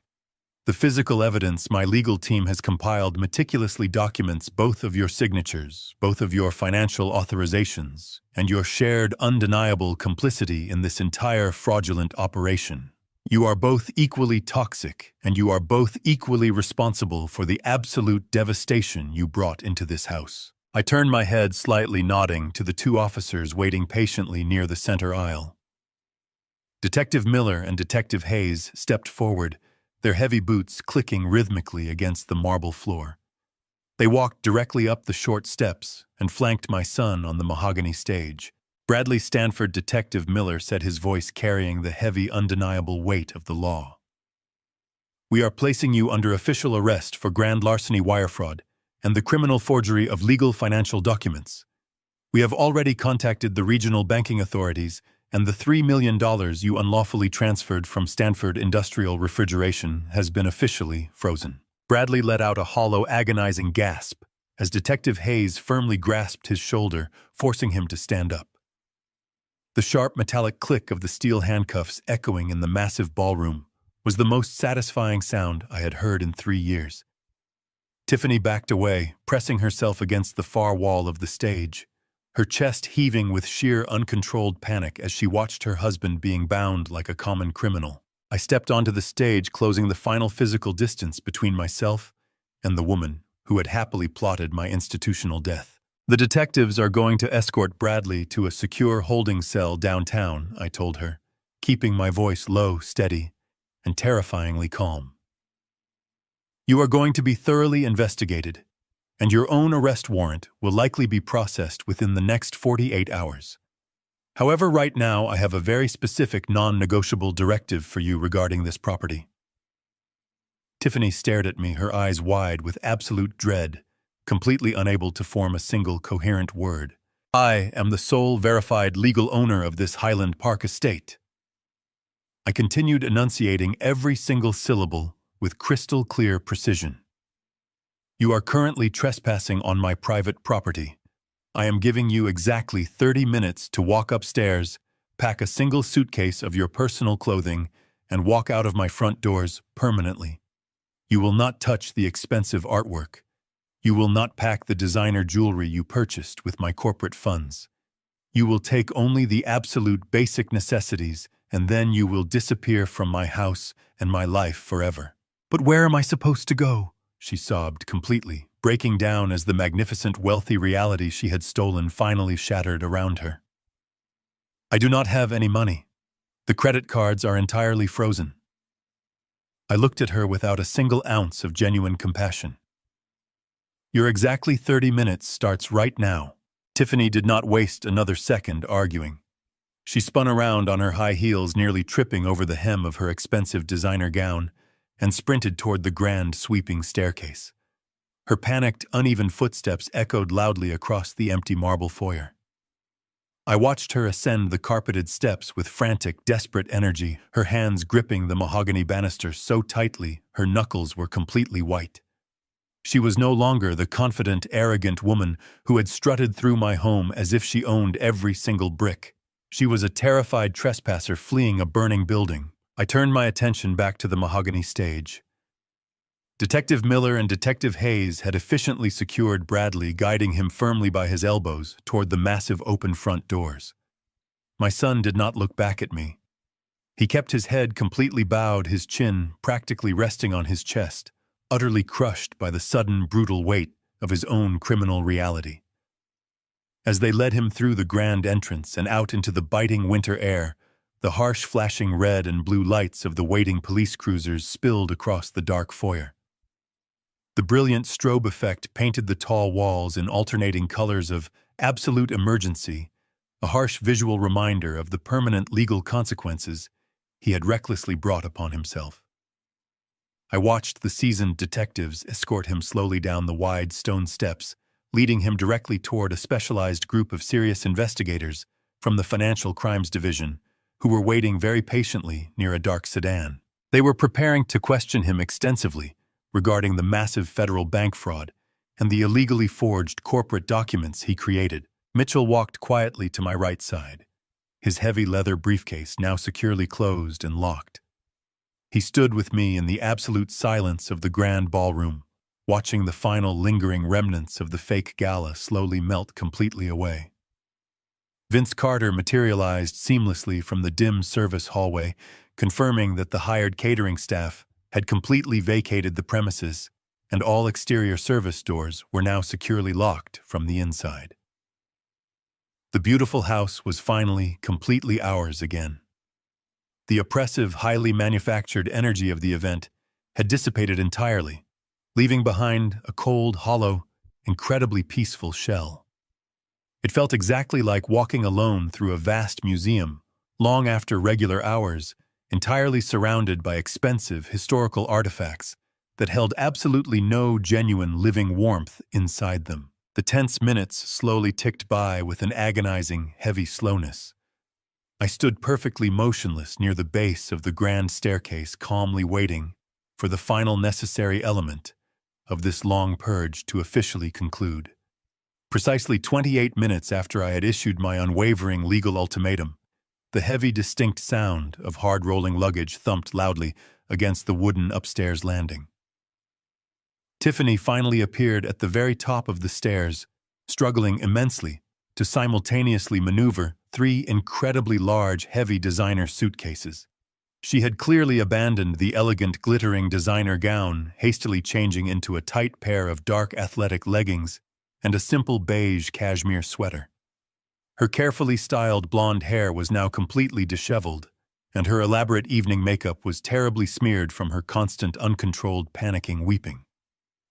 The physical evidence my legal team has compiled meticulously documents both of your signatures, both of your financial authorizations, and your shared undeniable complicity in this entire fraudulent operation. You are both equally toxic, and you are both equally responsible for the absolute devastation you brought into this house. I turned my head, slightly nodding to the two officers waiting patiently near the center aisle. Detective Miller and Detective Hayes stepped forward, their heavy boots clicking rhythmically against the marble floor. They walked directly up the short steps and flanked my son on the mahogany stage. Bradley Stanford. Detective Miller said, his voice carrying the heavy, undeniable weight of the law. We are placing you under official arrest for grand larceny, wire fraud, and the criminal forgery of legal financial documents. We have already contacted the regional banking authorities, and the $3 million you unlawfully transferred from Stanford Industrial Refrigeration has been officially frozen. Bradley let out a hollow, agonizing gasp as Detective Hayes firmly grasped his shoulder, forcing him to stand up. The sharp metallic click of the steel handcuffs echoing in the massive ballroom was the most satisfying sound I had heard in 3 years. Tiffany backed away, pressing herself against the far wall of the stage, her chest heaving with sheer uncontrolled panic as she watched her husband being bound like a common criminal. I stepped onto the stage, closing the final physical distance between myself and the woman who had happily plotted my institutional death. The detectives are going to escort Bradley to a secure holding cell downtown, I told her, keeping my voice low, steady, and terrifyingly calm. You are going to be thoroughly investigated, and your own arrest warrant will likely be processed within the next 48 hours. However, right now I have a very specific non-negotiable directive for you regarding this property. Tiffany stared at me, her eyes wide with absolute dread, completely unable to form a single coherent word. I am the sole verified legal owner of this Highland Park estate. I continued enunciating every single syllable with crystal clear precision. You are currently trespassing on my private property. I am giving you exactly 30 minutes to walk upstairs, pack a single suitcase of your personal clothing, and walk out of my front doors permanently. You will not touch the expensive artwork. You will not pack the designer jewelry you purchased with my corporate funds. You will take only the absolute basic necessities, and then you will disappear from my house and my life forever. But where am I supposed to go? She sobbed, completely breaking down as the magnificent, wealthy reality she had stolen finally shattered around her. I do not have any money. The credit cards are entirely frozen. I looked at her without a single ounce of genuine compassion. Your exactly 30 minutes starts right now. Tiffany did not waste another second arguing. She spun around on her high heels, nearly tripping over the hem of her expensive designer gown, and sprinted toward the grand, sweeping staircase. Her panicked, uneven footsteps echoed loudly across the empty marble foyer. I watched her ascend the carpeted steps with frantic, desperate energy, her hands gripping the mahogany banister so tightly her knuckles were completely white. She was no longer the confident, arrogant woman who had strutted through my home as if she owned every single brick. She was a terrified trespasser fleeing a burning building. I turned my attention back to the mahogany stage. Detective Miller and Detective Hayes had efficiently secured Bradley, guiding him firmly by his elbows toward the massive open front doors. My son did not look back at me. He kept his head completely bowed, his chin practically resting on his chest, utterly crushed by the sudden, brutal weight of his own criminal reality. As they led him through the grand entrance and out into the biting winter air, the harsh flashing red and blue lights of the waiting police cruisers spilled across the dark foyer. The brilliant strobe effect painted the tall walls in alternating colors of absolute emergency, a harsh visual reminder of the permanent legal consequences he had recklessly brought upon himself. I watched the seasoned detectives escort him slowly down the wide stone steps, leading him directly toward a specialized group of serious investigators from the Financial Crimes Division, who were waiting very patiently near a dark sedan. They were preparing to question him extensively regarding the massive federal bank fraud and the illegally forged corporate documents he created. Mitchell walked quietly to my right side, his heavy leather briefcase now securely closed and locked. He stood with me in the absolute silence of the grand ballroom, watching the final lingering remnants of the fake gala slowly melt completely away. Vince Carter materialized seamlessly from the dim service hallway, confirming that the hired catering staff had completely vacated the premises and all exterior service doors were now securely locked from the inside. The beautiful house was finally completely ours again. The oppressive, highly manufactured energy of the event had dissipated entirely, leaving behind a cold, hollow, incredibly peaceful shell. It felt exactly like walking alone through a vast museum, long after regular hours, entirely surrounded by expensive historical artifacts that held absolutely no genuine living warmth inside them. The tense minutes slowly ticked by with an agonizing, heavy slowness. I stood perfectly motionless near the base of the grand staircase, calmly waiting for the final necessary element of this long purge to officially conclude. Precisely 28 minutes after I had issued my unwavering legal ultimatum, the heavy, distinct sound of hard-rolling luggage thumped loudly against the wooden upstairs landing. Tiffany finally appeared at the very top of the stairs, struggling immensely to simultaneously maneuver 3 incredibly large, heavy designer suitcases. She had clearly abandoned the elegant, glittering designer gown, hastily changing into a tight pair of dark athletic leggings and a simple beige cashmere sweater. Her carefully styled blonde hair was now completely disheveled, and her elaborate evening makeup was terribly smeared from her constant, uncontrolled, panicking weeping.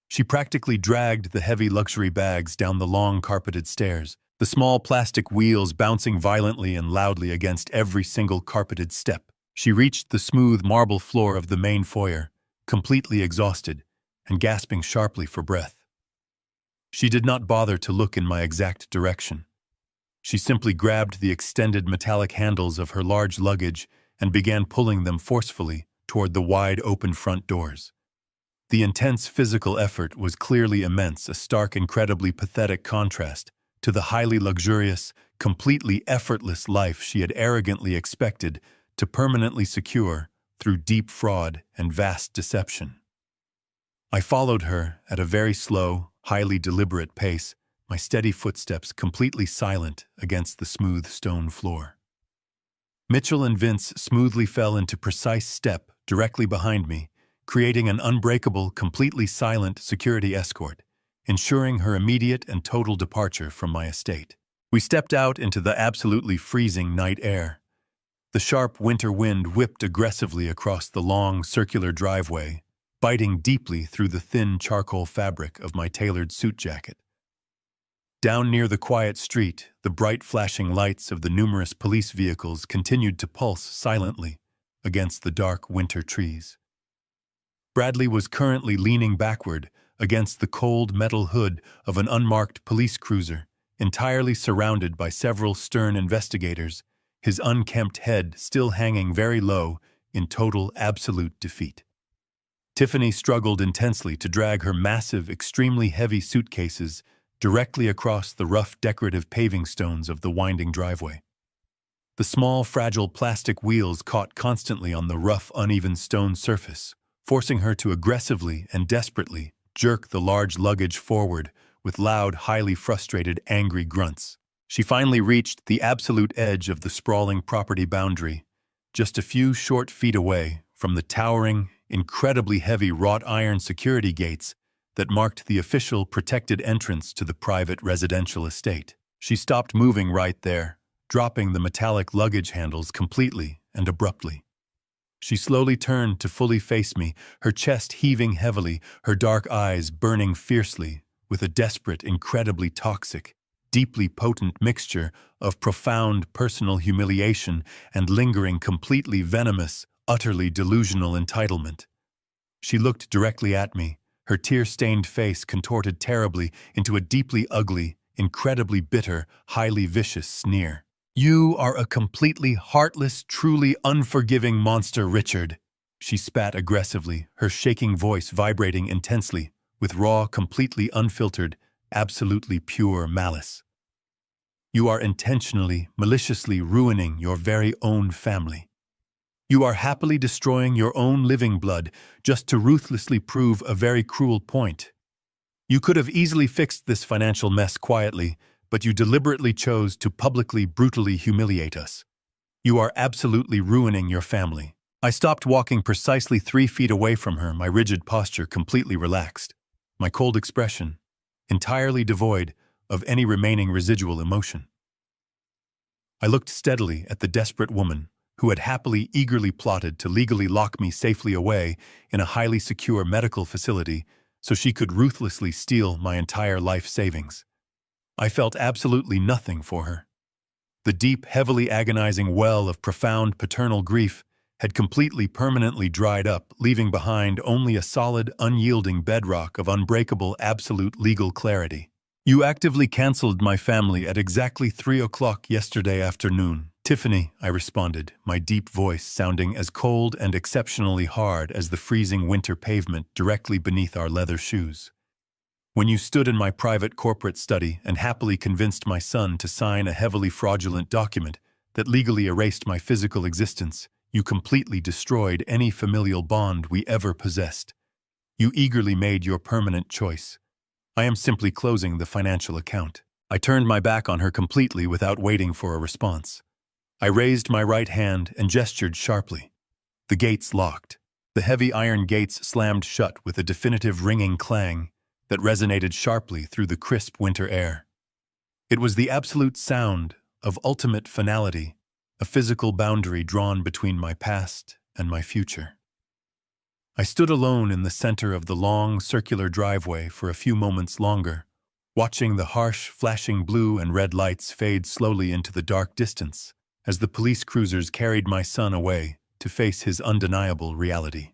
She practically dragged the heavy luxury bags down the long carpeted stairs, the small plastic wheels bouncing violently and loudly against every single carpeted step. She reached the smooth marble floor of the main foyer, completely exhausted and gasping sharply for breath. She did not bother to look in my exact direction. She simply grabbed the extended metallic handles of her large luggage and began pulling them forcefully toward the wide open front doors. The intense physical effort was clearly immense, a stark, incredibly pathetic contrast to the highly luxurious, completely effortless life she had arrogantly expected to permanently secure through deep fraud and vast deception. I followed her at a very slow, highly deliberate pace, my steady footsteps completely silent against the smooth stone floor. Mitchell and Vince smoothly fell into precise step directly behind me, creating an unbreakable, completely silent security escort, ensuring her immediate and total departure from my estate. We stepped out into the absolutely freezing night air. The sharp winter wind whipped aggressively across the long, circular driveway, biting deeply through the thin charcoal fabric of my tailored suit jacket. Down near the quiet street, the bright flashing lights of the numerous police vehicles continued to pulse silently against the dark winter trees. Bradley was currently leaning backward against the cold metal hood of an unmarked police cruiser, entirely surrounded by several stern investigators, his unkempt head still hanging very low in total, absolute defeat. Tiffany struggled intensely to drag her massive, extremely heavy suitcases directly across the rough decorative paving stones of the winding driveway. The small, fragile plastic wheels caught constantly on the rough, uneven stone surface, forcing her to aggressively and desperately jerk the large luggage forward with loud, highly frustrated, angry grunts. She finally reached the absolute edge of the sprawling property boundary, just a few short feet away from the towering, incredibly heavy wrought iron security gates that marked the official protected entrance to the private residential estate. She stopped moving right there, dropping the metallic luggage handles completely and abruptly. She slowly turned to fully face me, her chest heaving heavily, her dark eyes burning fiercely with a desperate, incredibly toxic, deeply potent mixture of profound personal humiliation and lingering, completely venomous, utterly delusional entitlement. She looked directly at me, her tear-stained face contorted terribly into a deeply ugly, incredibly bitter, highly vicious sneer. "You are a completely heartless, truly unforgiving monster, Richard," she spat aggressively, her shaking voice vibrating intensely, with raw, completely unfiltered, absolutely pure malice. "You are intentionally, maliciously ruining your very own family. You are happily destroying your own living blood just to ruthlessly prove a very cruel point. You could have easily fixed this financial mess quietly, but you deliberately chose to publicly, brutally humiliate us. You are absolutely ruining your family." I stopped walking precisely 3 feet away from her, my rigid posture completely relaxed, my cold expression entirely devoid of any remaining residual emotion. I looked steadily at the desperate woman who had happily, eagerly plotted to legally lock me safely away in a highly secure medical facility so she could ruthlessly steal my entire life savings. I felt absolutely nothing for her. The deep, heavily agonizing well of profound paternal grief had completely permanently dried up, leaving behind only a solid, unyielding bedrock of unbreakable, absolute legal clarity. "You actively canceled my family at exactly 3 o'clock yesterday afternoon, Tiffany," I responded, my deep voice sounding as cold and exceptionally hard as the freezing winter pavement directly beneath our leather shoes. "When you stood in my private corporate study and happily convinced my son to sign a heavily fraudulent document that legally erased my physical existence, you completely destroyed any familial bond we ever possessed. You eagerly made your permanent choice. I am simply closing the financial account." I turned my back on her completely without waiting for a response. I raised my right hand and gestured sharply. The gates locked. The heavy iron gates slammed shut with a definitive ringing clang that resonated sharply through the crisp winter air. It was the absolute sound of ultimate finality, a physical boundary drawn between my past and my future. I stood alone in the center of the long, circular driveway for a few moments longer, watching the harsh, flashing blue and red lights fade slowly into the dark distance as the police cruisers carried my son away to face his undeniable reality.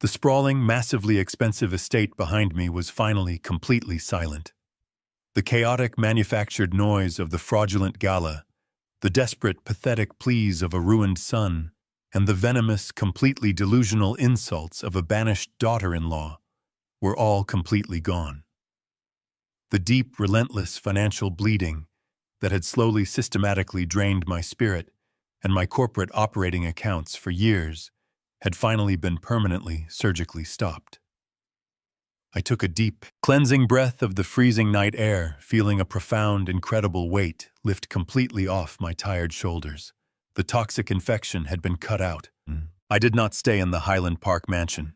The sprawling, massively expensive estate behind me was finally completely silent. The chaotic, manufactured noise of the fraudulent gala, the desperate, pathetic pleas of a ruined son, and the venomous, completely delusional insults of a banished daughter-in-law were all completely gone. The deep, relentless financial bleeding that had slowly, systematically drained my spirit and my corporate operating accounts for years had finally been permanently, surgically stopped. I took a deep, cleansing breath of the freezing night air, feeling a profound, incredible weight lift completely off my tired shoulders. The toxic infection had been cut out. I did not stay in the Highland Park mansion.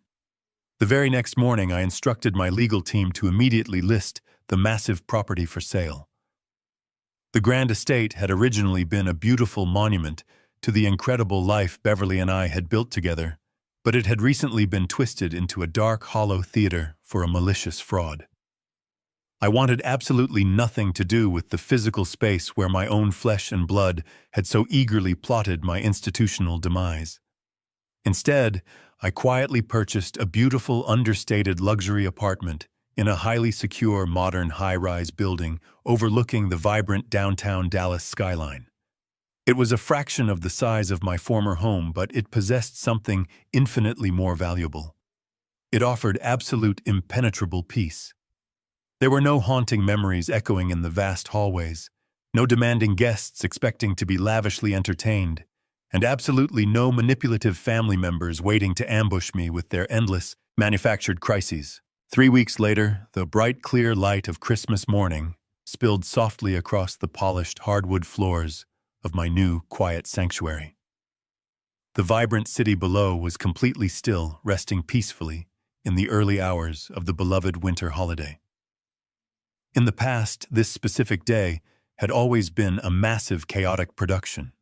The very next morning, I instructed my legal team to immediately list the massive property for sale. The grand estate had originally been a beautiful monument to the incredible life Beverly and I had built together, but it had recently been twisted into a dark, hollow theater for a malicious fraud. I wanted absolutely nothing to do with the physical space where my own flesh and blood had so eagerly plotted my institutional demise. Instead, I quietly purchased a beautiful, understated luxury apartment in a highly secure, modern high-rise building overlooking the vibrant downtown Dallas skyline. It was a fraction of the size of my former home, but it possessed something infinitely more valuable. It offered absolute, impenetrable peace. There were no haunting memories echoing in the vast hallways, no demanding guests expecting to be lavishly entertained, and absolutely no manipulative family members waiting to ambush me with their endless, manufactured crises. 3 weeks later, the bright, clear light of Christmas morning spilled softly across the polished hardwood floors of my new, quiet sanctuary. The vibrant city below was completely still, resting peacefully in the early hours of the beloved winter holiday. In the past, this specific day had always been a massive, chaotic production.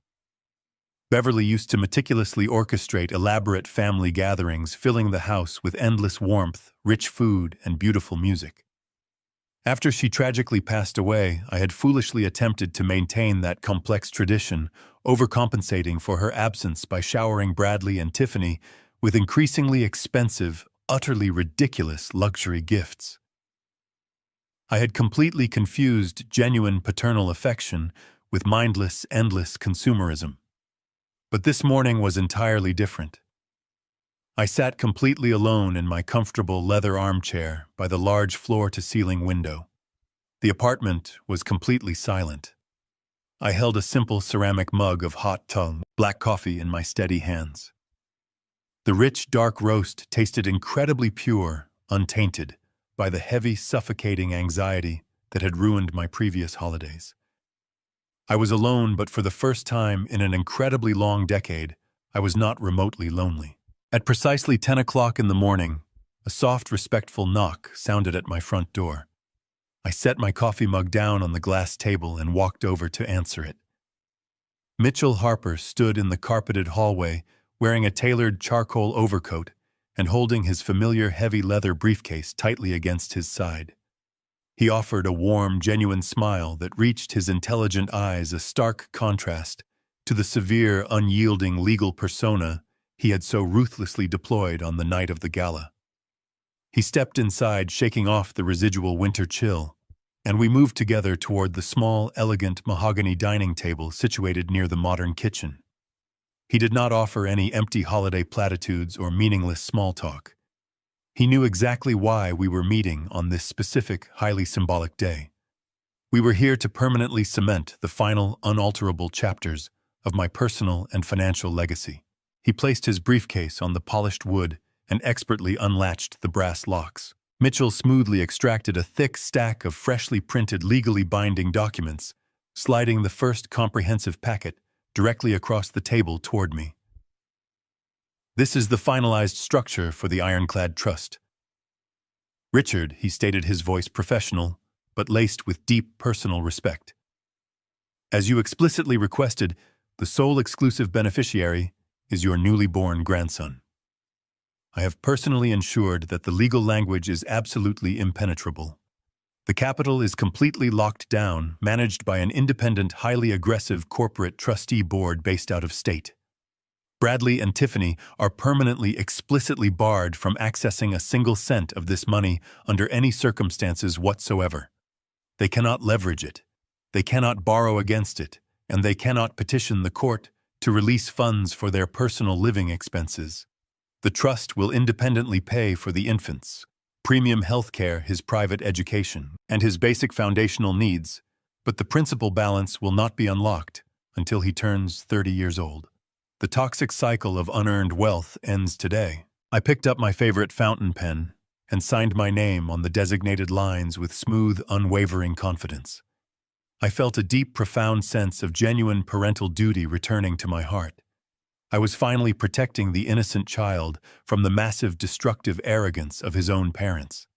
Beverly used to meticulously orchestrate elaborate family gatherings, filling the house with endless warmth, rich food, and beautiful music. After she tragically passed away, I had foolishly attempted to maintain that complex tradition, overcompensating for her absence by showering Bradley and Tiffany with increasingly expensive, utterly ridiculous luxury gifts. I had completely confused genuine paternal affection with mindless, endless consumerism. But this morning was entirely different. I sat completely alone in my comfortable leather armchair by the large floor-to-ceiling window. The apartment was completely silent. I held a simple ceramic mug of hot tung, black coffee in my steady hands. The rich, dark roast tasted incredibly pure, untainted by the heavy, suffocating anxiety that had ruined my previous holidays. I was alone, but for the first time in an incredibly long decade, I was not remotely lonely. At precisely 10 o'clock in the morning, a soft, respectful knock sounded at my front door. I set my coffee mug down on the glass table and walked over to answer it. Mitchell Harper stood in the carpeted hallway, wearing a tailored charcoal overcoat and holding his familiar heavy leather briefcase tightly against his side. He offered a warm, genuine smile that reached his intelligent eyes, a stark contrast to the severe, unyielding legal persona he had so ruthlessly deployed on the night of the gala. He stepped inside, shaking off the residual winter chill, and we moved together toward the small, elegant mahogany dining table situated near the modern kitchen. He did not offer any empty holiday platitudes or meaningless small talk. He knew exactly why we were meeting on this specific, highly symbolic day. We were here to permanently cement the final, unalterable chapters of my personal and financial legacy. He placed his briefcase on the polished wood and expertly unlatched the brass locks. Mitchell smoothly extracted a thick stack of freshly printed, legally binding documents, sliding the first comprehensive packet directly across the table toward me. "This is the finalized structure for the Ironclad Trust. Richard," he stated, his voice professional, but laced with deep personal respect. "As you explicitly requested, the sole exclusive beneficiary is your newly born grandson. I have personally ensured that the legal language is absolutely impenetrable. The capital is completely locked down, managed by an independent, highly aggressive corporate trustee board based out of state. Bradley and Tiffany are permanently, explicitly barred from accessing a single cent of this money under any circumstances whatsoever. They cannot leverage it, they cannot borrow against it, and they cannot petition the court to release funds for their personal living expenses. The trust will independently pay for the infant's premium health care, his private education, and his basic foundational needs, but the principal balance will not be unlocked until he turns 30 years old. The toxic cycle of unearned wealth ends today." I picked up my favorite fountain pen and signed my name on the designated lines with smooth, unwavering confidence. I felt a deep, profound sense of genuine parental duty returning to my heart. I was finally protecting the innocent child from the massive, destructive arrogance of his own parents.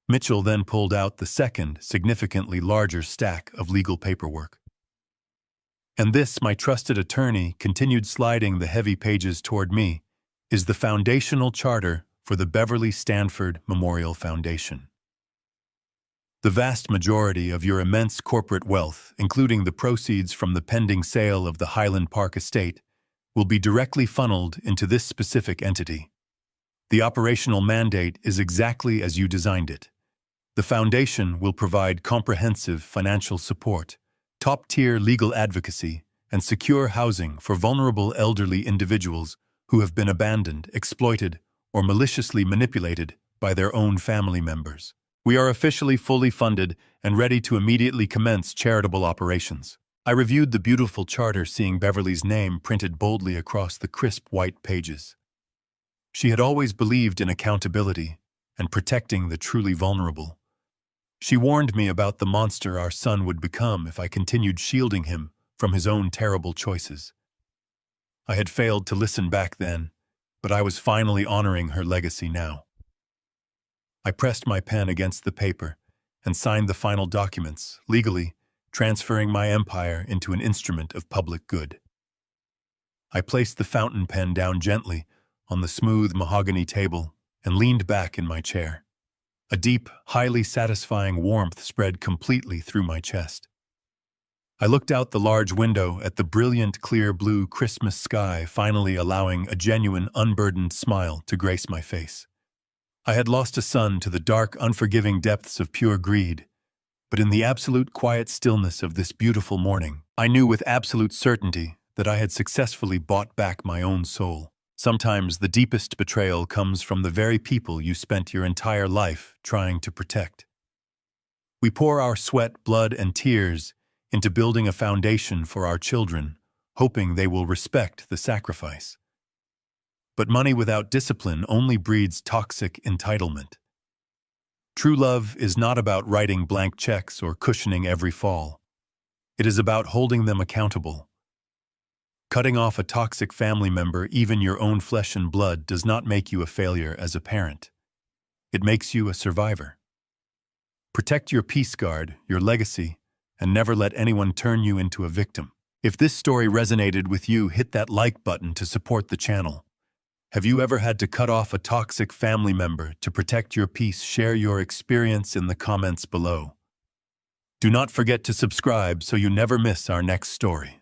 Mitchell then pulled out the second, significantly larger stack of legal paperwork. "And this," my trusted attorney continued, sliding the heavy pages toward me, "is the foundational charter for the Beverly Stanford Memorial Foundation. The vast majority of your immense corporate wealth, including the proceeds from the pending sale of the Highland Park estate, will be directly funneled into this specific entity. The operational mandate is exactly as you designed it. The foundation will provide comprehensive financial support, top-tier legal advocacy, and secure housing for vulnerable elderly individuals who have been abandoned, exploited, or maliciously manipulated by their own family members. We are officially fully funded and ready to immediately commence charitable operations." I reviewed the beautiful charter, seeing Beverly's name printed boldly across the crisp white pages. She had always believed in accountability and protecting the truly vulnerable. She warned me about the monster our son would become if I continued shielding him from his own terrible choices. I had failed to listen back then, but I was finally honoring her legacy now. I pressed my pen against the paper and signed the final documents, legally transferring my empire into an instrument of public good. I placed the fountain pen down gently on the smooth mahogany table and leaned back in my chair. A deep, highly satisfying warmth spread completely through my chest. I looked out the large window at the brilliant, clear blue Christmas sky, finally allowing a genuine, unburdened smile to grace my face. I had lost a son to the dark, unforgiving depths of pure greed, but in the absolute quiet stillness of this beautiful morning, I knew with absolute certainty that I had successfully bought back my own soul. Sometimes the deepest betrayal comes from the very people you spent your entire life trying to protect. We pour our sweat, blood, and tears into building a foundation for our children, hoping they will respect the sacrifice. But money without discipline only breeds toxic entitlement. True love is not about writing blank checks or cushioning every fall. It is about holding them accountable. Cutting off a toxic family member, even your own flesh and blood, does not make you a failure as a parent. It makes you a survivor. Protect your peace guard, your legacy, and never let anyone turn you into a victim. If this story resonated with you, hit that like button to support the channel. Have you ever had to cut off a toxic family member to protect your peace? Share your experience in the comments below. Do not forget to subscribe so you never miss our next story.